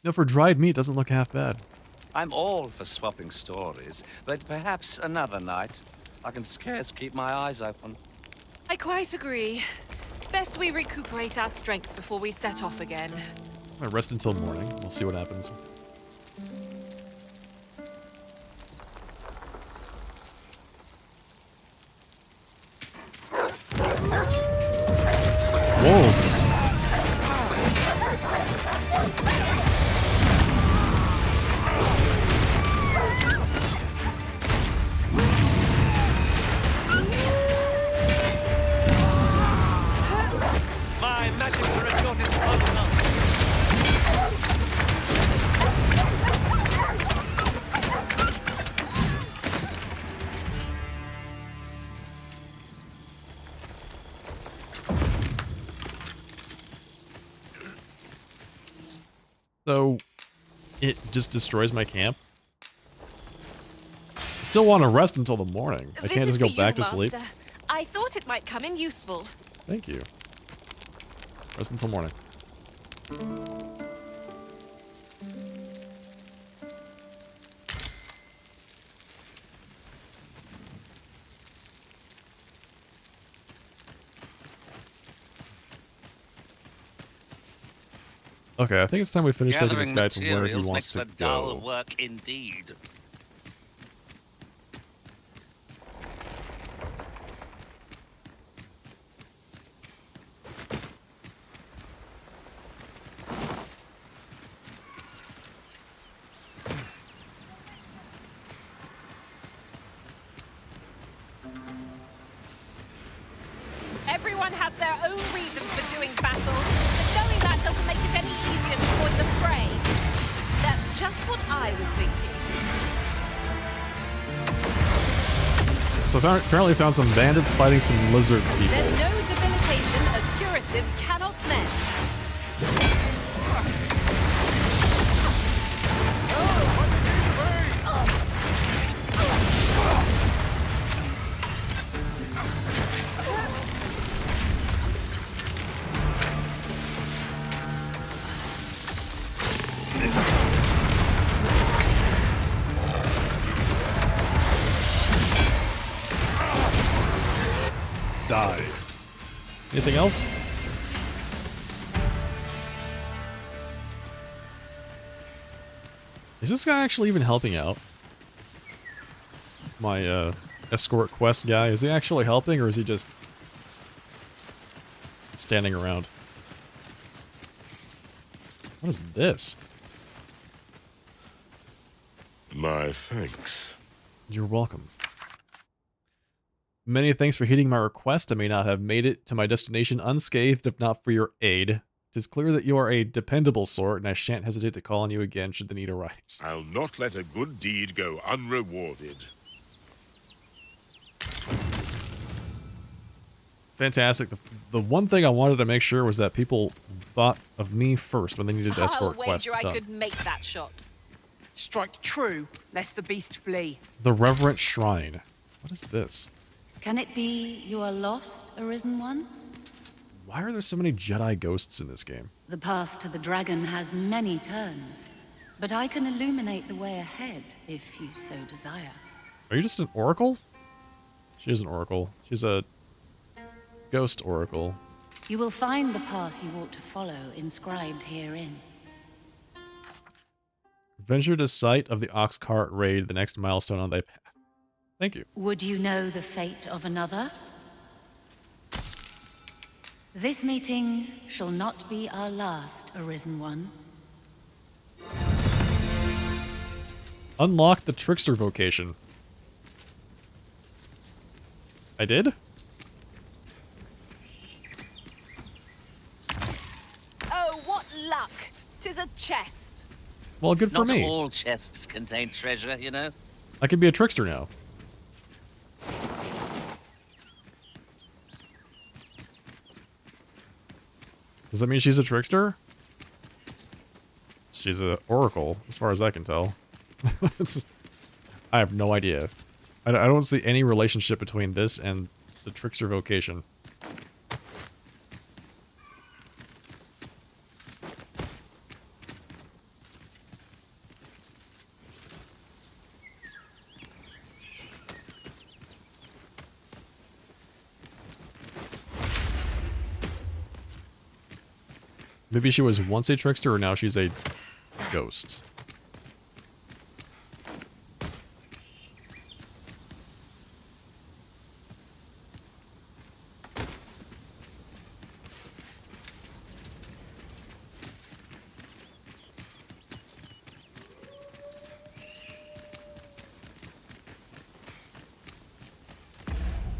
No, for dried meat, doesn't look half bad. I'm all for swapping stories, but perhaps another night. I can scarce keep my eyes open. I quite agree. Best we recuperate our strength before we set off again. I rest until morning. We'll see what happens. Wolves. So, it just destroys my camp? I still want to rest until the morning. I This can't is just go for back you, to sleep. Master. I thought it might come in useful. Thank you. Rest until morning. Okay, I think it's time we finish taking this Gathering guy to where he materials wants makes to for dull go. work indeed. Everyone has their own reasons for doing battle, but knowing that doesn't make it any easier to avoid the fray. That's just what I was thinking. So apparently found some bandits fighting some lizard people. There's no debilitation a curative cannot mend. Die. Anything else? Is this guy actually even helping out? My escort quest guy, is he actually helping or is he just standing around? What is this? My thanks. You're welcome. Many thanks for heeding my request. I may not have made it to my destination unscathed if not for your aid. It is clear that you are a dependable sort, and I shan't hesitate to call on you again should the need arise. I'll not let a good deed go unrewarded. Fantastic. The one thing I wanted to make sure was that people thought of me first when they needed escort I'll quests wager I done. could make that shot. Strike true, lest the beast flee. The Reverent Shrine. What is this? Can it be you are lost, Arisen One? Why are there so many Jedi ghosts in this game? The path to the dragon has many turns, but I can illuminate the way ahead if you so desire. Are you just an oracle? She is an oracle. She's a ghost oracle. You will find the path you ought to follow inscribed herein. Venture to sight of the ox cart raid, the next milestone on thy path. Thank you. Would you know the fate of another? This meeting shall not be our last, Arisen One. Unlock the trickster vocation. I did? Oh, what luck! 'Tis a chest. Well, good for Not me. all chests contain treasure, you know. I can be a trickster now. Does that mean she's a trickster? She's an oracle, as far as I can tell. It's just, I have no idea. I don't see any relationship between this and the trickster vocation. Maybe she was once a trickster, or now she's a ghost.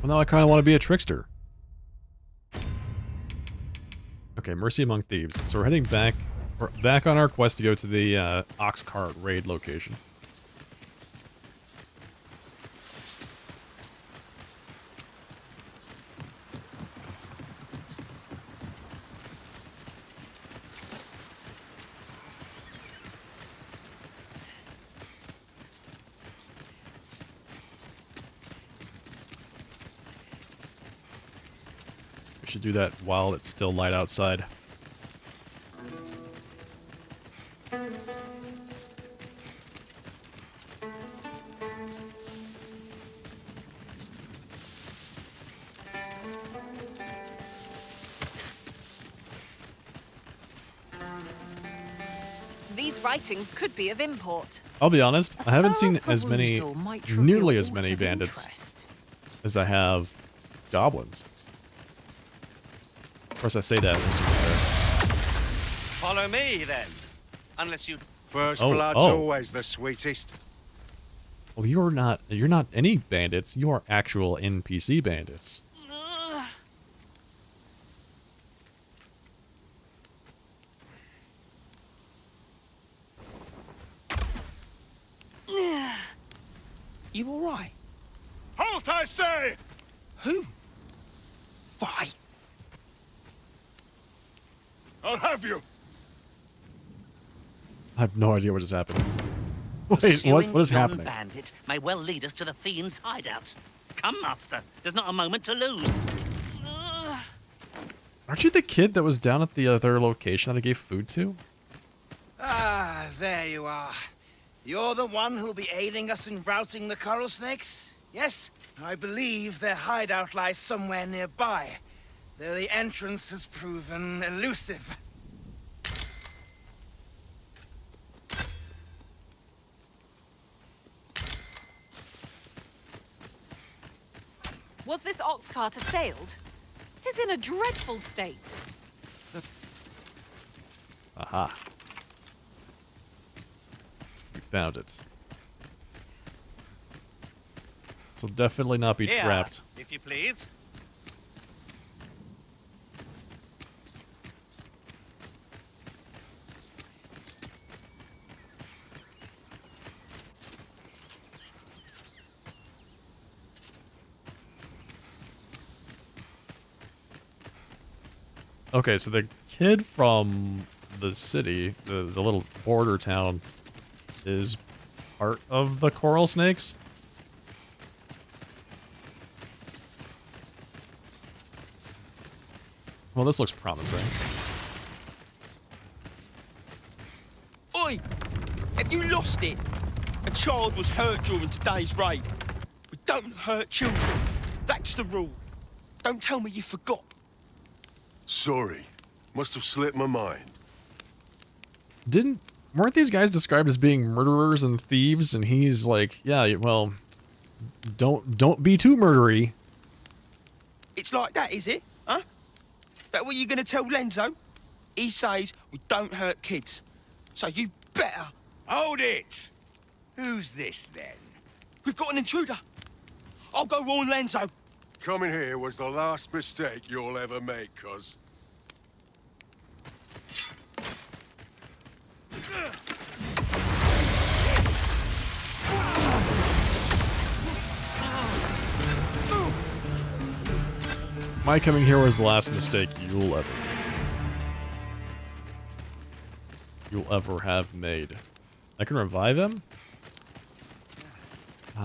Well, now I kind of want to be a trickster. Okay, Mercy Among Thieves. So we're heading back. We're back on our quest to go to the ox cart raid location. should do that while it's still light outside. These writings could be of import. I'll be honest, I haven't seen as many, perusal might reveal nearly as aught many of bandits interest. as I have goblins. Of course, I say that. Follow me, then. Unless you... First Oh, blood's oh. always the sweetest. Well, you're not any bandits. You are actual NPC bandits. You all right? Halt, I say! Who? Fight. I'll have you. I have no idea what just happened. Wait, Pursuing what is yon happening? bandit may well lead us to the fiend's hideout. Come, master. There's not a moment to lose. Aren't you the kid that was down at the other location that I gave food to? Ah, there you are. You're the one who'll be aiding us in routing the coral snakes, yes? I believe their hideout lies somewhere nearby, though the entrance has proven elusive. Was this ox cart assailed? It is in a dreadful state. Aha. You found it. So definitely not be Here, trapped. if you please. Okay, so the kid from the city, the little border town, is part of the coral snakes? Well, this looks promising. Oi! Have you lost it? A child was hurt during today's raid. We don't hurt children. That's the rule. Don't tell me you forgot. Sorry. Must have slipped my mind. Weren't these guys described as being murderers and thieves? And he's like, yeah, well, don't be too murdery. It's like that, is it? Huh? That what you're gonna tell Lenzo? He says we don't hurt kids. So you better... Hold it! Who's this, then? We've got an intruder. I'll go warn Lenzo. Coming here was the last mistake you'll ever make, cuz. My coming here was the last mistake you'll ever make. You'll ever have made. I can revive him?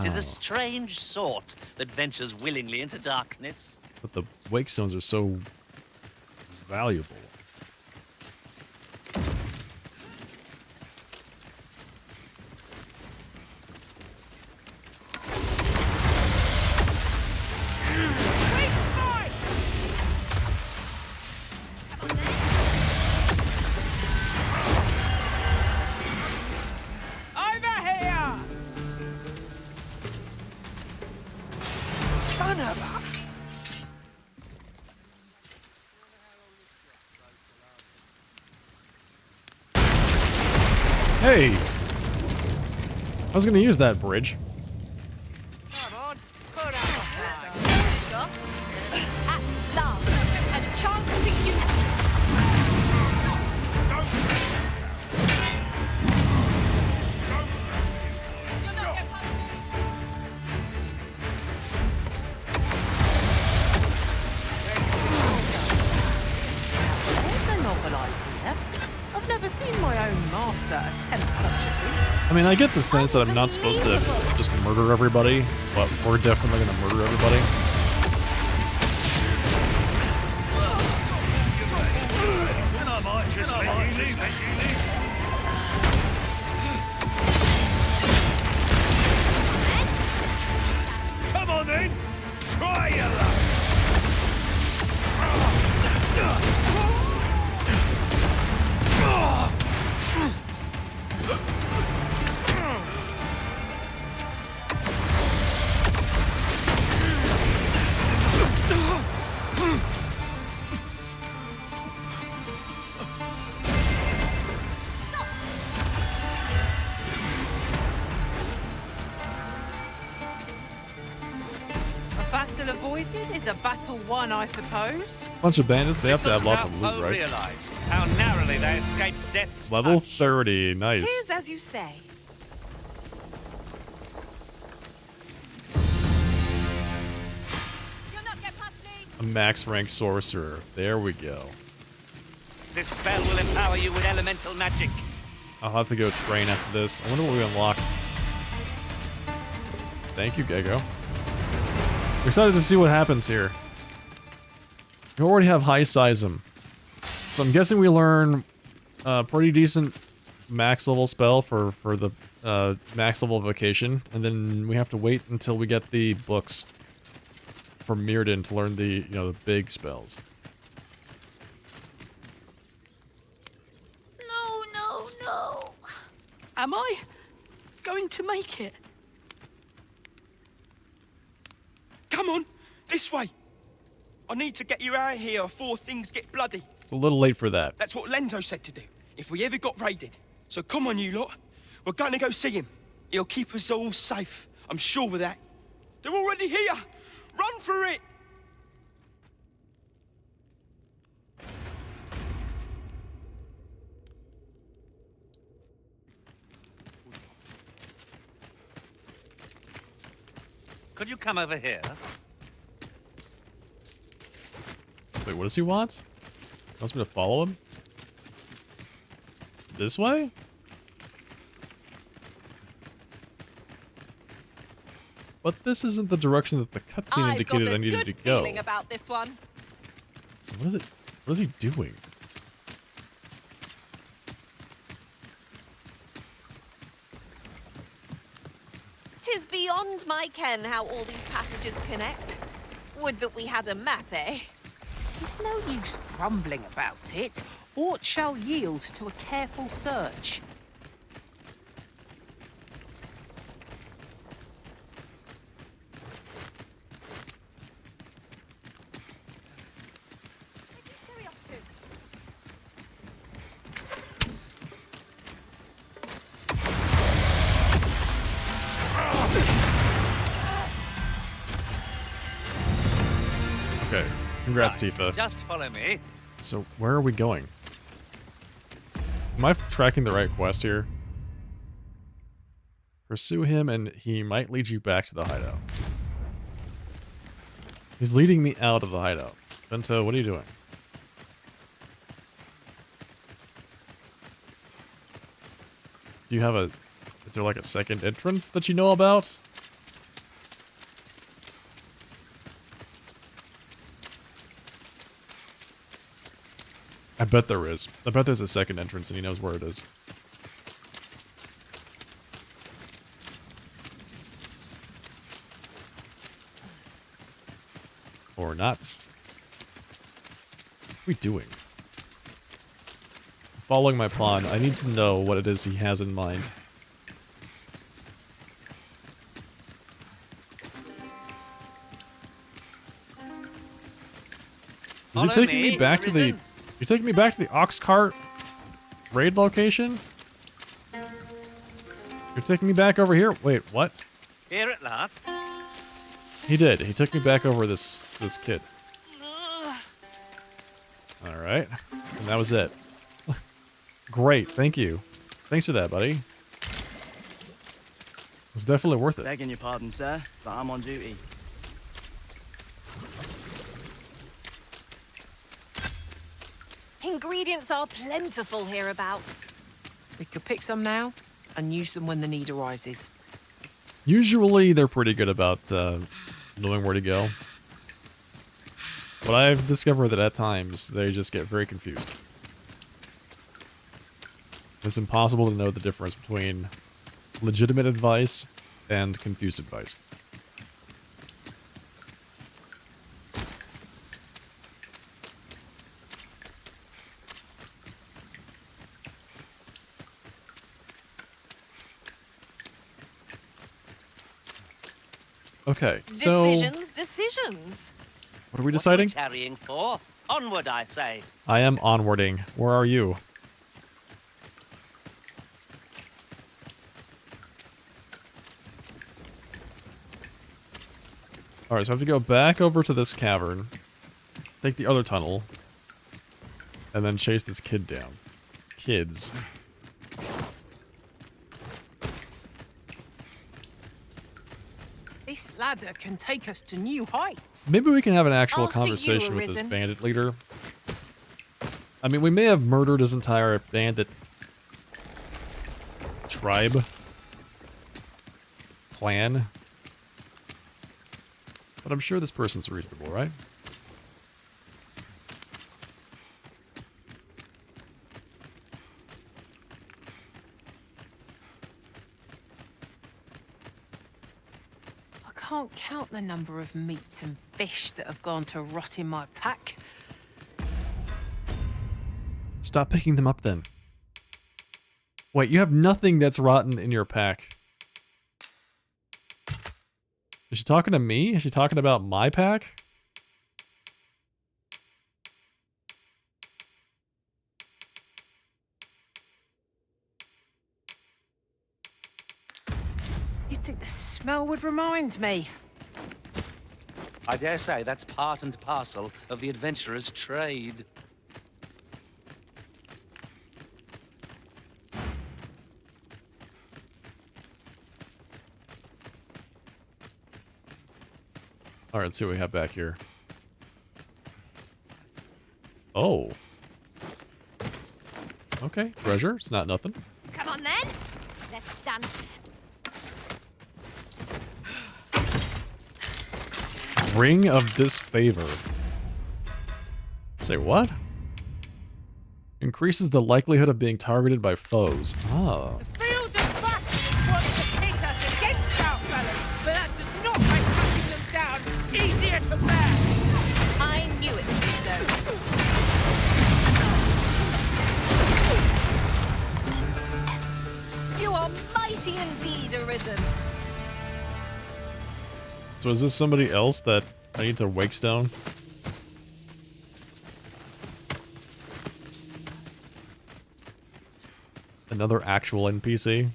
Tis Oh, a strange sort that ventures willingly into darkness. but the wake stones are so valuable. Over here! Son of a... Hey! I was gonna use that bridge. At last, a chance to use. There's a novel idea. I've never seen my own master attempt such a feat. I mean, I get the sense that I'm not supposed to just murder everybody, but we're definitely gonna murder everybody. Come on then! Try your luck! A battle avoided is a battle won, I suppose. Bunch of bandits, they have to have lots of loot, right? Realize how narrowly they escaped death's Level touch. 30, nice. Tis as you say. A max rank sorcerer. There we go. This spell will empower you with elemental magic. I'll have to go train after this. I wonder what we unlocked. Thank you, Gego. I'm excited to see what happens here. We already have high size him. So I'm guessing we learn a pretty decent max level spell for the max level vocation, and then we have to wait until we get the books for Mirrodin to learn the, you know, the big spells. No, no, no. Am I going to make it? Come on, this way. I need to get you out of here before things get bloody. It's a little late for that. That's what Lento said to do, if we ever got raided. So come on, you lot. We're going to go see him. He'll keep us all safe. I'm sure of that. They're already here. Run for it! Could you come over here? Wait, what does he want? He wants me to follow him? This way? But this isn't the direction that the cutscene indicated I needed to go. I've got a good feeling about this one. So what is it? What is he doing? Tis beyond my ken how all these passages connect. Would that we had a map, eh? There's no use grumbling about it. Aught shall yield to a careful search. Okay. Congrats, Tifa. Just follow me. So, where are we going? Am I tracking the right quest here? Pursue him and he might lead you back to the hideout. He's leading me out of the hideout. Bento, what are you doing? Do you have a... Is there like a second entrance that you know about? I bet there is. I bet there's a second entrance and he knows where it is. Or not. What are we doing? Following my plan, I need to know what it is he has in mind. Is he taking me back to the... You're taking me back to the ox cart raid location? You're taking me back over here? Wait, what? Here at last. He did. He took me back over this kid. Alright. And that was it. Great, thank you. Thanks for that, buddy. It was definitely worth it. Begging your pardon, sir, but I'm on duty. Ingredients are plentiful hereabouts. We could pick some now and use them when the need arises. Usually they're pretty good about knowing where to go. But I've discovered that at times they just get very confused. It's impossible to know the difference between legitimate advice and confused advice. Okay, so... Decisions. What are we deciding? What are we tarrying for? Onward, I say. I am onwarding. Where are you? Alright, so I have to go back over to this cavern, take the other tunnel, and then chase this kid down. Kids. This ladder can take us to new heights. Maybe we can have an actual After you, conversation with this Arisen. bandit leader. I mean, we may have murdered his entire bandit tribe, clan, but I'm sure this person's reasonable, right? I can't count the number of meats and fish that have gone to rot in my pack. Stop picking them up then. Wait, you have nothing that's rotten in your pack. Is she talking to me? Is she talking about my pack? You'd think the smell would remind me. I dare say that's part and parcel of the adventurer's trade. Alright, let's see what we have back here. Oh. Okay, treasure. It's not nothing. Come on then. Let's dance. Ring of Disfavor. Say what? Increases the likelihood of being targeted by foes. Oh. Field of battle wants to pit us against our fellows, but that does not make cutting them down easier to bear. I knew it to be so. You are mighty indeed, Arisen. So is this somebody else that I need to wake stone? Another actual NPC?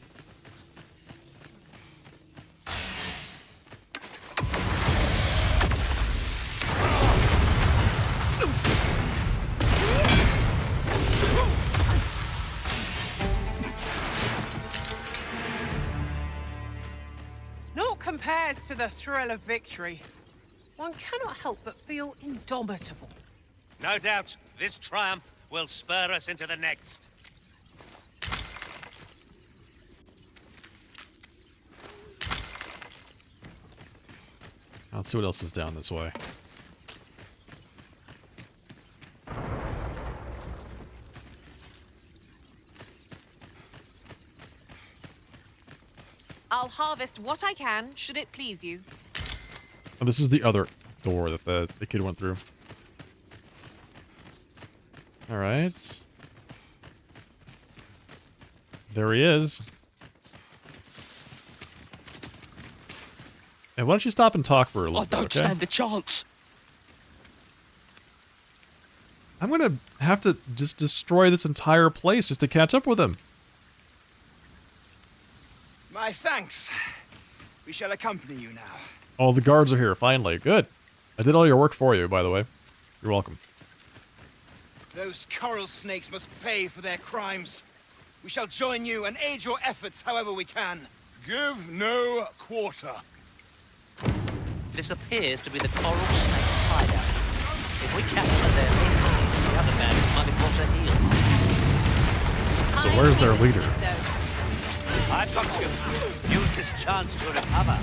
Naught compares to the thrill of victory. One cannot help but feel indomitable. No doubt, this triumph will spur us into the next. Let's see what else is down this way. I'll harvest what I can, should it please you. Oh, this is the other door that the kid went through. Alright. There he is. Hey, why don't you stop and talk for a little bit, okay? I don't stand a chance. I'm gonna have to just destroy this entire place just to catch up with him. My thanks. We shall accompany you now. Oh, the guards are here, finally. Good. I did all your work for you, by the way. You're welcome. Those coral snakes must pay for their crimes. We shall join you and aid your efforts however we can. Give no quarter. This appears to be the coral snake's hideout. If we capture their leader, the other bandits might be brought to heel. So where's their leader? I've got you. Use this chance to recover.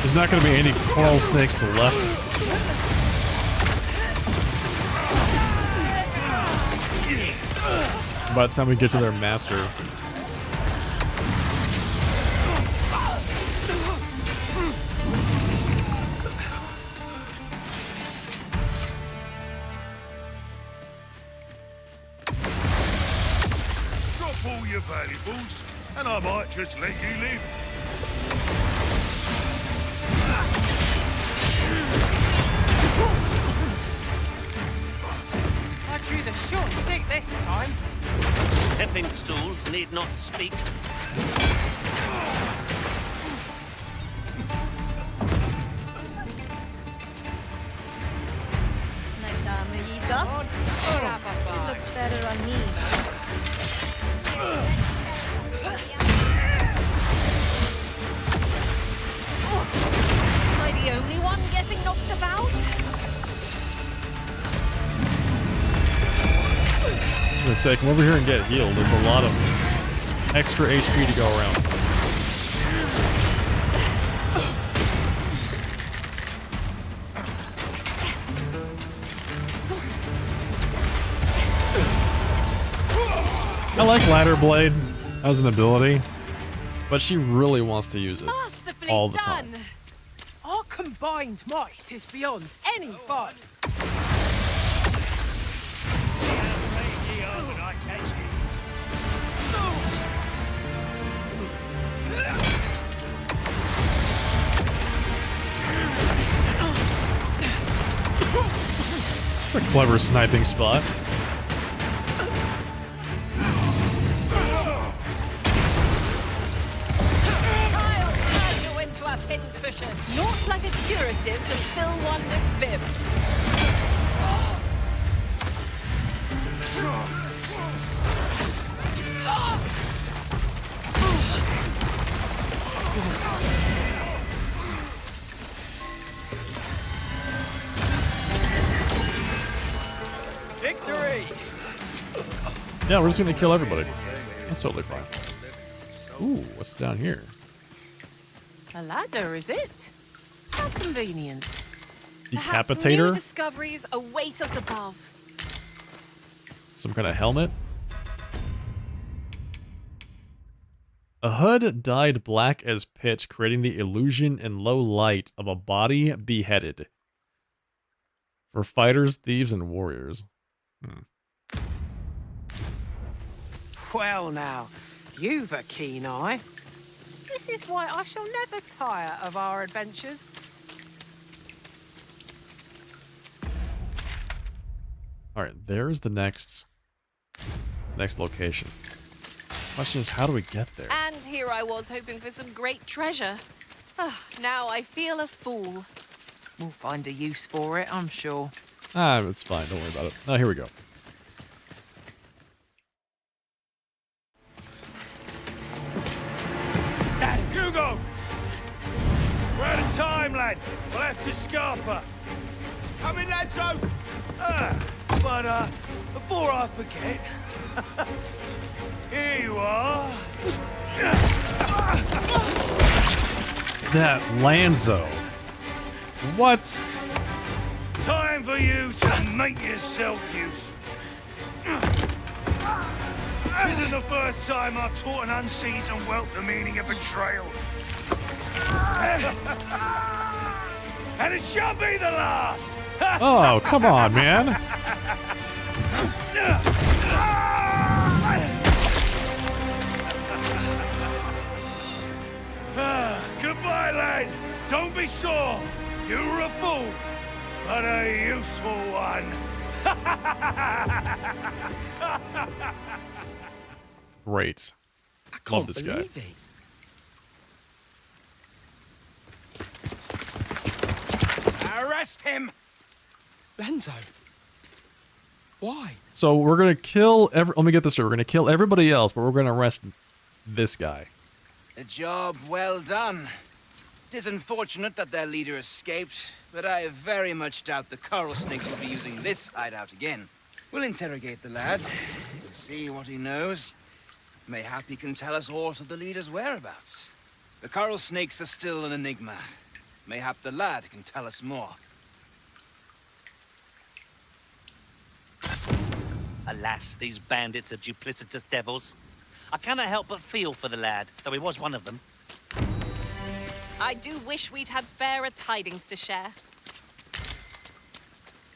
There's not going to be any coral snakes left. By the time we get to their master. Drop all your valuables, and I might just let you live. I drew the short stick this time. Stepping stools need not speak. Nice armor you got. Looks better on me. Am I the only one getting knocked about? I'm gonna say, come over here and get healed. There's a lot of extra HP to go around. I like Ladder Blade as an ability, but she really wants to use it all the time. Our combined might is beyond any fun. It's a clever sniping spot. I'll turn you into a pincushion. Not like a curative to fill one with vim. Victory! Yeah, we're just gonna kill everybody. That's totally fine. Ooh, what's down here? A ladder, is it? How convenient. Perhaps new Decapitator? discoveries await us above. Some kind of helmet? A hood dyed black as pitch, creating the illusion in low light of a body beheaded. For fighters, thieves, and warriors. Well now, you've a keen eye. This is why I shall never tire of our adventures. Alright, there's the next location. Question is, how do we get there? And here I was hoping for some great treasure. Now I feel a fool. We'll find a use for it, I'm sure. Ah, it's fine. Don't worry about it. Oh, here we go. Hugo! We're out of time, lad. We'll have to scarper. Come in, ladro. But before I forget, here you are. That Lanzo. What? Time for you to make yourself use. This isn't the first time I've taught an unseasoned whelp the meaning of betrayal. And it shall be the last! Oh, come on, man. Goodbye, lad. Don't be sore. You were a fool, but a useful one. Great. Love this guy. Arrest him! Lenzo. Why? So we're gonna kill let me get this straight. We're gonna kill everybody else, but we're gonna arrest this guy. A job well done. It is unfortunate that their leader escaped, but I very much doubt the coral snakes will be using this hideout again. We'll interrogate the lad, see what he knows. Mayhap he can tell us aught of the leader's whereabouts. The coral snakes are still an enigma. Mayhap the lad can tell us more. Alas, these bandits are duplicitous devils. I cannot help but feel for the lad, though he was one of them. I do wish we'd had fairer tidings to share.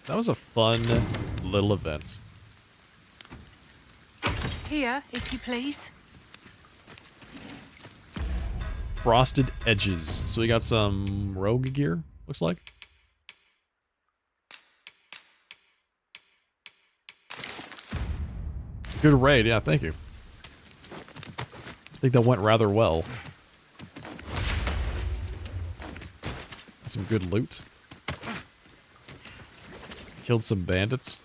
That was a fun little event. Here, if you please. Frosted edges. So we got some rogue gear, looks like. Good raid, yeah, thank you. I think that went rather well. Some good loot. Killed some bandits.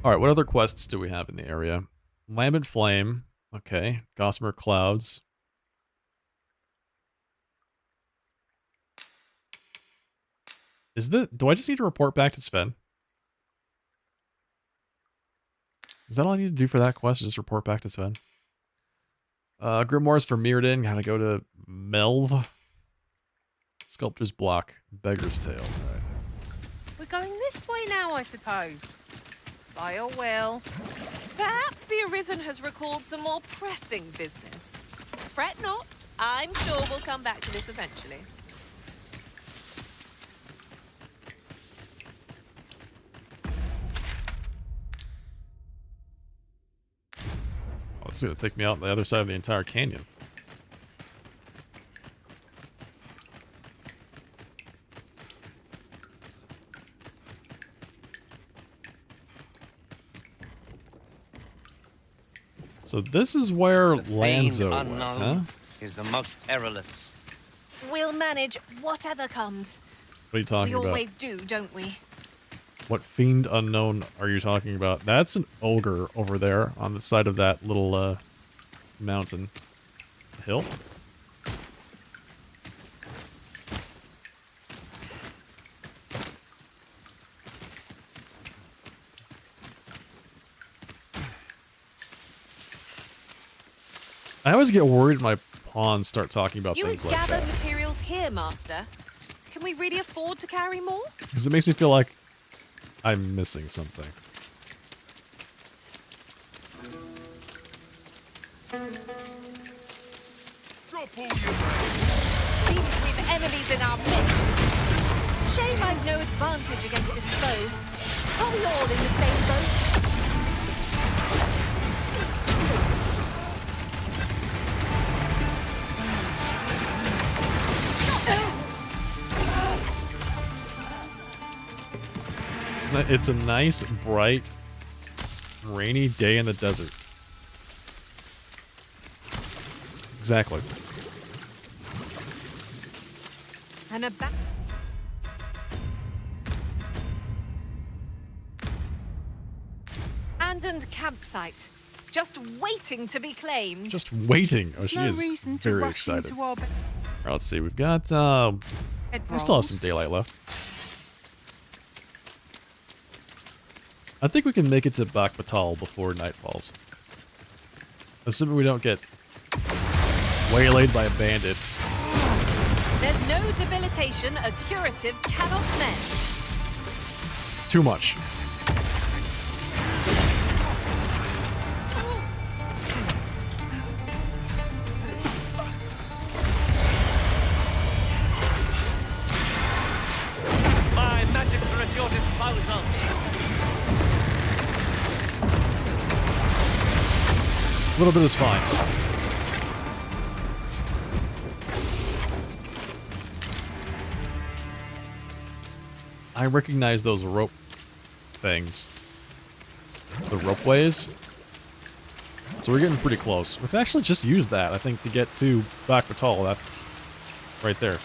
Alright, what other quests do we have in the area? Lambent Flame. Okay. Gossamer Clouds. Do I just need to report back to Sven? Is that all I need to do for that quest? Just report back to Sven? Grimoires for Mirrodin. Gotta go to Melv. Sculptor's Block. Beggar's Tale. Right. We're going this way now, I suppose. By your will. Perhaps the Arisen has recalled some more pressing business. Fret not. I'm sure we'll come back to this eventually. Oh, it's gonna take me out the other side of the entire canyon. So this is where Lanzo went, huh? Is the most perilous. We'll manage whatever comes. What are you talking We about? always do, don't we? What fiend unknown are you talking about? That's an ogre over there on the side of that little mountain hill. I always get worried my pawns start talking about You would things like gather that. materials here, Master. Can we really afford to carry more? Because it makes me feel like I'm missing something. Seems we've enemies in our midst. Shame I've no advantage against this foe. Are we all in the same boat? It's a nice, bright, rainy day in the desert. Exactly. And abandoned campsite. Just waiting to be claimed. Just waiting. Oh, she No is reason to very rush excited. into our Alright, let's see. We've got, we still have some daylight left. I think we can make it to Bak Batal before night falls. Assuming we don't get waylaid by bandits. There's no debilitation a curative cannot mend. Too much. My magics are at your disposal. A little bit is fine. I recognize those rope things. The ropeways. So we're getting pretty close. We can actually just use that, I think, to get to Bak Batal. That right there.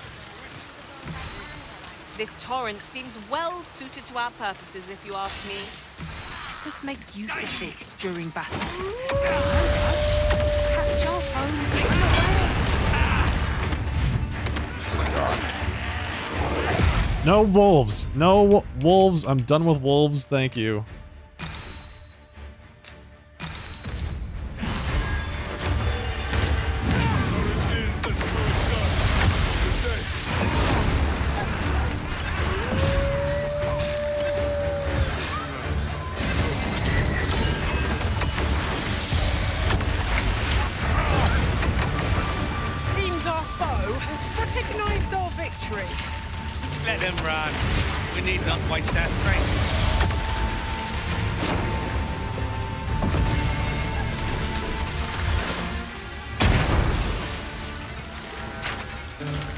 This torrent seems well suited to our purposes, if you ask me. Let us make use of this during battle. Catch our foes unawares. No wolves. No wolves. I'm done with wolves. Thank you. Seems our foe has recognized our victory. Let him run. We need not waste our strength.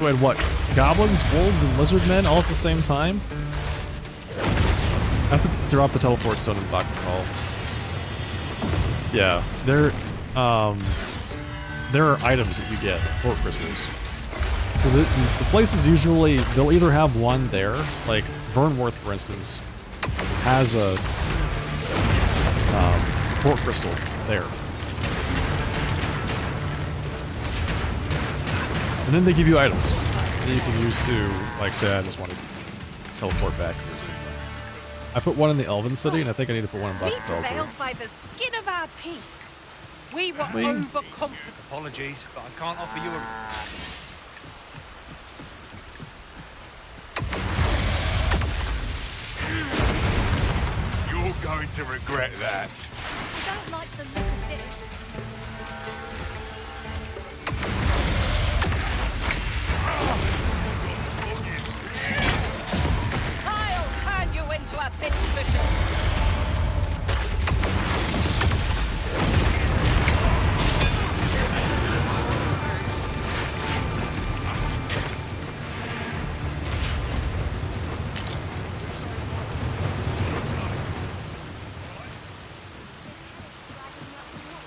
Wait, what? Goblins, wolves, and lizard men all at the same time? I have to drop the teleport stone in Bakbatal. Yeah, there are items that you get, port crystals. So the places usually, they'll either have one there, like Vernworth, for instance, has a port crystal there. And then they give you items that you can use to, like, say I just want to teleport back here somewhere. I put one in the Elven City, and I think I need to put one in We Bakbatal too. prevailed by the skin of our teeth. We were Wing. overconfident. Apologies, but I can't offer you a... You're going to regret that. I don't like the look of this. I'll turn you into a pit cushion.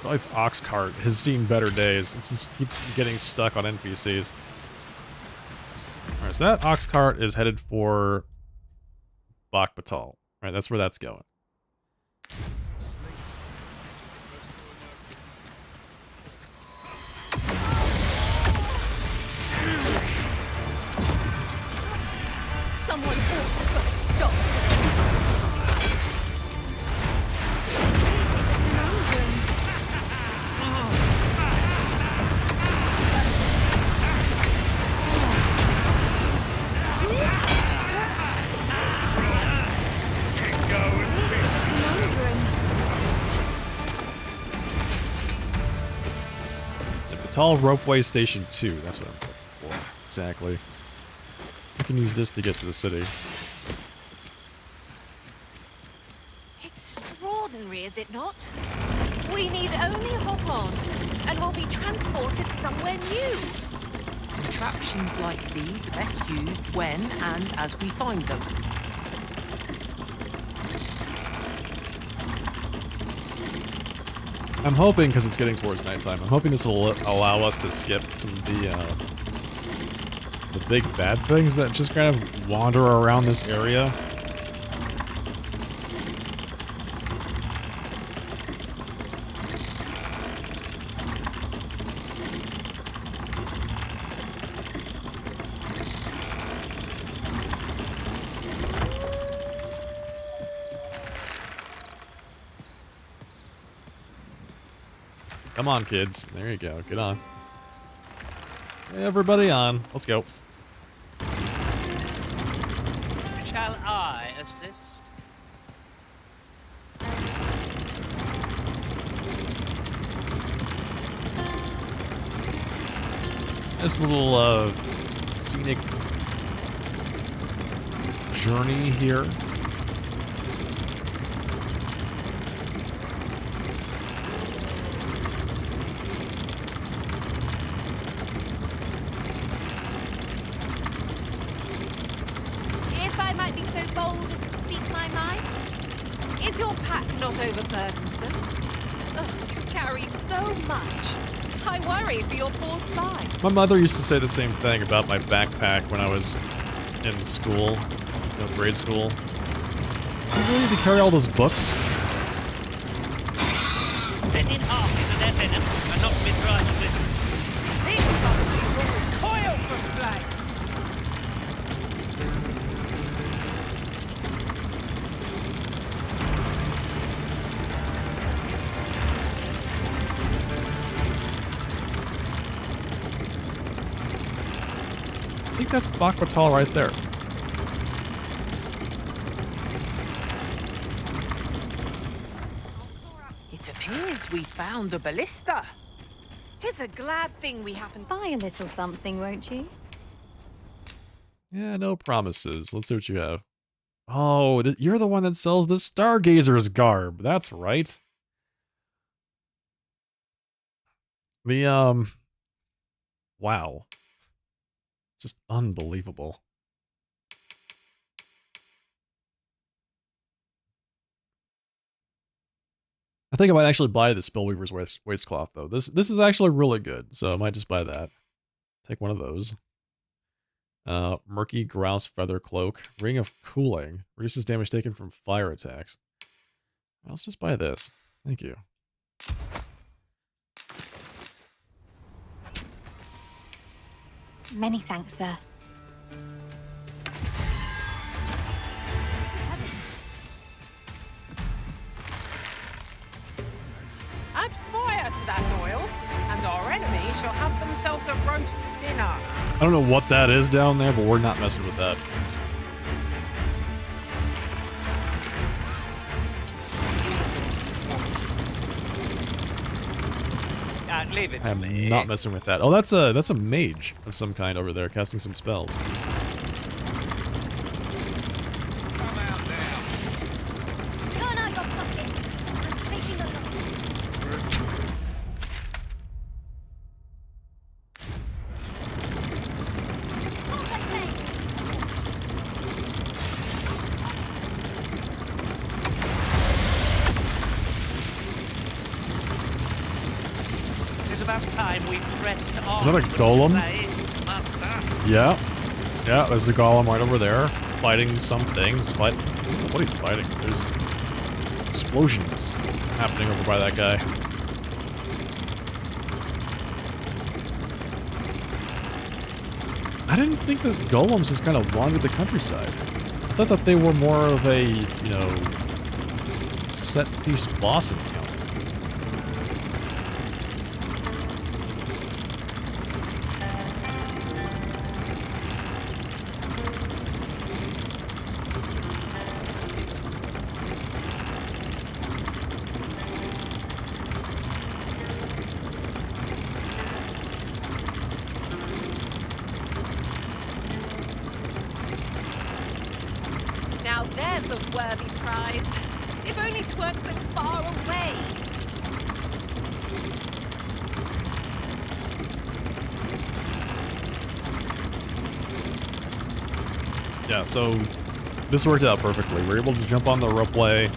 Its ox cart has seen better days. It's just keep getting stuck on NPCs. Alright, so that ox cart is headed for Bakbatal. Alright, that's where that's going. Someone ought to put a stop to this. Batal Ropeway Station 2, that's what I'm looking for. Exactly. I can use this to get to the city. Extraordinary, is it not? We need only hop on, and we'll be transported somewhere new. Contraptions like these are best used when and as we find them. I'm hoping, because it's getting towards nighttime, I'm hoping this will allow us to skip some of the big bad things that just kind of wander around this area. Come on, kids. There you go. Get on. Everybody on. Let's go. Shall I assist? This little scenic journey here. If I might be so bold as to speak my mind, is your pack not overburdensome? Ugh, you carry so much. I worry for your poor spine. My mother used to say the same thing about my backpack when I was in school, grade school. You really need to carry all those books? Then in half into their venom and not mid-drive of it. These bugs will recoil from flame. think that's Bakbatal right there. It appears we found a ballista. 'Tis a glad thing we happened. Buy a little something, won't you? Yeah, no promises. Let's see what you have. Oh, you're the one that sells the Stargazer's garb. That's right. The, wow. Just unbelievable. I think I might actually buy the Spellweaver's waistcloth, though. This is actually really good, so I might just buy that. Take one of those. Murky Grouse Feather Cloak. Ring of Cooling. Reduces damage taken from fire attacks. Let's just buy this. Thank you. Many thanks, sir. Add fire to that oil, and our enemies shall have themselves a roast dinner. I don't know what that is down there, but we're not messing with that. Leave it to I'm me. not messing with that. Oh, that's a mage of some kind over there, casting some spells. Turn out your pockets. I'm taking a look. It's about time we pressed on. Is that a golem? Master. Yeah. Yeah, there's a golem right over there. Fighting some things. I don't know what he's fighting. There's explosions happening over by that guy. I didn't think that golems just kind of wandered the countryside. I thought that they were more of a, you know, set-piece boss encounter. Now there's a worthy prize. If only 'tweren't so far away. Yeah, so this worked out perfectly. We're able to jump on the ropeway,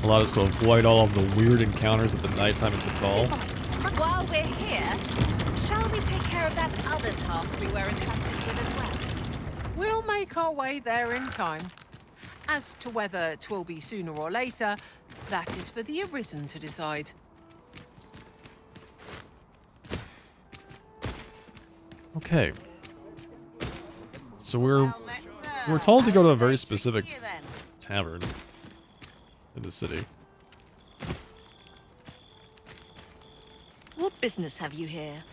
allowed us to avoid all of the weird encounters at the nighttime in Batal. While we're here, shall we take care of that other task we were entrusted with as well? We'll make our way there in time. As to whether 'twill be sooner or later, that is for the Arisen to decide. Okay. So we're told to go to a very specific tavern in the city. What business have you here?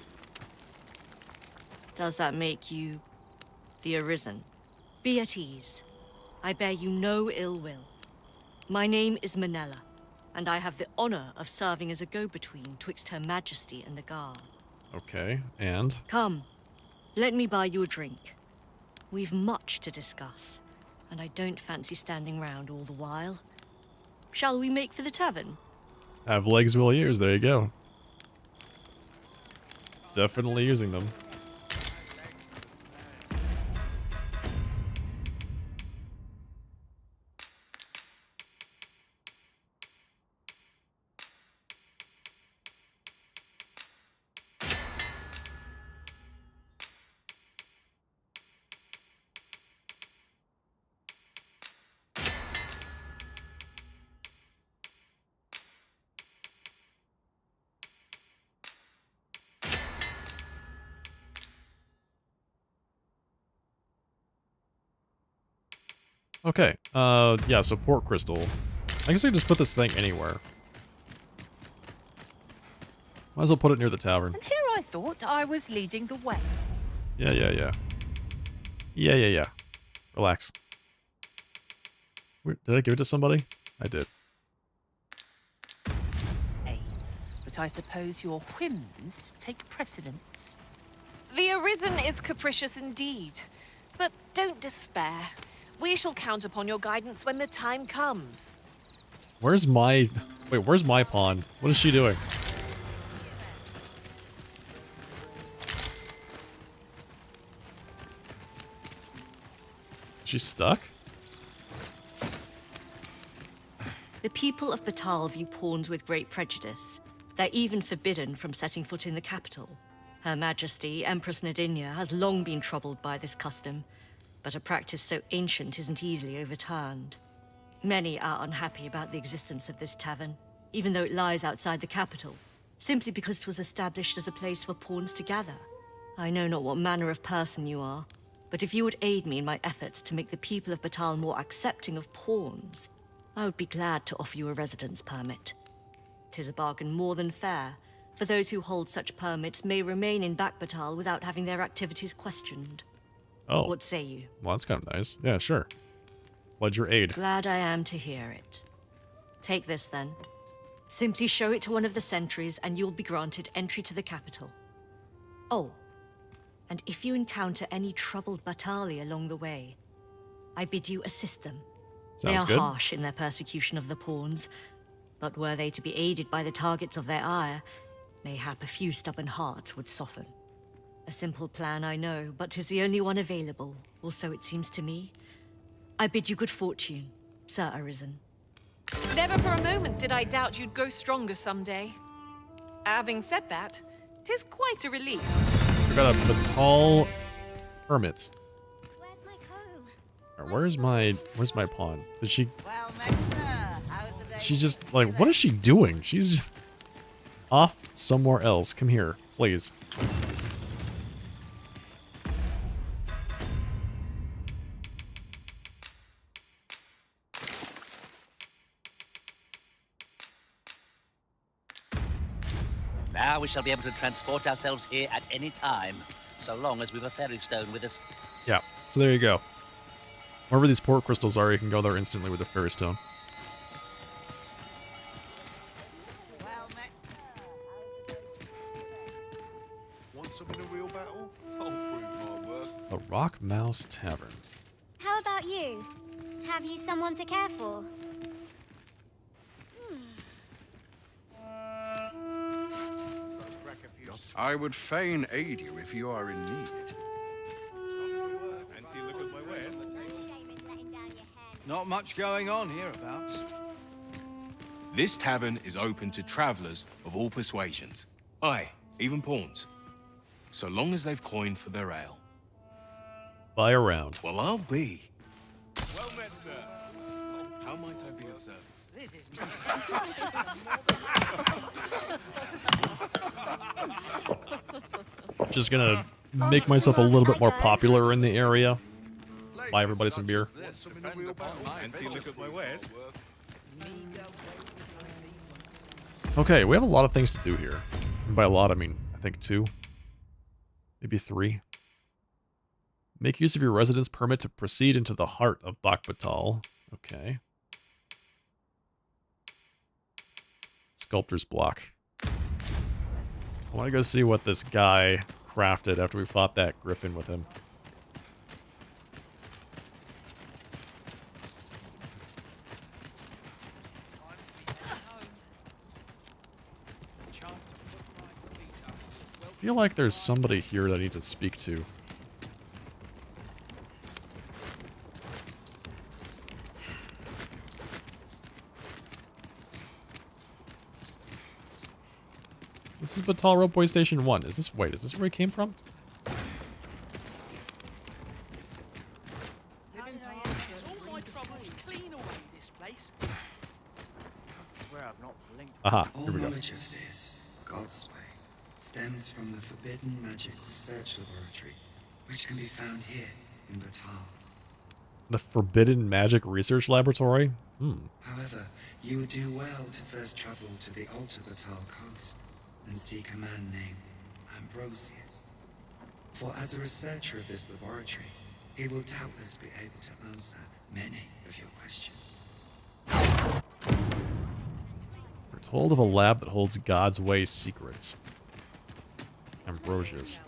Does that make you the Arisen? Be at ease. I bear you no ill will. My name is Manella, and I have the honor of serving as a go-between twixt Her Majesty and the guard. Okay, and? Come, let me buy you a drink. We've much to discuss, and I don't fancy standing round all the while. Shall we make for the tavern? Have legs will use, there you go. Definitely using them. Okay, yeah, so port crystal. I guess I can just put this thing anywhere. Might as well put it near the tavern. And here I thought I was leading the way. Yeah. Yeah. Relax. Did I give it to somebody? I did. But I suppose your whims take precedence. The Arisen is capricious indeed. But don't despair. We shall count upon your guidance when the time comes. Where's my pawn? What is she doing? She's stuck? The people of Batal view pawns with great prejudice. They're even forbidden from setting foot in the capital. Her Majesty, Empress Nadinia, has long been troubled by this custom, but a practice so ancient isn't easily overturned. Many are unhappy about the existence of this tavern, even though it lies outside the capital, simply because it was established as a place for pawns to gather. I know not what manner of person you are, but if you would aid me in my efforts to make the people of Batal more accepting of pawns, I would be glad to offer you a residence permit. 'Tis a bargain more than fair, for those who hold such permits may remain in Batal without having their activities questioned. Oh. What say you? Well, that's kind of nice. Yeah, sure. Pledge your aid. Glad I am to hear it. Take this, then. Simply show it to one of the sentries, and you'll be granted entry to the capital. Oh, and if you encounter any troubled Batali along the way, I bid you assist them. They Sounds are good. harsh in their persecution of the pawns, but were they to be aided by the targets of their ire, mayhap a few stubborn hearts would soften. A simple plan, I know, but 'tis the only one available, or so it seems to me. I bid you good fortune, Sir Arisen. Never for a moment did I doubt you'd grow stronger someday. Having said that, 'tis quite a relief. So we got a Batal hermit. Where's my comb? Where's my pawn? Did she? Well met, sir. How's the day? She's just like, what is she doing? She's off somewhere else. Come here, please. Now we shall be able to transport ourselves here at any time, so long as we've a ferry stone with us. Yeah. So there you go. Wherever these port crystals are, you can go there instantly with a fairy stone. Want some in a real battle? I'll prove my worth. The Rock Mouse Tavern. How about you? Have you someone to care for? I would fain aid you if you are in need. Fancy look at my wares? Not much going on hereabouts. This tavern is open to travelers of all persuasions. Aye, even pawns. So long as they've coined for their ale. Buy around. Well, I'll be. Well met, sir. How might I be of service? This is Just gonna make myself a little bit more popular in the area. Buy everybody some beer. Fancy look at my wares? Okay, we have a lot of things to do here. And by a lot, I mean, I think 2. Maybe 3. Make use of your residence permit to proceed into the heart of Batal. Okay. Sculptor's block. I want to go see what this guy crafted after we fought that griffin with him. I feel like there's somebody here that I need to speak to. This is Batal Roadway Station 1. Is this where he came from? all my troubles clean away this place. I swear I've not blinked. Aha, All here we go. knowledge of this, God's way, stems from the Forbidden Magic Research Laboratory, which can be found here in Batal. The Forbidden Magic Research Laboratory? However, you would do well to first travel to the Alta Batal coast and seek a man named Ambrosius. For as a researcher of this laboratory, He will doubtless be able to answer many of your questions. We're told of a lab that holds God's way secrets. Ambrosius.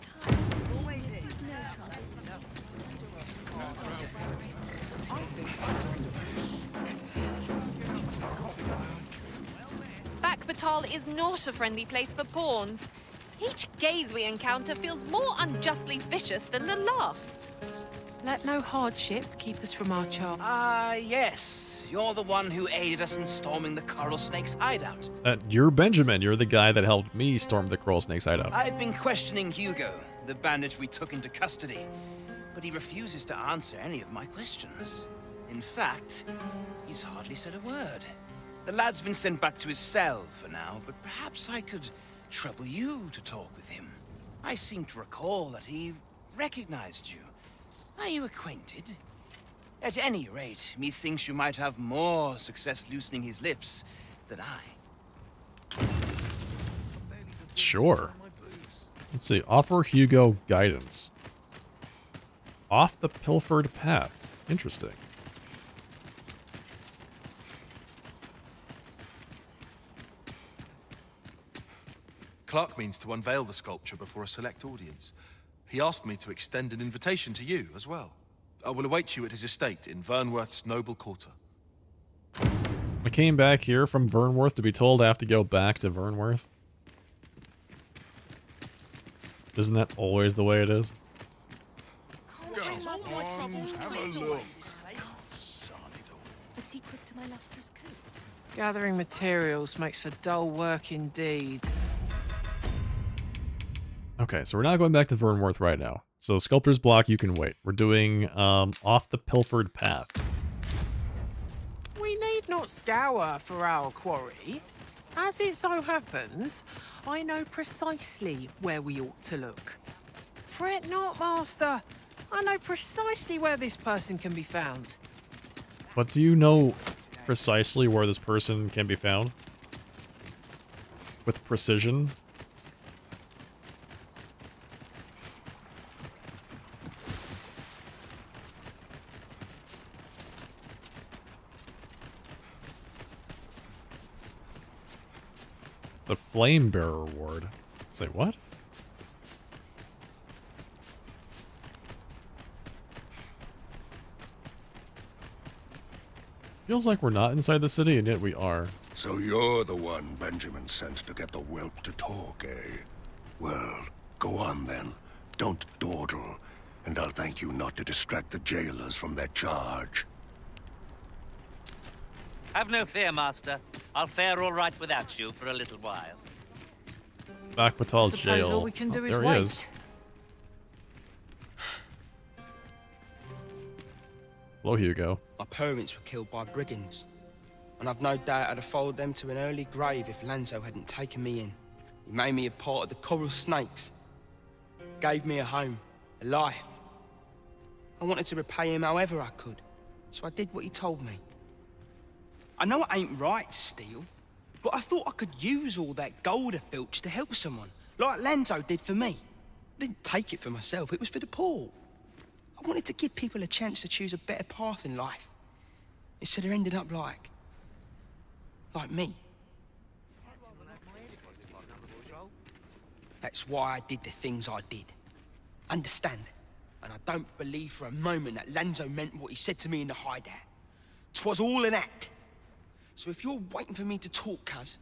Backbatal is not a friendly place for pawns. Each gaze we encounter feels more unjustly vicious than the last. Let no hardship keep us from our charge. Ah, yes. You're the one who aided us in storming the Coral Snake's hideout. You're Benjamin. You're the guy that helped me storm the Coral Snake's hideout. I've been questioning Hugo, the bandit we took into custody, but he refuses to answer any of my questions. In fact, he's hardly said a word. The lad's been sent back to his cell for now, but perhaps I could trouble you to talk with him. I seem to recall that he recognized you. Are you acquainted? At any rate, methinks you might have more success loosening his lips than I. Sure. Let's see. Offer Hugo guidance. Off the pilfered path. Interesting. Clark means to unveil the sculpture before a select audience. He asked me to extend an invitation to you as well. I will await you at his estate in Vernworth's noble quarter. I came back here from Vernworth to be told I have to go back to Vernworth. Isn't that always the way it is? A secret to my lustrous coat. Gathering materials makes for dull work indeed. Okay, so we're not going back to Vernworth right now. So Sculptor's Block, you can wait. We're doing Off the Pilfered Path. We need not scour for our quarry. As it so happens, I know precisely where we ought to look. Fret not, Master. I know precisely where this person can be found. But do you know precisely where this person can be found? With precision? The Flame Bearer Ward. Say what? Feels like we're not inside the city, and yet we are. So you're the one Benjamin sent to get the whelp to talk, eh? Well, go on then. Don't dawdle, and I'll thank you not to distract the jailers from their charge. Have no fear, Master. I'll fare all right without you for a little while. Backbatal jail. All we can do is there wait. he is. Hello, Hugo. My parents were killed by brigands, and I've no doubt I'd have followed them to an early grave if Lanzo hadn't taken me in. He made me a part of the Coral Snakes, gave me a home, a life. I wanted to repay him however I could, so I did what he told me. I know it ain't right to steal, but I thought I could use all that gold I filched to help someone, like Lanzo did for me. I didn't take it for myself, it was for the poor. I wanted to give people a chance to choose a better path in life, instead of ending up like me. That's why I did the things I did. Understand? And I don't believe for a moment that Lanzo meant what he said to me in the hideout. 'Twas all an act. So if you're waiting for me to talk, cuz,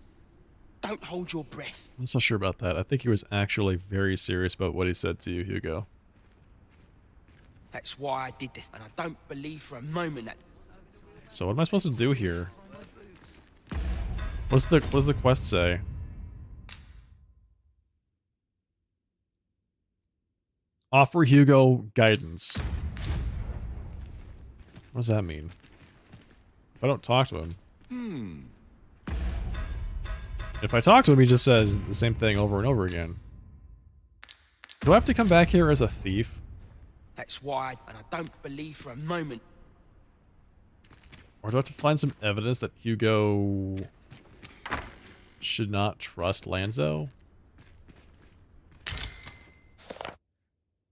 don't hold your breath. I'm not so sure about that. I think he was actually very serious about what he said to you, Hugo. That's why I did this, and I don't believe for a moment that... So what am I supposed to do here? What does the quest say? Offer Hugo guidance. What does that mean? If I don't talk to him. If I talk to him, he just says the same thing over and over again. Do I have to come back here as a thief? That's why, and I don't believe for a moment... Or do I have to find some evidence that Hugo should not trust Lanzo?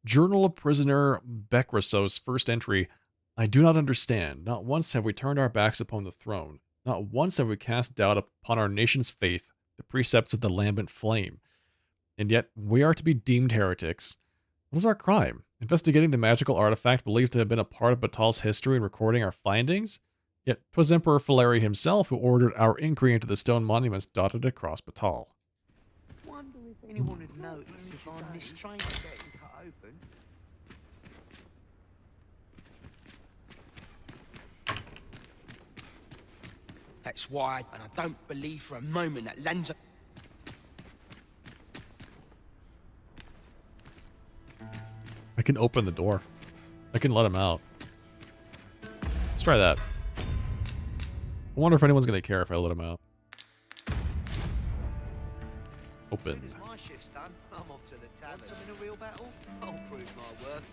Journal of Prisoner Bekrasos, first entry. I do not understand. Not once have we turned our backs upon the throne. Not once have we cast doubt upon our nation's faith, the precepts of the lambent flame. And yet we are to be deemed heretics. What is our crime? Investigating the magical artifact believed to have been a part of Batal's history and recording our findings? Yet 'twas Emperor Philarii himself who ordered our inquiry into the stone monuments dotted across Batal. Wonder if anyone would notice if I missed train getting cut open. That's why, and I don't believe for a moment that Lanza... I can open the door. I can let him out. Let's try that. I wonder if anyone's going to care if I let him out. Open. As soon as my shift's done, I'm off to the tavern. Want some in a real battle? I'll prove my worth.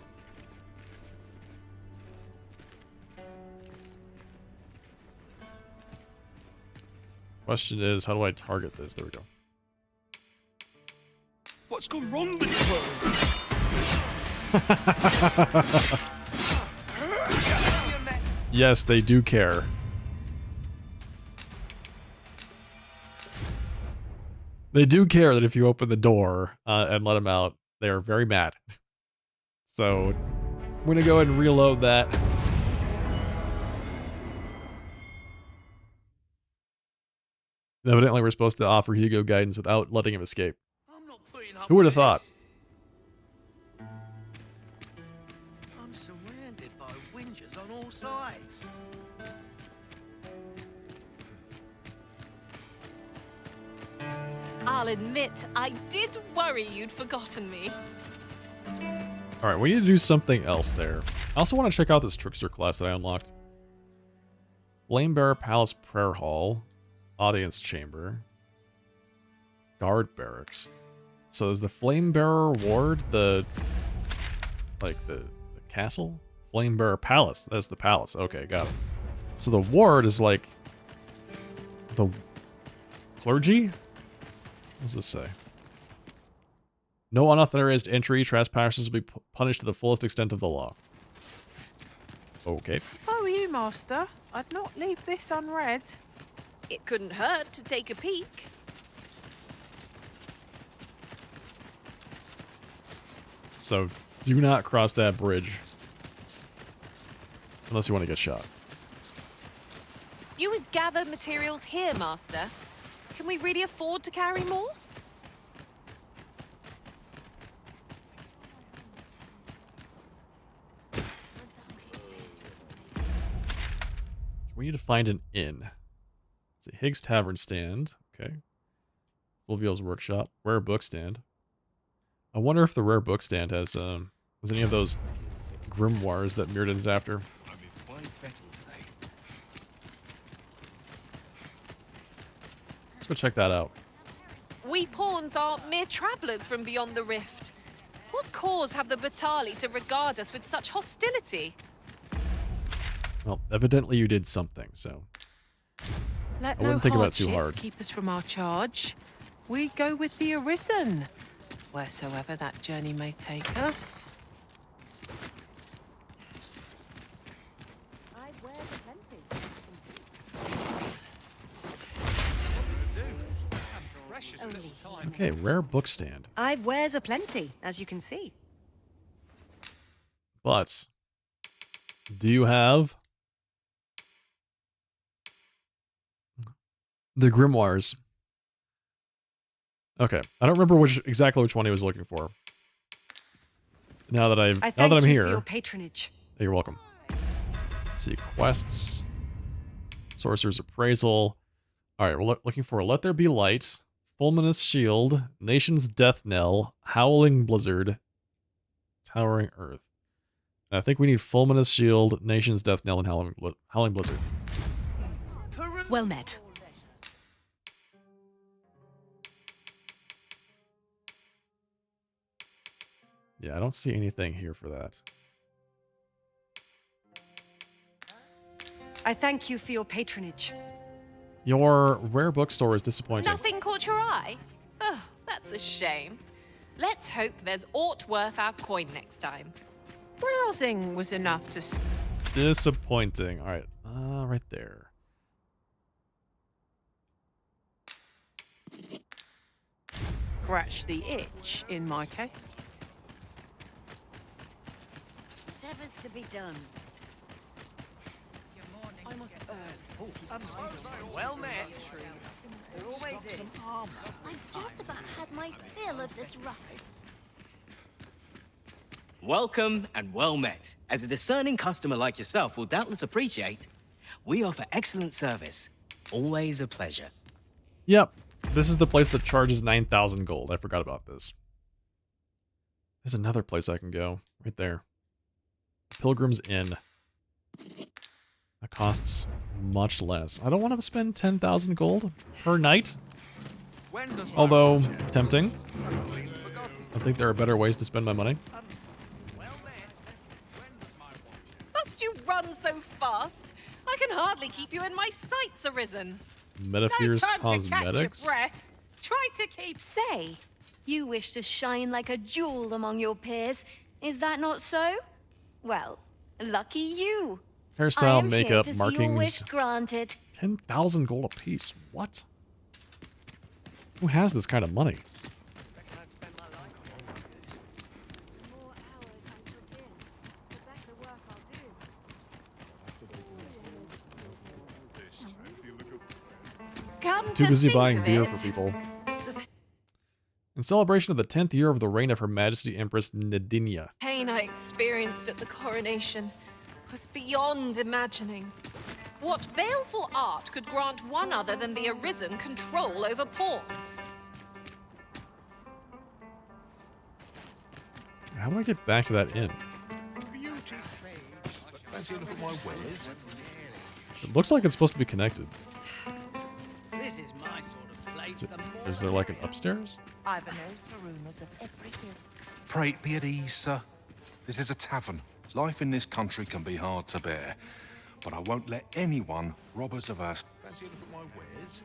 Question is, how do I target this? There we go. What's gone wrong with the world? Yes, they do care. They do care that if you open the door and let them out, they are very mad. So, I'm going to go ahead and reload that. Evidently, we're supposed to offer Hugo guidance without letting him escape. Who would have thought? I'm surrounded by whingers on all sides. I'll admit, I did worry you'd forgotten me. Alright, we need to do something else there. I also want to check out this Trickster class that I unlocked. Flamebearer Palace Prayer Hall. Audience Chamber. Guard Barracks. So is the Flamebearer Ward the castle? Flamebearer Palace. That's the palace. Okay, got it. So the ward is like the clergy? What does this say? No unauthorized entry. Trespassers will be punished to the fullest extent of the law. Okay. If I were you, Master, I'd not leave this unread. It couldn't hurt to take a peek. So, do not cross that bridge. Unless you want to get shot. You would gather materials here, Master. Can we really afford to carry more? We need to find an inn. It's a Higgs Tavern stand. Okay. Fulvio's Workshop. Rare Book Stand. I wonder if the Rare Book Stand has any of those grimoires that Mirrodin's after. Let's go check that out. We pawns aren't mere travellers from beyond the rift. What cause have the Batali to regard us with such hostility? Well, evidently you did something, so... Let I wouldn't think about it too hardship hard. keep us from our charge. We go with the Arisen, wheresoever that journey may take us. Okay, Rare Book Stand. I've wares aplenty, as you can see. But... do you have... the grimoires? Okay, I don't remember exactly which one he was looking for. Now that I'm here, for your patronage. You're welcome. Let's see, quests, Sorcerer's Appraisal. All right, we're looking for Let There Be Light, Fulminous Shield, Nation's Death Knell, Howling Blizzard, Towering Earth. And I think we need Fulminous Shield, Nation's Death Knell, and Howling Blizzard. Well met. Yeah, I don't see anything here for that. I thank you for your patronage. Your rare bookstore is disappointing. Nothing caught your eye? Oh, that's a shame. Let's hope there's aught worth our coin next time. Browsing was enough to... Disappointing. All right. Right there. Scratch the itch, in my case. Whatever's to be done. I must earn. Well met. There always is. I've just about had my fill of this ruckus. Welcome and well met. As a discerning customer like yourself will doubtless appreciate, we offer excellent service. Always a pleasure. Yep. This is the place that charges 9,000 gold. I forgot about this. There's another place I can go. Right there. Pilgrim's Inn. That costs much less. I don't want to spend 10,000 gold per night. Although, tempting. I think there are better ways to spend my money. Must you run so fast? I can hardly keep you in my sights, Arisen. Metafears No time to Cosmetics. catch your breath. Try to keep... Say, you wish to shine like a jewel among your peers. Is that not so? Well, lucky you. I Hairstyle, am makeup, here to see your wish markings. granted. 10,000 gold apiece. What? Who has this kind of money? Come Too to busy think buying of beer it, for people. In celebration of the 10th year of the reign of Her Majesty Empress Nadinia. pain I experienced at the coronation was beyond imagining. What baleful art could grant one other than the Arisen control over pawns? How do I get back to that inn? Fancy a look at my wares? It looks like it's supposed to be connected. This is my sort of place. Is there like an upstairs? I've a nose for rumours of everything. Pray, be at ease, sir. This is a tavern. Life in this country can be hard to bear, but I won't let anyone rob us of us. Fancy a look at my wares?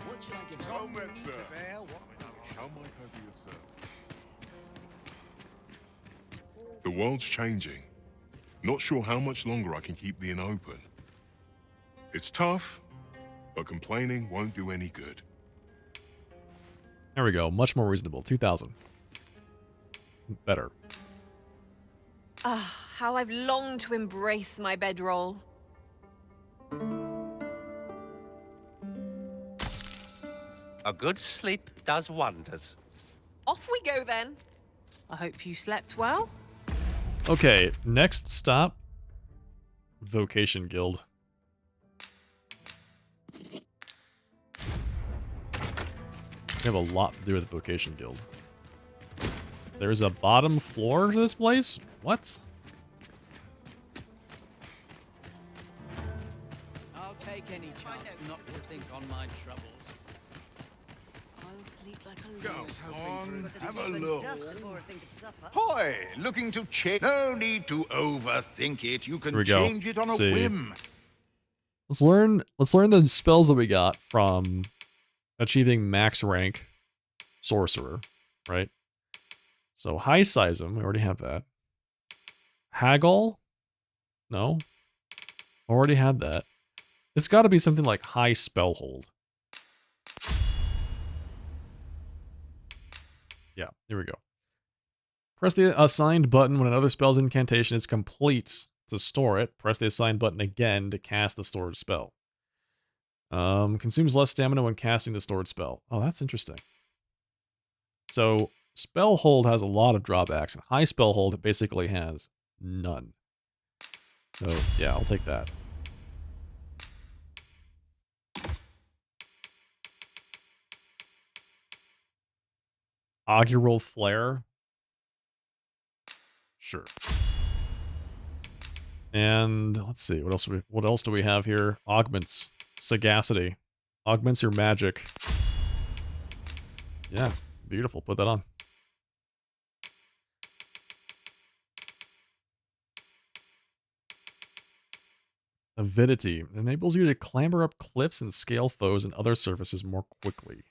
What should I give Well you? met, sir. How might I be of service? The world's changing. Not sure how much longer I can keep the inn open. It's tough, but complaining won't do any good. There we go. Much more reasonable. 2,000. Better. Ah, how I've longed to embrace my bedroll. A good sleep does wonders. Off we go then. I hope you slept well. Okay, next stop. Vocation Guild. We have a lot to do with the Vocation Guild. There's a bottom floor to this place? What? I'll take any chance not to think on my troubles. I'll sleep like a Go on, have a But look. dust before I think of supper. Hoy! Looking to change? No need to overthink it. You Here can we go. change it on a See. whim. Let's learn the spells that we got from achieving max rank sorcerer, right? So high size them, we already have that. Haggle? No. Already had that. It's got to be something like high spell hold. Yeah, here we go. Press the assigned button when another spell's incantation is complete to store it. Press the assigned button again to cast the stored spell. Consumes less stamina when casting the stored spell. Oh, that's interesting. So, spell hold has a lot of drawbacks, and high spell hold basically has none. So, yeah, I'll take that. Augural Flare. Sure. And let's see, what else do we have here? Augments. Sagacity. Augments your magic. Yeah, beautiful. Put that on. Avidity enables you to clamber up cliffs and scale foes and other surfaces more quickly.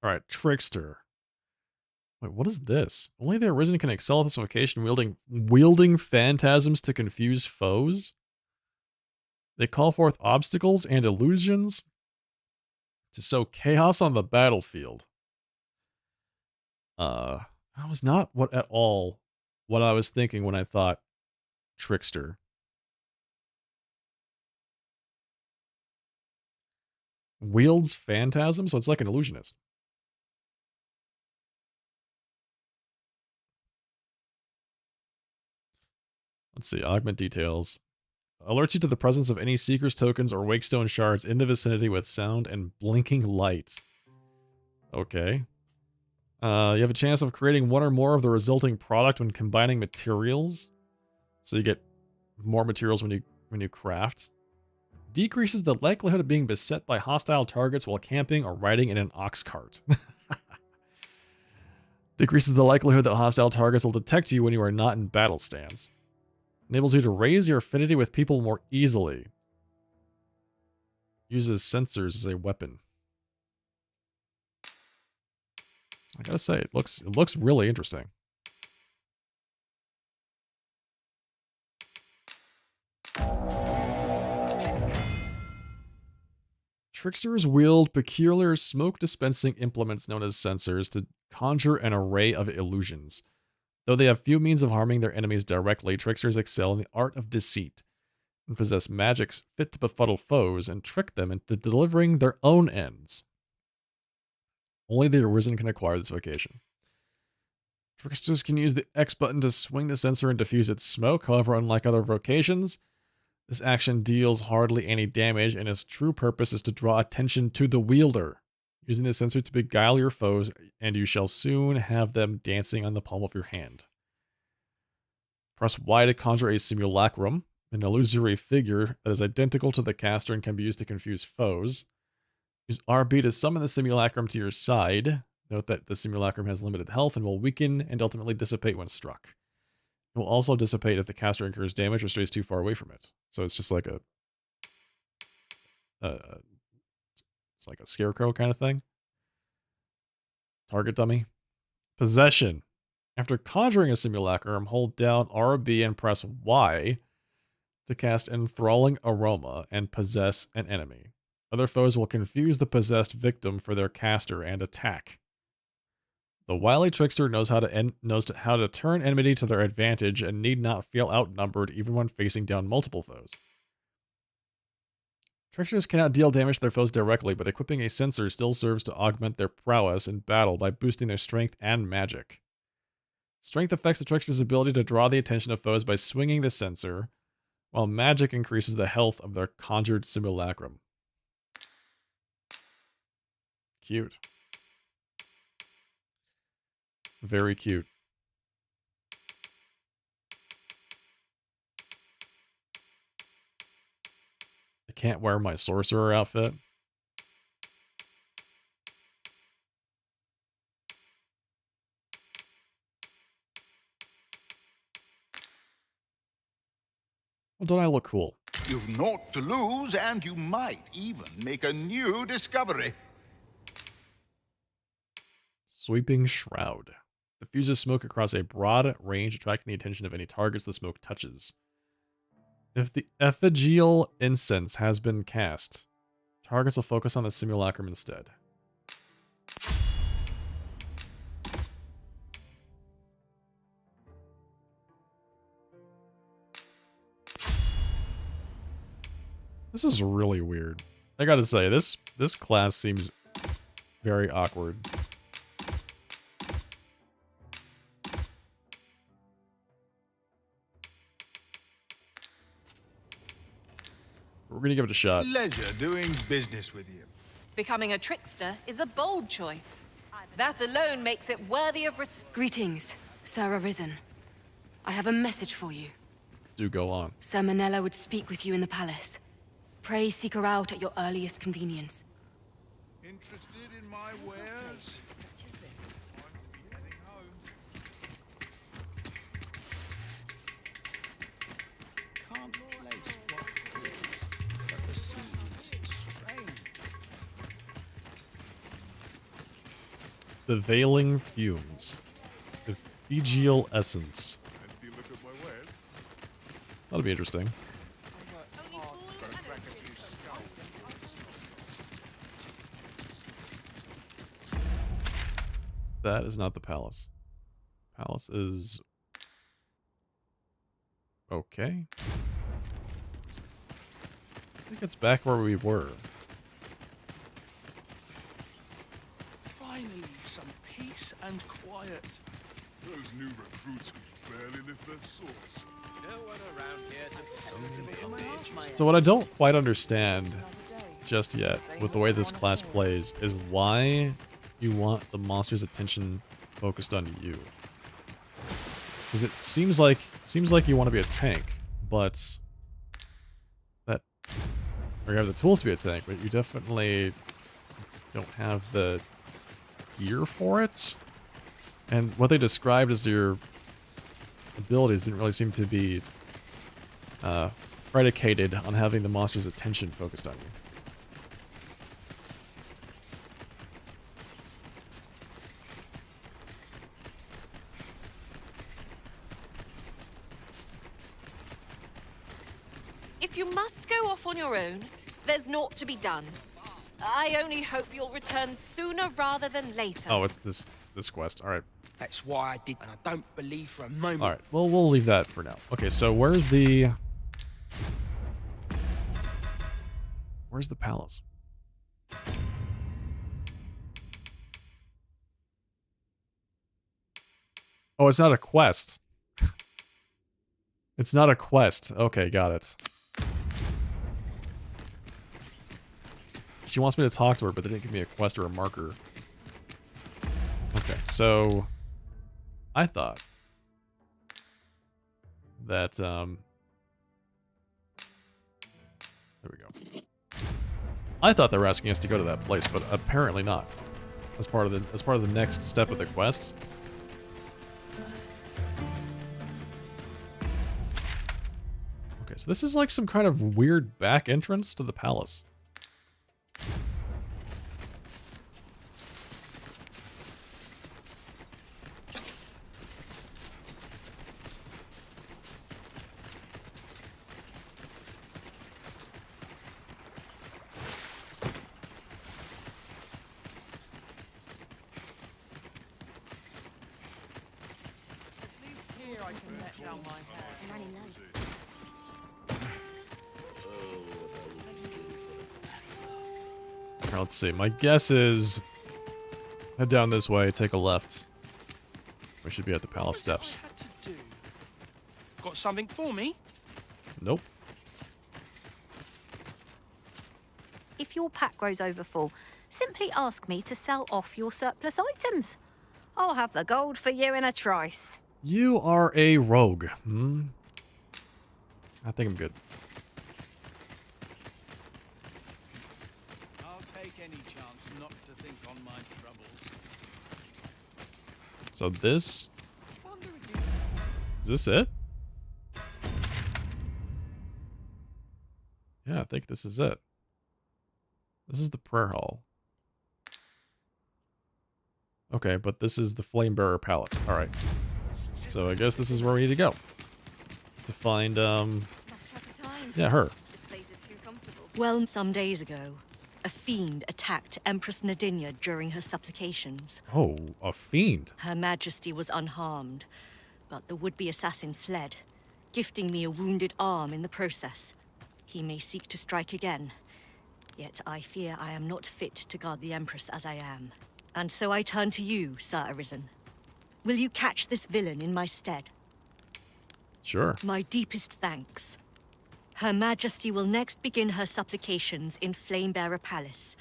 Alright, Trickster. Wait, what is this? Only the Arisen can excel at this vocation, wielding phantasms to confuse foes? They call forth obstacles and illusions to sow chaos on the battlefield. That was not at all what I was thinking when I thought Trickster. Wields phantasms, so it's like an illusionist. Let's see, augment details. Alerts you to the presence of any Seeker's tokens or Wakestone shards in the vicinity with sound and blinking light. Okay. You have a chance of creating one or more of the resulting product when combining materials. So you get more materials when you craft. Decreases the likelihood of being beset by hostile targets while camping or riding in an ox cart. Decreases the likelihood that hostile targets will detect you when you are not in battle stance. Enables you to raise your affinity with people more easily. Uses sensors as a weapon. I gotta say, it looks really interesting. Tricksters wield peculiar smoke-dispensing implements known as sensors to conjure an array of illusions. Though they have few means of harming their enemies directly, tricksters excel in the art of deceit and possess magics fit to befuddle foes and trick them into delivering their own ends. Only the Arisen can acquire this vocation. Tricksters can use the X button to swing the sensor and diffuse its smoke. However, unlike other vocations, this action deals hardly any damage, and its true purpose is to draw attention to the wielder, using the sensor to beguile your foes, and you shall soon have them dancing on the palm of your hand. Press Y to conjure a simulacrum, an illusory figure that is identical to the caster and can be used to confuse foes. Use RB to summon the simulacrum to your side. Note that the simulacrum has limited health and will weaken and ultimately dissipate when struck. It will also dissipate if the caster incurs damage or stays too far away from it. So it's just like it's like a scarecrow kind of thing. Target dummy. Possession. After conjuring a simulacrum, hold down RB and press Y to cast Enthralling Aroma and possess an enemy. Other foes will confuse the possessed victim for their caster and attack. The wily trickster knows how to turn enmity to their advantage and need not feel outnumbered even when facing down multiple foes. Tricksters cannot deal damage to their foes directly, but equipping a sensor still serves to augment their prowess in battle by boosting their strength and magic. Strength affects the trickster's ability to draw the attention of foes by swinging the sensor, while magic increases the health of their conjured simulacrum. Cute. Very cute. I can't wear my sorcerer outfit. Well, don't I look cool? You've naught to lose, and you might even make a new discovery. Sweeping Shroud. Diffuses smoke across a broad range, attracting the attention of any targets the smoke touches. If the effigial incense has been cast, targets will focus on the simulacrum instead. This is really weird. I gotta say, this class seems very awkward. We're gonna give it a shot. Pleasure doing business with you. Becoming a trickster is a bold choice. That alone makes it worthy of Greetings, Sir Arisen. I have a message for you. Do go on. Sir Manella would speak with you in the palace. Pray seek her out at your earliest convenience. Interested in my wares? Can't place what it is, but the seems strange. The Veiling Fumes. Ephegeal Essence. That'll be interesting. That is not the palace. Palace is... okay. I think it's back where we were. Finally, some peace and quiet. Those new recruits could barely lift their swords. No one around here to So what I don't quite understand just yet with the way this class plays is why you want the monster's attention focused on you. Because it seems like you want to be a tank, but that, or you have the tools to be a tank, but you definitely don't have the gear for it. And what they described as your abilities didn't really seem to be predicated on having the monster's attention focused on you. If you must go off on your own, there's naught to be done. I only hope you'll return sooner rather than later. Oh, it's this quest. All right. That's why I did, and I don't believe for a moment. All right. Well, we'll leave that for now. Okay, so where's the palace? Oh, it's not a quest. It's not a quest. Okay, got it. She wants me to talk to her, but they didn't give me a quest or a marker. Okay, so I thought that there we go. I thought they were asking us to go to that place, but apparently not. As part of the next step of the quest. Okay, so this is like some kind of weird back entrance to the palace. Let's see. My guess is head down this way, take a left. We should be at the palace steps. Got something for me? Nope. If your pack grows over full, simply ask me to sell off your surplus items. I'll have the gold for you in a trice. You are a rogue. I think I'm good. So this... is this it? Yeah, I think this is it. This is the prayer hall. Okay, but this is the Flamebearer Palace. Alright. So I guess this is where we need to go. To find, yeah, her. This place is too comfortable. Well, some days ago, a fiend attacked Empress Nadinia during her supplications. Oh, a fiend. Her Majesty was unharmed, but the would-be assassin fled, gifting me a wounded arm in the process. He may seek to strike again, yet I fear I am not fit to guard the Empress as I am. And so I turn to you, Sir Arisen. Will you catch this villain in my stead? Sure. My deepest thanks. Her Majesty will next begin her supplications in Flamebearer Palace.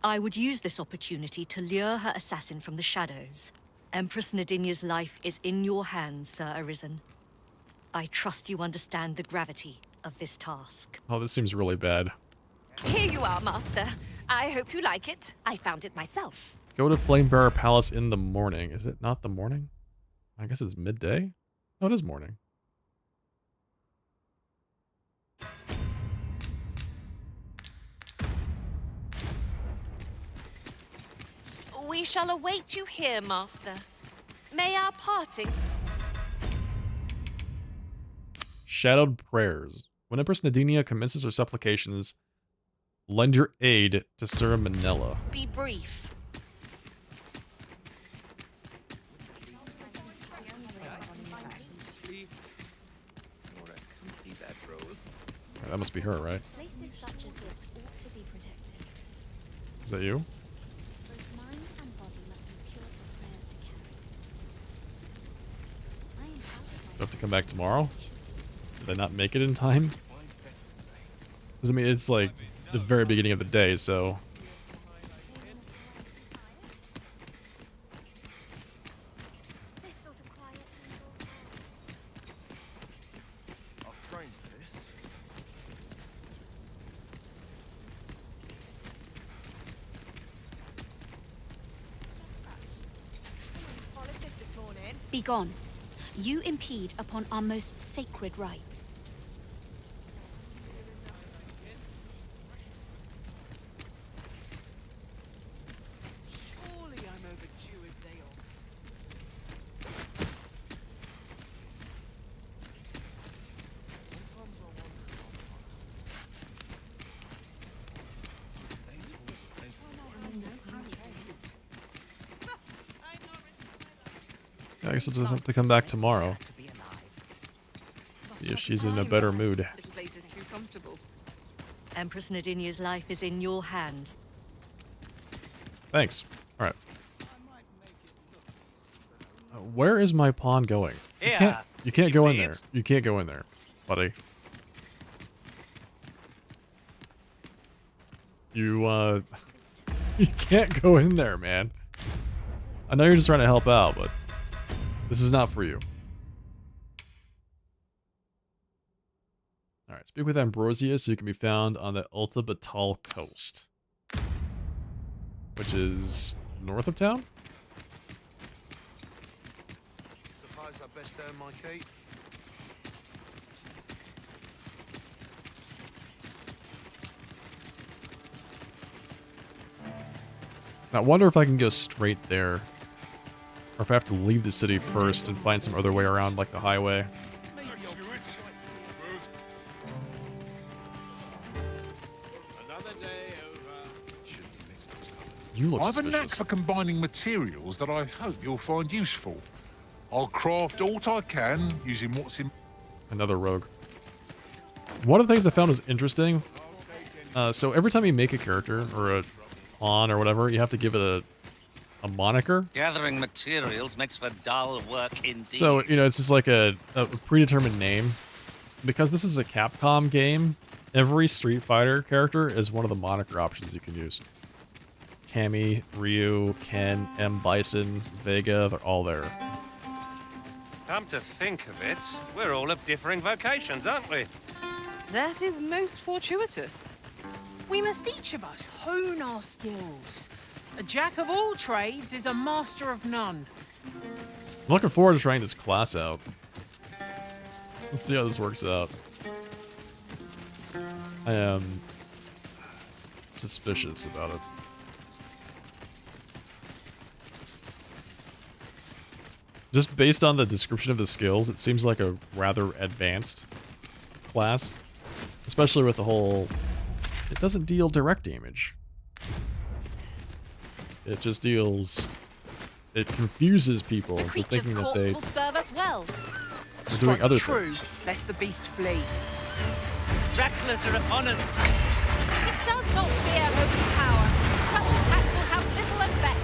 I would use this opportunity to lure her assassin from the shadows. Empress Nadinia's life is in your hands, Sir Arisen. I trust you understand the gravity of this task. Oh, this seems really bad. Here you are, Master. I hope you like it. I found it myself. Go to Flamebearer Palace in the morning. Is it not the morning? I guess it's midday? No, it is morning. We shall await you here, Master. May our parting... Shadowed Prayers. When Empress Nadinia commences her supplications, lend your aid to Sir Manella. Be brief. That must be her, right? Places such as this ought to be protected. Is that you? Both mind and body must be pure for prayers to carry. I am out of Do I have to come back tomorrow? Did I not make it in time? Because, I mean, it's like the very beginning of the day, so... I've trained for this. Begone. You impede upon our most sacred rites. Surely I'm overdue a day off. Yeah, I guess I'll just have to come back tomorrow. See if she's in a better mood. This place is too comfortable. Empress Nadinia's life is in your hands. Thanks. Alright. Where is my pawn going? You can't go in there. You can't go in there, buddy. You, you can't go in there, man. I know you're just trying to help out, but this is not for you. Alright, speak with Ambrosia so you can be found on the Ulta Batal coast. Which is north of town? Suppose I best earn my keep. I wonder if I can go straight there. Or if I have to leave the city first and find some other way around, like the highway. You look I've a knack suspicious. for combining materials that I hope you'll find useful. I'll craft all I can using what's in... Another rogue. One of the things I found was interesting. So every time you make a character, or a pawn, or whatever, you have to give it a moniker. Gathering materials makes for dull work indeed. So, you know, it's just like a predetermined name. Because this is a Capcom game, every Street Fighter character is one of the moniker options you can use. Cammy, Ryu, Ken, M. Bison, Vega, they're all there. Come to think of it, we're all of differing vocations, aren't we? That is most fortuitous. We must each of us hone our skills. A jack of all trades is a master of none. I'm looking forward to trying this class out. Let's see how this works out. I am suspicious about it. Just based on the description of the skills, it seems like a rather advanced class. Especially with the whole... It doesn't deal direct damage. It just deals... It confuses people The into creature's thinking that corpse they will serve us well. are doing other True, things. lest the beast flee. Rattlers are upon us. It does not fear open power. Such attacks will have little effect.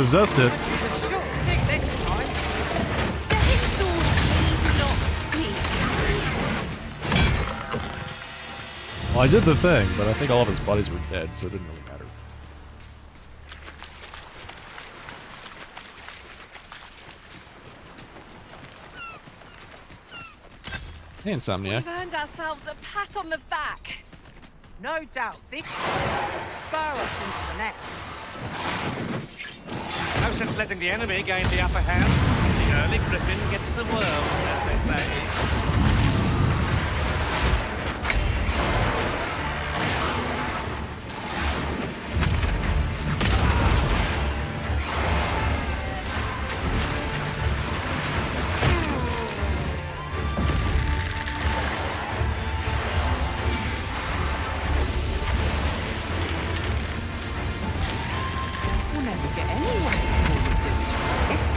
possessed it. Short stick next time. Stepping stones need not speak. Well, I did the thing, but I think all of his buddies were dead, so it didn't really matter. Hey, Insomniac. We've earned ourselves a pat on the back. No doubt this will spur us into the next. No sense letting the enemy gain the upper hand. The early griffin gets the world, as they say. We'll never get anywhere before we do it first.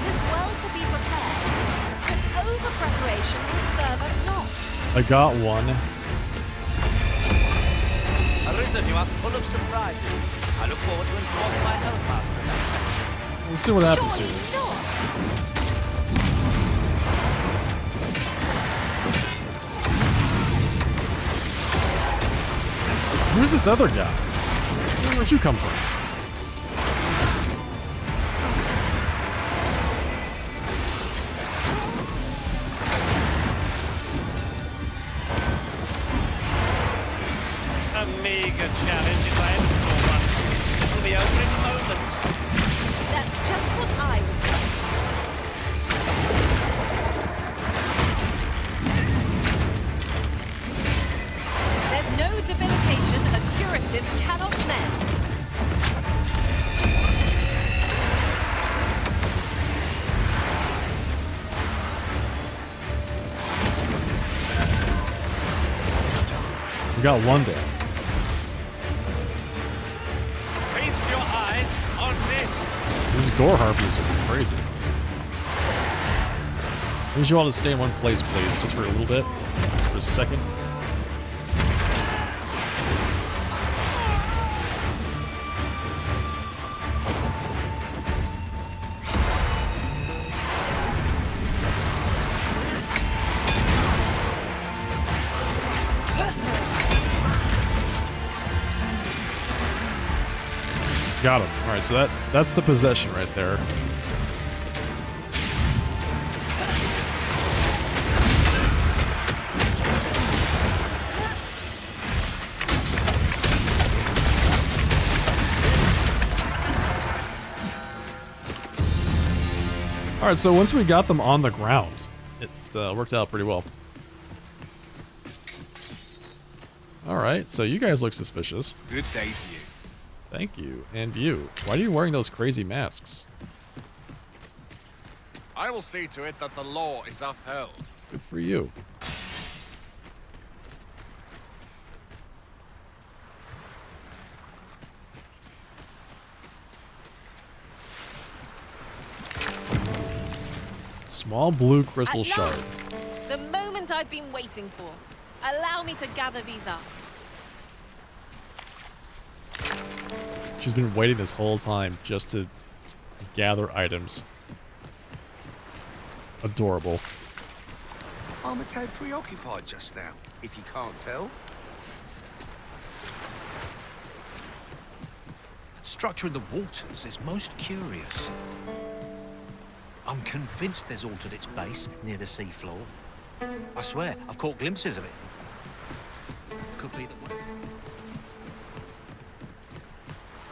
Tis well to be prepared, but over-preparation will serve us not. I got one. Arisen, you are full of surprises. I look forward to informing my Hellmaster of that. We'll see what happens here. Who's this other guy? Where'd you come from? A meager challenge if I ever saw one. It'll be over in moments. That's just what I was saying. There's no debilitation a curative cannot mend. We got one down. Feast your eyes on this. These gore harpies are crazy. I need you all to stay in one place, please, just for a little bit. Just for a second. Got him. Alright, so that's the possession right there. Alright, so once we got them on the ground, it worked out pretty well. Alright, so you guys look suspicious. Good day to you. Thank you. And you. Why are you wearing those crazy masks? I will see to it that the law is upheld. Good for you. Small blue crystal At shard. last, the moment I've been waiting for. Allow me to gather these up. She's been waiting this whole time just to gather items. Adorable. I'm a tad preoccupied just now, if you can't tell. That structure in the waters is most curious. I'm convinced there's altered its base near the seafloor. I swear, I've caught glimpses of it. Could be that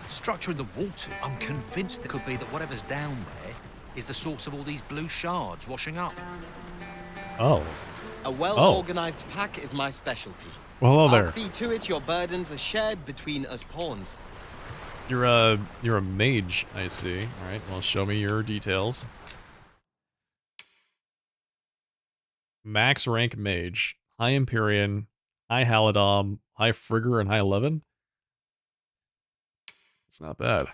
structure in the water. I'm convinced it could be that whatever's down there is the source of all these blue shards washing up. Oh. A well-organized pack is my specialty. Well, hello there. I'll see to it your burdens are shared between us pawns. You're a mage, I see. All right, well, show me your details. Max rank mage, high Empyrean, high Halidom, high Frigger, and high Levin. It's not bad.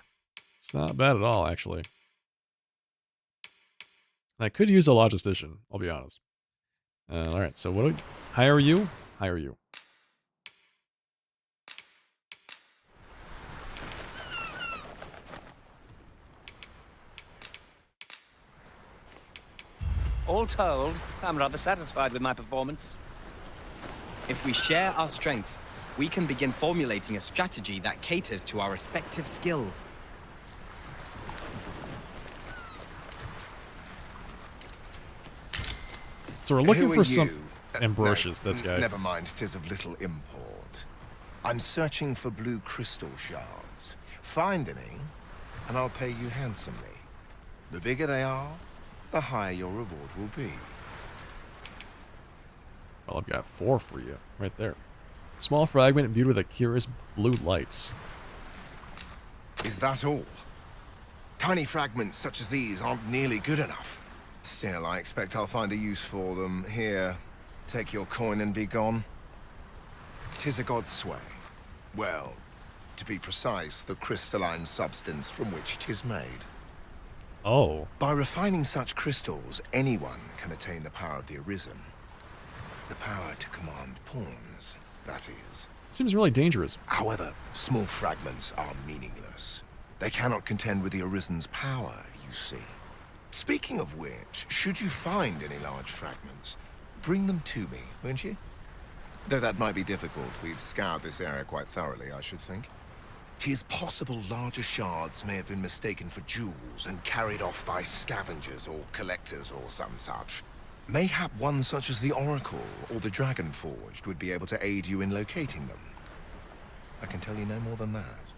It's not bad at all, actually. I could use a logistician, I'll be honest. All right, so what do hire you? Hire you. All told, I'm rather satisfied with my performance. If we share our strengths, we can begin formulating a strategy that caters to our respective skills. So we're looking Who for are some you? Ambrosius, No, this guy. Never mind, 'tis of little import. I'm searching for blue crystal shards. Find any, and I'll pay you handsomely. The bigger they are, the higher your reward will be. Well, I've got 4 for you, right there. Small fragment imbued with a curious blue lights. Is that all? Tiny fragments such as these aren't nearly good enough. Still, I expect I'll find a use for them. Here, take your coin and be gone. 'Tis a god's sway. Well, to be precise, the crystalline substance from which 'tis made. Oh. By refining such crystals, anyone can attain the power of the Arisen. The power to command pawns, that is. Seems really dangerous. However, small fragments are meaningless. They cannot contend with the Arisen's power, you see. Speaking of which, should you find any large fragments, bring them to me, won't you? Though that might be difficult. We've scoured this area quite thoroughly, I should think. 'Tis possible larger shards may have been mistaken for jewels and carried off by scavengers or collectors or some such. Mayhap one such as the Oracle or the Dragon Forged would be able to aid you in locating them. I can tell you no more than that.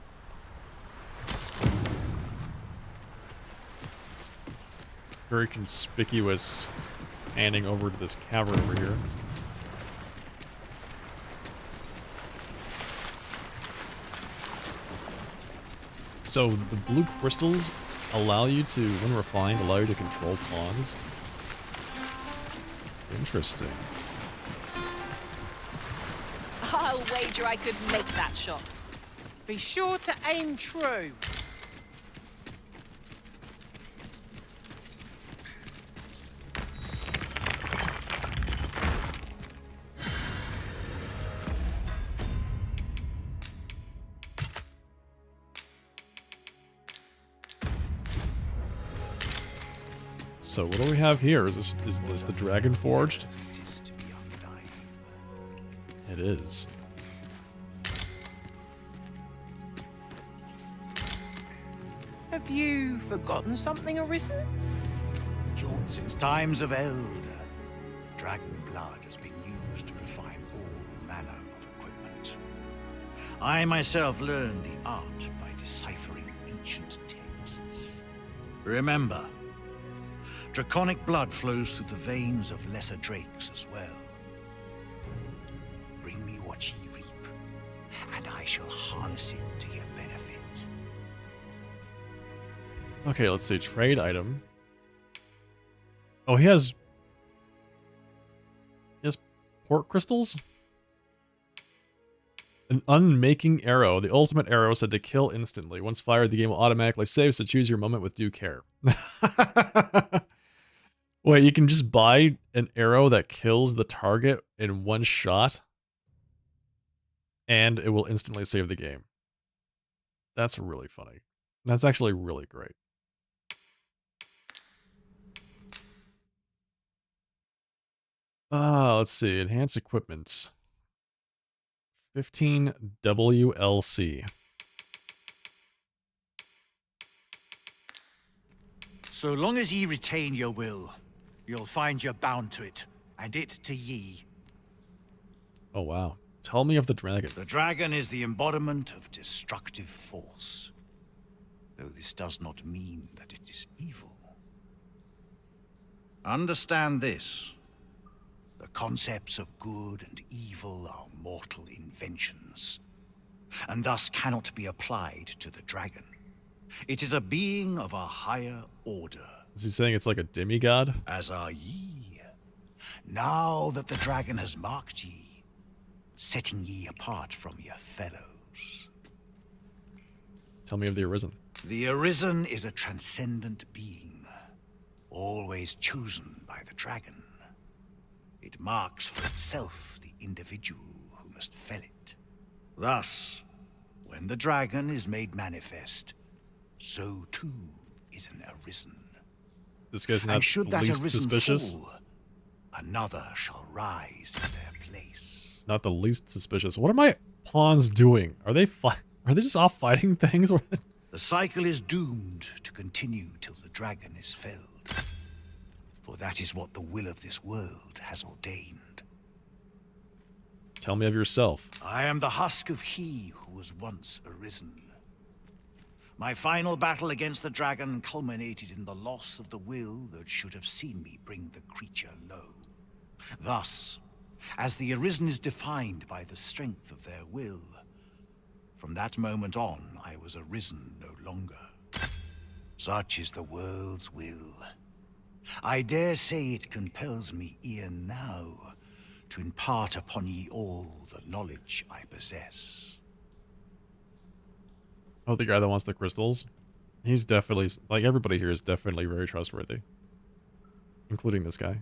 Very conspicuous handing over to this cavern over here. So the blue crystals allow you to, when refined, allow you to control pawns. Interesting. I'll wager I could make that shot. Be sure to aim true. So what do we have here? Is this the Dragon Forged? It is. Have you forgotten something, Arisen? Since times of Elder, dragon blood has been used to refine all manner of equipment. I myself learned the art by deciphering ancient texts. Remember, draconic blood flows through the veins of lesser drakes as well. Bring me what ye reap, and I shall harness it to your benefit. Okay, let's see. Trade item. Oh, he has port crystals? An unmaking arrow. The ultimate arrow said to kill instantly. Once fired, the game will automatically save, so choose your moment with due care. Wait, you can just buy an arrow that kills the target in one shot, and it will instantly save the game. That's really funny. That's actually really great. Let's see. Enhance equipment. 15 WLC. So long as ye retain your will, you'll find you're bound to it, and it to ye. Oh, wow. Tell me of the dragon. The dragon is the embodiment of destructive force. Though this does not mean that it is evil. Understand this. The concepts of good and evil are mortal inventions, and thus cannot be applied to the dragon. It is a being of a higher order. Is he saying it's like a demigod? As are ye. Now that the dragon has marked ye, setting ye apart from your fellows. Tell me of the Arisen. The Arisen is a transcendent being, always chosen by the dragon. It marks for itself the individual who must fell it. Thus, when the dragon is made manifest, so too is an Arisen. This guy's not And should the that least arisen suspicious. fall, another shall rise in their place. Not the least suspicious. What are my pawns doing? Are they just off fighting things? The cycle is doomed to continue till the dragon is felled. For that is what the will of this world has ordained. Tell me of yourself. I am the husk of he who was once arisen. My final battle against the dragon culminated in the loss of the will that should have seen me bring the creature low. Thus, as the arisen is defined by the strength of their will, from that moment on, I was arisen no longer. Such is the world's will. I dare say it compels me e'en now to impart upon ye all the knowledge I possess. Oh, the guy that wants the crystals? He's definitely, like, everybody here is definitely very trustworthy. Including this guy.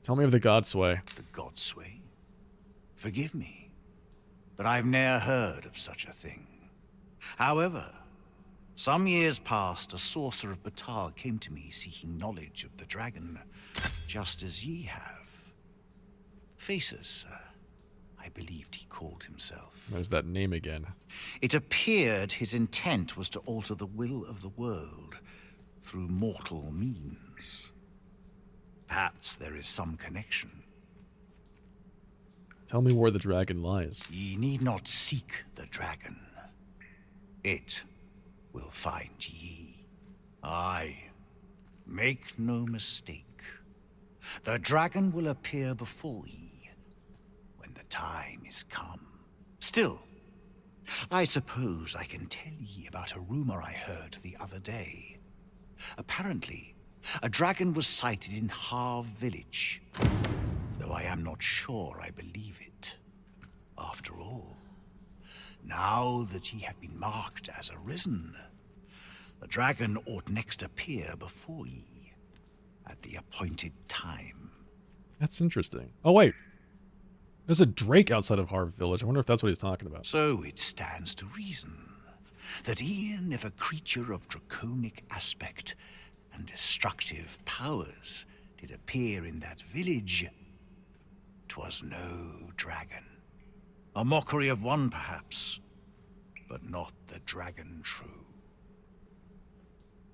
Tell me of the Godsway. The Godsway? Forgive me, but I've ne'er heard of such a thing. However, some years past, a sorcerer of Batal came to me seeking knowledge of the dragon, just as ye have. Faces, sir, I believed he called himself. There's that name again. It appeared his intent was to alter the will of the world through mortal means. Perhaps there is some connection. Tell me where the dragon lies. Ye need not seek the dragon. It will find ye. Aye, make no mistake. The dragon will appear before ye when the time is come. Still, I suppose I can tell ye about a rumor I heard the other day. Apparently, a dragon was sighted in Harv village, though I am not sure I believe it. After all, now that ye have been marked as arisen, the dragon ought next appear before ye at the appointed time. That's interesting. Oh, wait. There's a drake outside of Harv village. I wonder if that's what he's talking about. So it stands to reason that e'en if a creature of draconic aspect and destructive powers did appear in that village, 'twas no dragon. A mockery of one, perhaps, but not the dragon true.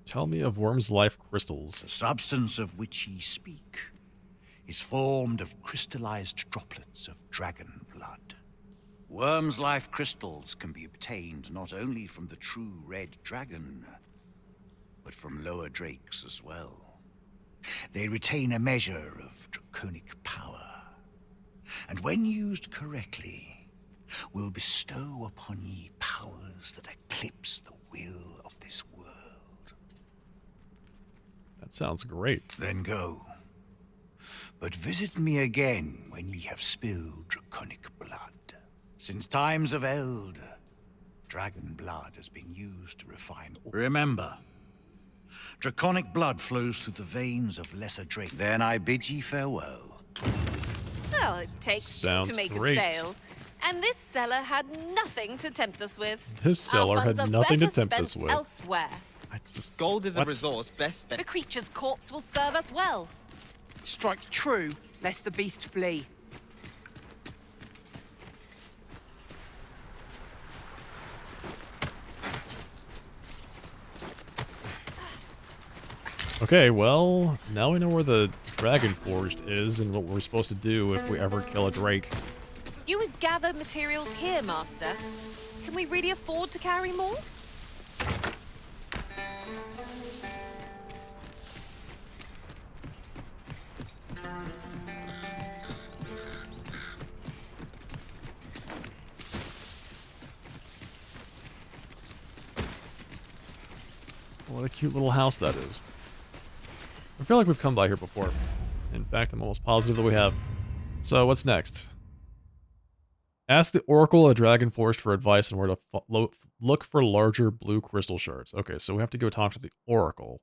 Tell me of Worm's life crystals. The substance of which ye speak is formed of crystallized droplets of dragon blood. Worm's life crystals can be obtained not only from the true red dragon, but from lower drakes as well. They retain a measure of draconic power, and when used correctly, will bestow upon ye powers that eclipse the will of this world. That sounds great. Then go. But visit me again when ye have spilled draconic blood. Since times of eld, dragon blood has been used to refine. Remember, draconic blood flows through the veins of lesser drake. Then I bid ye farewell. Well, it takes two Sounds to make great. a sale. And this seller had nothing to tempt us with. This seller Our had funds are nothing to better tempt us spent with. Elsewhere. Gold is a What? resource best spent. The creature's corpse will serve us well. Strike true, lest the beast flee. Okay, well, now we know where the Dragon Forged is and what we're supposed to do if we ever kill a drake. You would gather materials here, Master. Can we really afford to carry more? What a cute little house that is. I feel like we've come by here before. In fact, I'm almost positive that we have. So, what's next? Ask the Oracle at Dragon Forest for advice on where to look for larger blue crystal shards. Okay, so we have to go talk to the Oracle.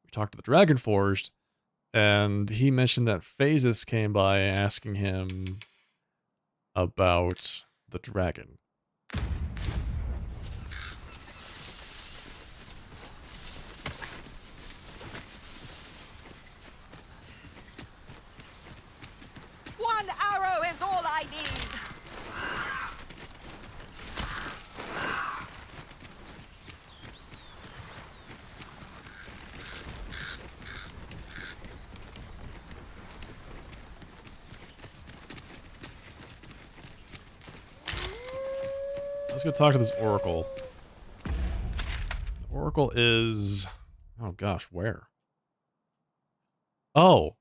We talked to the Dragon Forged, and he mentioned that Phasis came by asking him about the dragon. Let's go talk to this oracle. The oracle is... Oh gosh, where? Oh.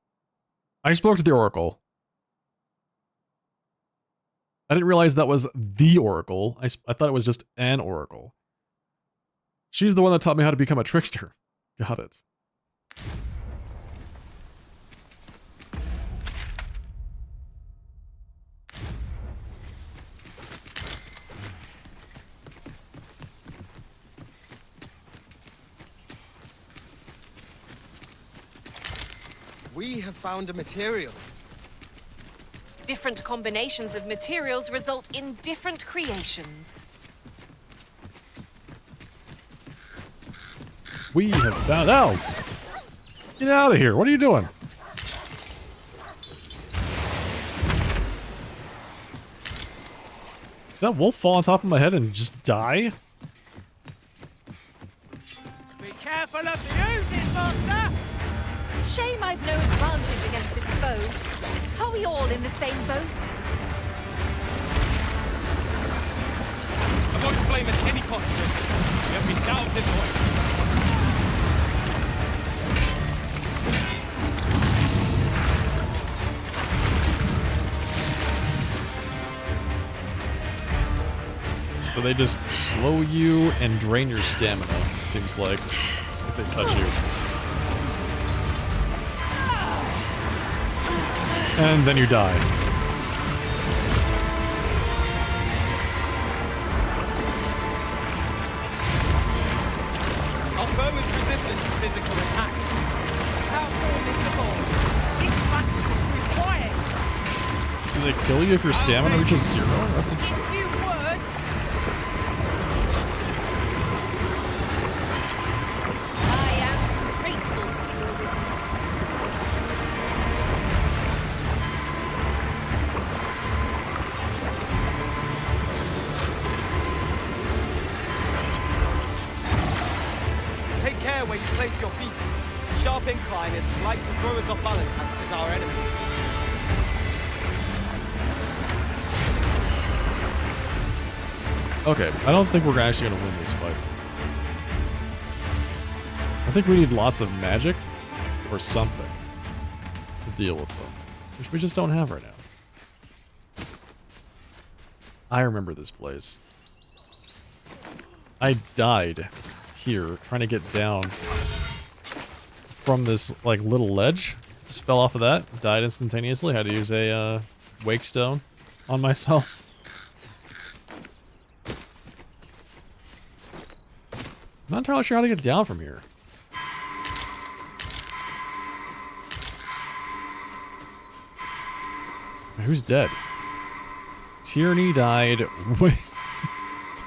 I spoke to the oracle. I didn't realize that was the oracle. I thought it was just an oracle. She's the one that taught me how to become a trickster. Got it. We have found a material. Different combinations of materials result in different creations. We have found out. Get out of here. What are you doing? Did that wolf fall on top of my head and just die? Be careful of the oozes, master! Shame I've no advantage against this foe. Are we all in the same boat? Avoid flame at any cost. We have been doused in oil. So they just slow you and drain your stamina, it seems like, if they touch you. And then you die. Our foe is resistant to physical attacks. How formidable! It must be trying! Do they kill you if your stamina reaches 0? That's interesting. Few words. I am grateful to you, Arisen. Take care where you place your feet. The sharp incline is as light to throw us off balance as it is our enemies. Okay, I don't think we're actually going to win this fight. I think we need lots of magic or something to deal with them, which we just don't have right now. I remember this place. I died here trying to get down from this like little ledge. Just fell off of that, died instantaneously. Had to use a wake stone on myself. I'm not entirely sure how to get down from here. Who's dead? Tyranny died way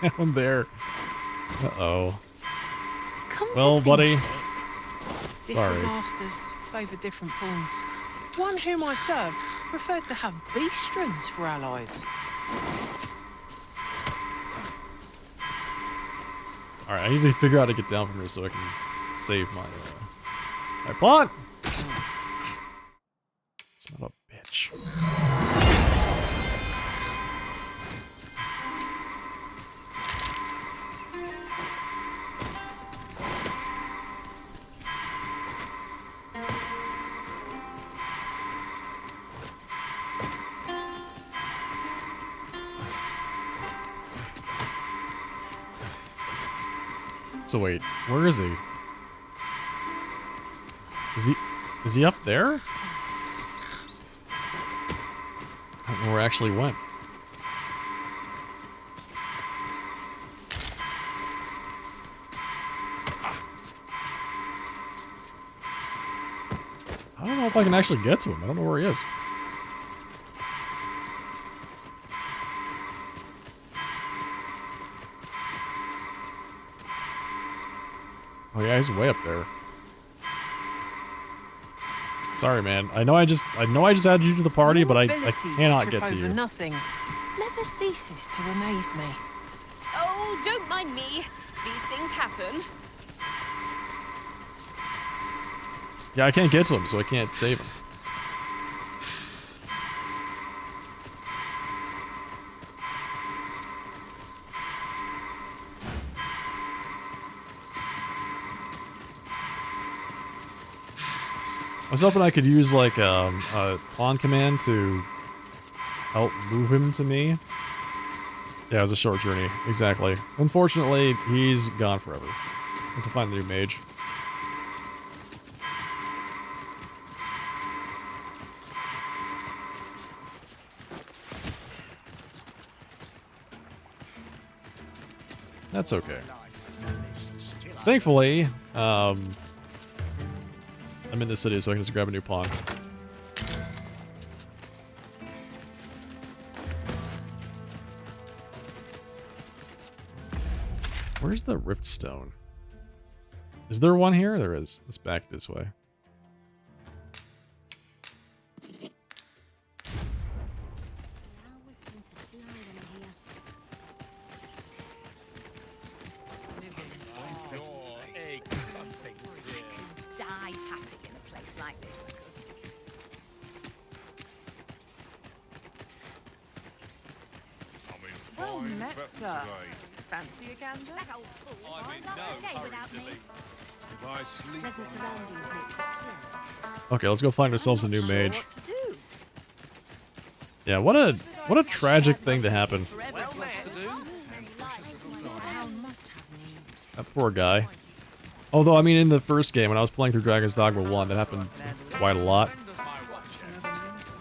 down there. Uh-oh. Well, buddy. Sorry. Different masters favour different pawns. One whom I served preferred to have beastrons for allies. Alright, I need to figure out how to get down from here so I can save my, my plot! It's not a bitch. So wait, where is he? Is he up there? I don't know where he actually went. I don't know if I can actually get to him. I don't know where he is. Oh yeah, he's way up there. Sorry, man. I know I just added you to the party, but I cannot get to you. Nothing never ceases to amaze me. Oh, don't mind me. These things happen. Yeah, I can't get to him, so I can't save him. I was hoping I could use like a pawn command to help move him to me. Yeah, it was a short journey. Exactly. Unfortunately, he's gone forever. I have to find a new mage. That's okay. Thankfully, I'm in the city, so I can just grab a new pawn. Where's the Rift Stone? Is there one here? There is. Let's back this way. Die happy in a place like this. Well met, sir. Fancy a gander? That old fool won't last a day without me. Pleasant surroundings make that clear. Okay, let's go find ourselves a new mage. Yeah, what a tragic thing to happen. That poor guy. Although, I mean, in the first game, when I was playing through Dragon's Dogma 1, that happened quite a lot.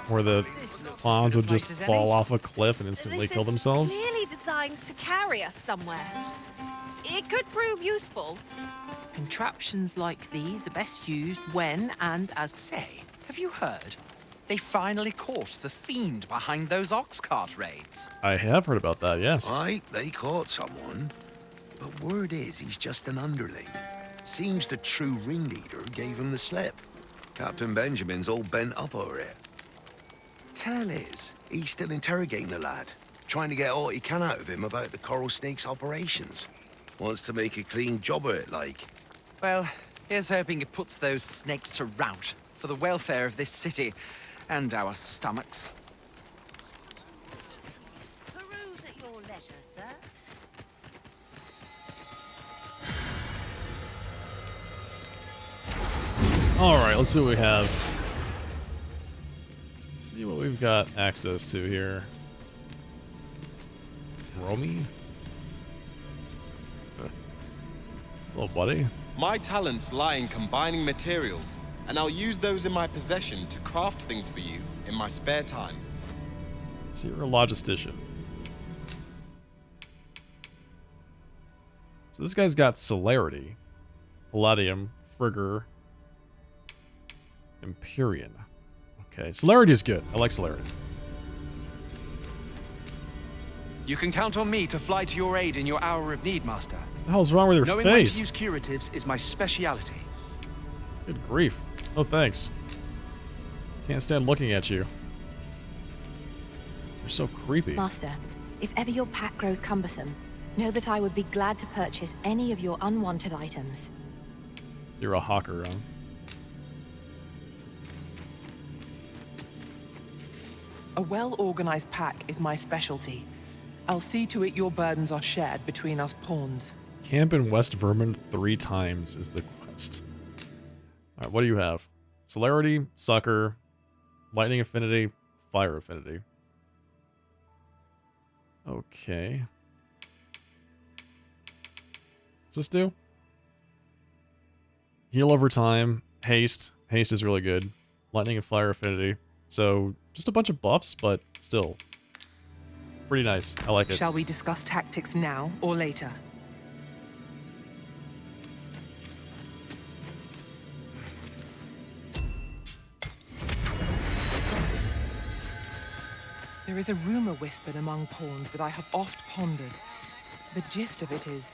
Where the pawns would just fall off a cliff and instantly kill themselves. Clearly designed to carry us somewhere. It could prove useful. Contraptions like these are best used when and as... Say, have you heard? They finally caught the fiend behind those ox cart raids. I have heard about that, yes. Right, they caught someone. But word is he's just an underling. Seems the true ringleader gave him the slip. Captain Benjamin's all bent up over it. Tell is, he's still interrogating the lad, trying to get all he can out of him about the Coral Snake's operations. Wants to make a clean job of it, like. Well, here's hoping it puts those snakes to rout for the welfare of this city and our stomachs. Peruse at your leisure, sir. Alright, let's see what we have. Let's see what we've got access to here. Romy? Little buddy. My talents lie in combining materials, and I'll use those in my possession to craft things for you in my spare time. So you're a logistician. So this guy's got celerity, palladium, frigor, Empyrean. Okay, celerity is good. I like celerity. You can count on me to fly to your aid in your hour of need, Master. What the hell's wrong with your Knowing when face? to use curatives is my speciality. Good grief. Oh, thanks. Can't stand looking at you. You're so creepy. Master, if ever your pack grows cumbersome, know that I would be glad to purchase any of your unwanted items. You're a hawker, huh? A well-organized pack is my specialty. I'll see to it your burdens are shared between us pawns. Camp in West Vermont 3 times is the quest. Alright, what do you have? Celerity, Sucker, Lightning Affinity, Fire Affinity. Okay. What's this do? Heal over time, Haste. Haste is really good. Lightning and Fire Affinity. So, just a bunch of buffs, but still. Pretty nice. I like it. Shall we discuss tactics now or later? There is a rumor whispered among pawns that I have oft pondered. The gist of it is,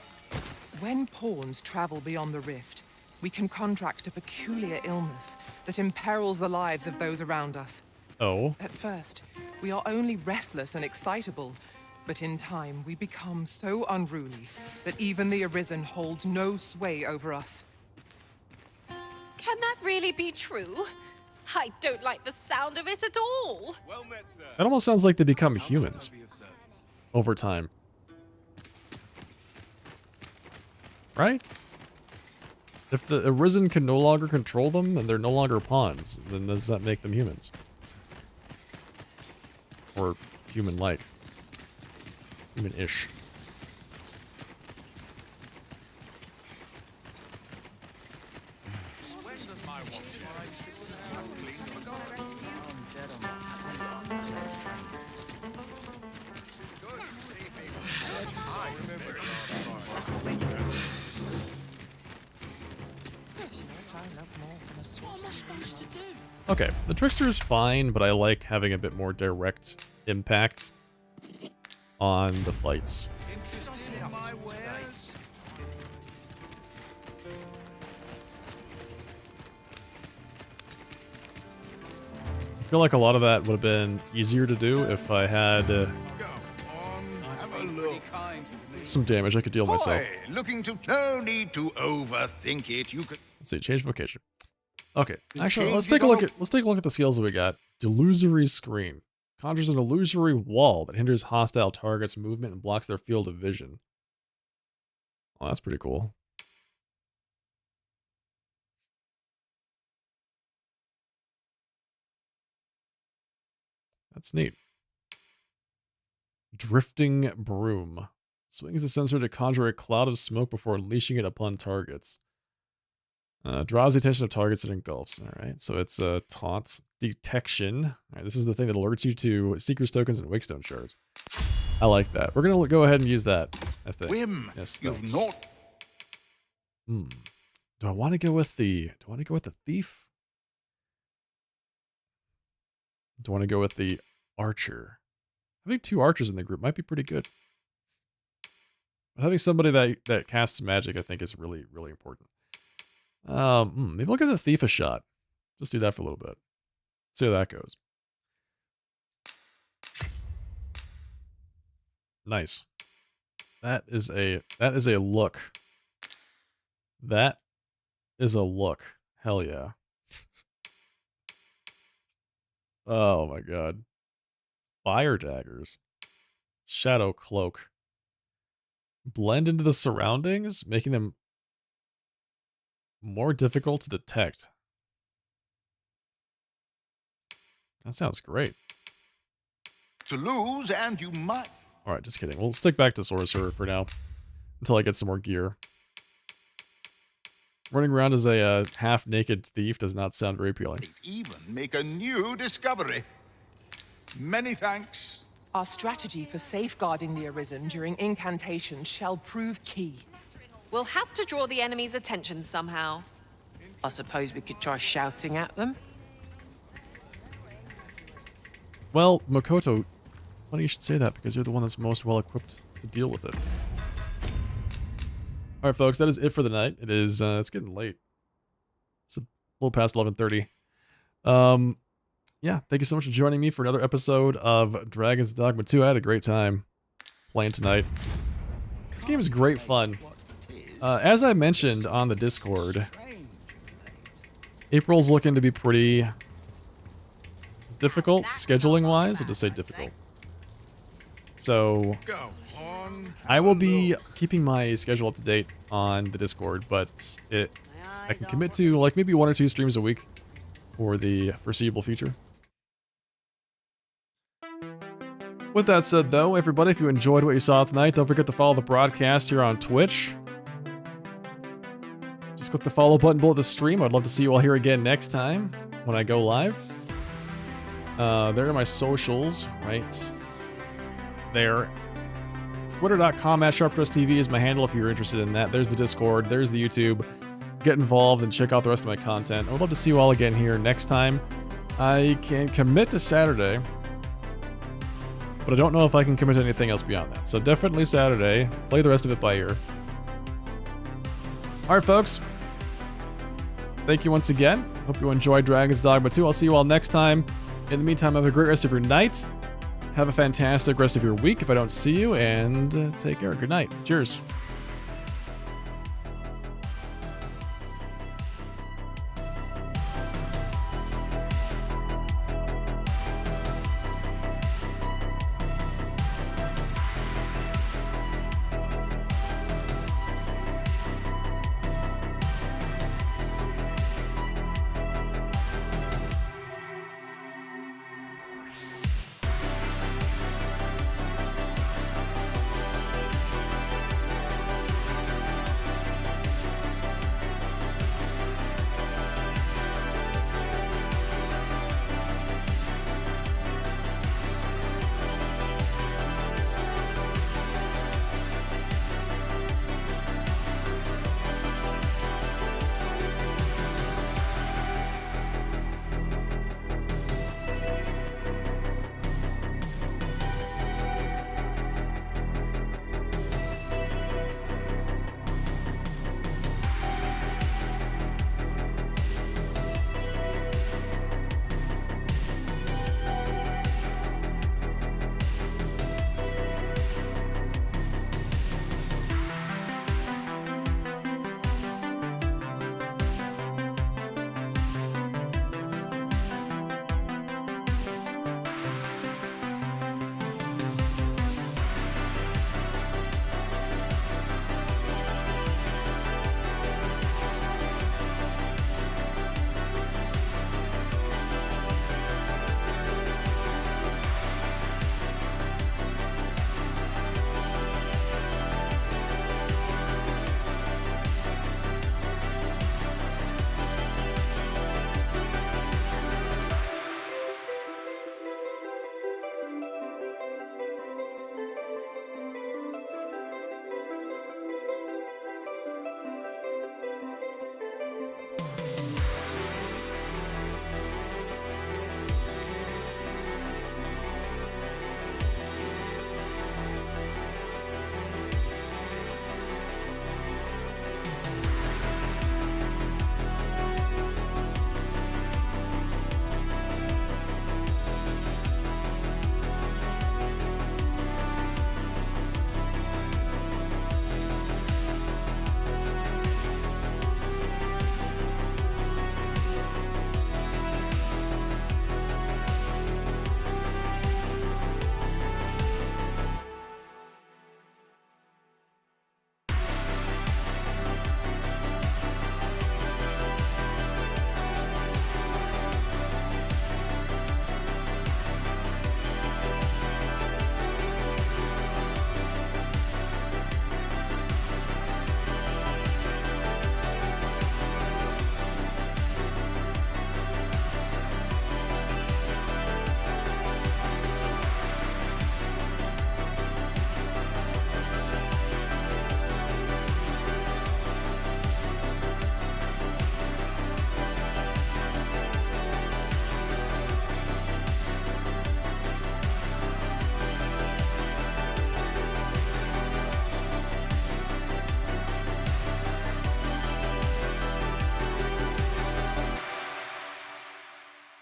when pawns travel beyond the rift, we can contract a peculiar illness that imperils the lives of those around us. Oh? At first, we are only restless and excitable, but in time we become so unruly that even the Arisen holds no sway over us. Can that really be true? I don't like the sound of it at all. Well met, sir. That almost sounds like they become humans. Over time. If the Arisen can no longer control them and they're no longer pawns, then does that make them humans? Or human-like? Human-ish. Okay, the Trickster is fine, but I like having a bit more direct impact on the fights. I feel like a lot of that would have been easier to do if I had some damage I could deal myself. Looking to no need to overthink it. You could. Let's see, change vocation. Okay, actually, let's take a look at the skills that we got. Delusory screen conjures an illusory wall that hinders hostile targets' movement and blocks their field of vision. Oh, that's pretty cool. That's neat. Drifting broom swings a sensor to conjure a cloud of smoke before unleashing it upon targets. Draws the attention of targets and engulfs. Alright, so it's taunt detection. Alright, this is the thing that alerts you to Seeker's tokens and Wakestone shards. I like that. We're gonna go ahead and use that, I think. Whim, yes, you've thanks. not. Do I want to go with the thief? Do I want to go with the archer? Having 2 archers in the group might be pretty good. Having somebody that casts magic, I think, is really, really important. Maybe look at the thief a shot. Just do that for a little bit. See how that goes. Nice. That is a look. That is a look. Hell yeah. Oh my god. Fire daggers. Shadow cloak. Blend into the surroundings, making them more difficult to detect. That sounds great. To lose, and you might. Alright, just kidding. We'll stick back to Sorcerer for now. Until I get some more gear. Running around as a half-naked thief does not sound very appealing. Even make a new discovery. Many thanks. Our strategy for safeguarding the Arisen during incantation shall prove key. We'll have to draw the enemy's attention somehow. I suppose we could try shouting at them. Well, Makoto, funny you should say that because you're the one that's most well equipped to deal with it. Alright folks, that is it for the night. It is, it's getting late. It's a little past 11:30. Yeah, thank you so much for joining me for another episode of Dragon's Dogma 2. I had a great time playing tonight. This game is great fun. As I mentioned on the Discord, April's looking to be pretty difficult, scheduling-wise. I'll just say difficult. So, I will be keeping my schedule up to date on the Discord, but I can commit to like maybe 1 or 2 streams a week for the foreseeable future. With that said, though, everybody, if you enjoyed what you saw tonight, don't forget to follow the broadcast here on Twitch. Just click the follow button below the stream. I'd love to see you all here again next time when I go live. There are my socials, right there. Twitter.com/SharpDressTV is my handle if you're interested in that. There's the Discord. There's the YouTube. Get involved and check out the rest of my content. I would love to see you all again here next time. I can commit to Saturday, but I don't know if I can commit to anything else beyond that. So definitely Saturday. Play the rest of it by ear. Alright, folks. Thank you once again. Hope you enjoyed Dragon's Dogma 2. I'll see you all next time. In the meantime, have a great rest of your night. Have a fantastic rest of your week if I don't see you, and take care. Good night. Cheers.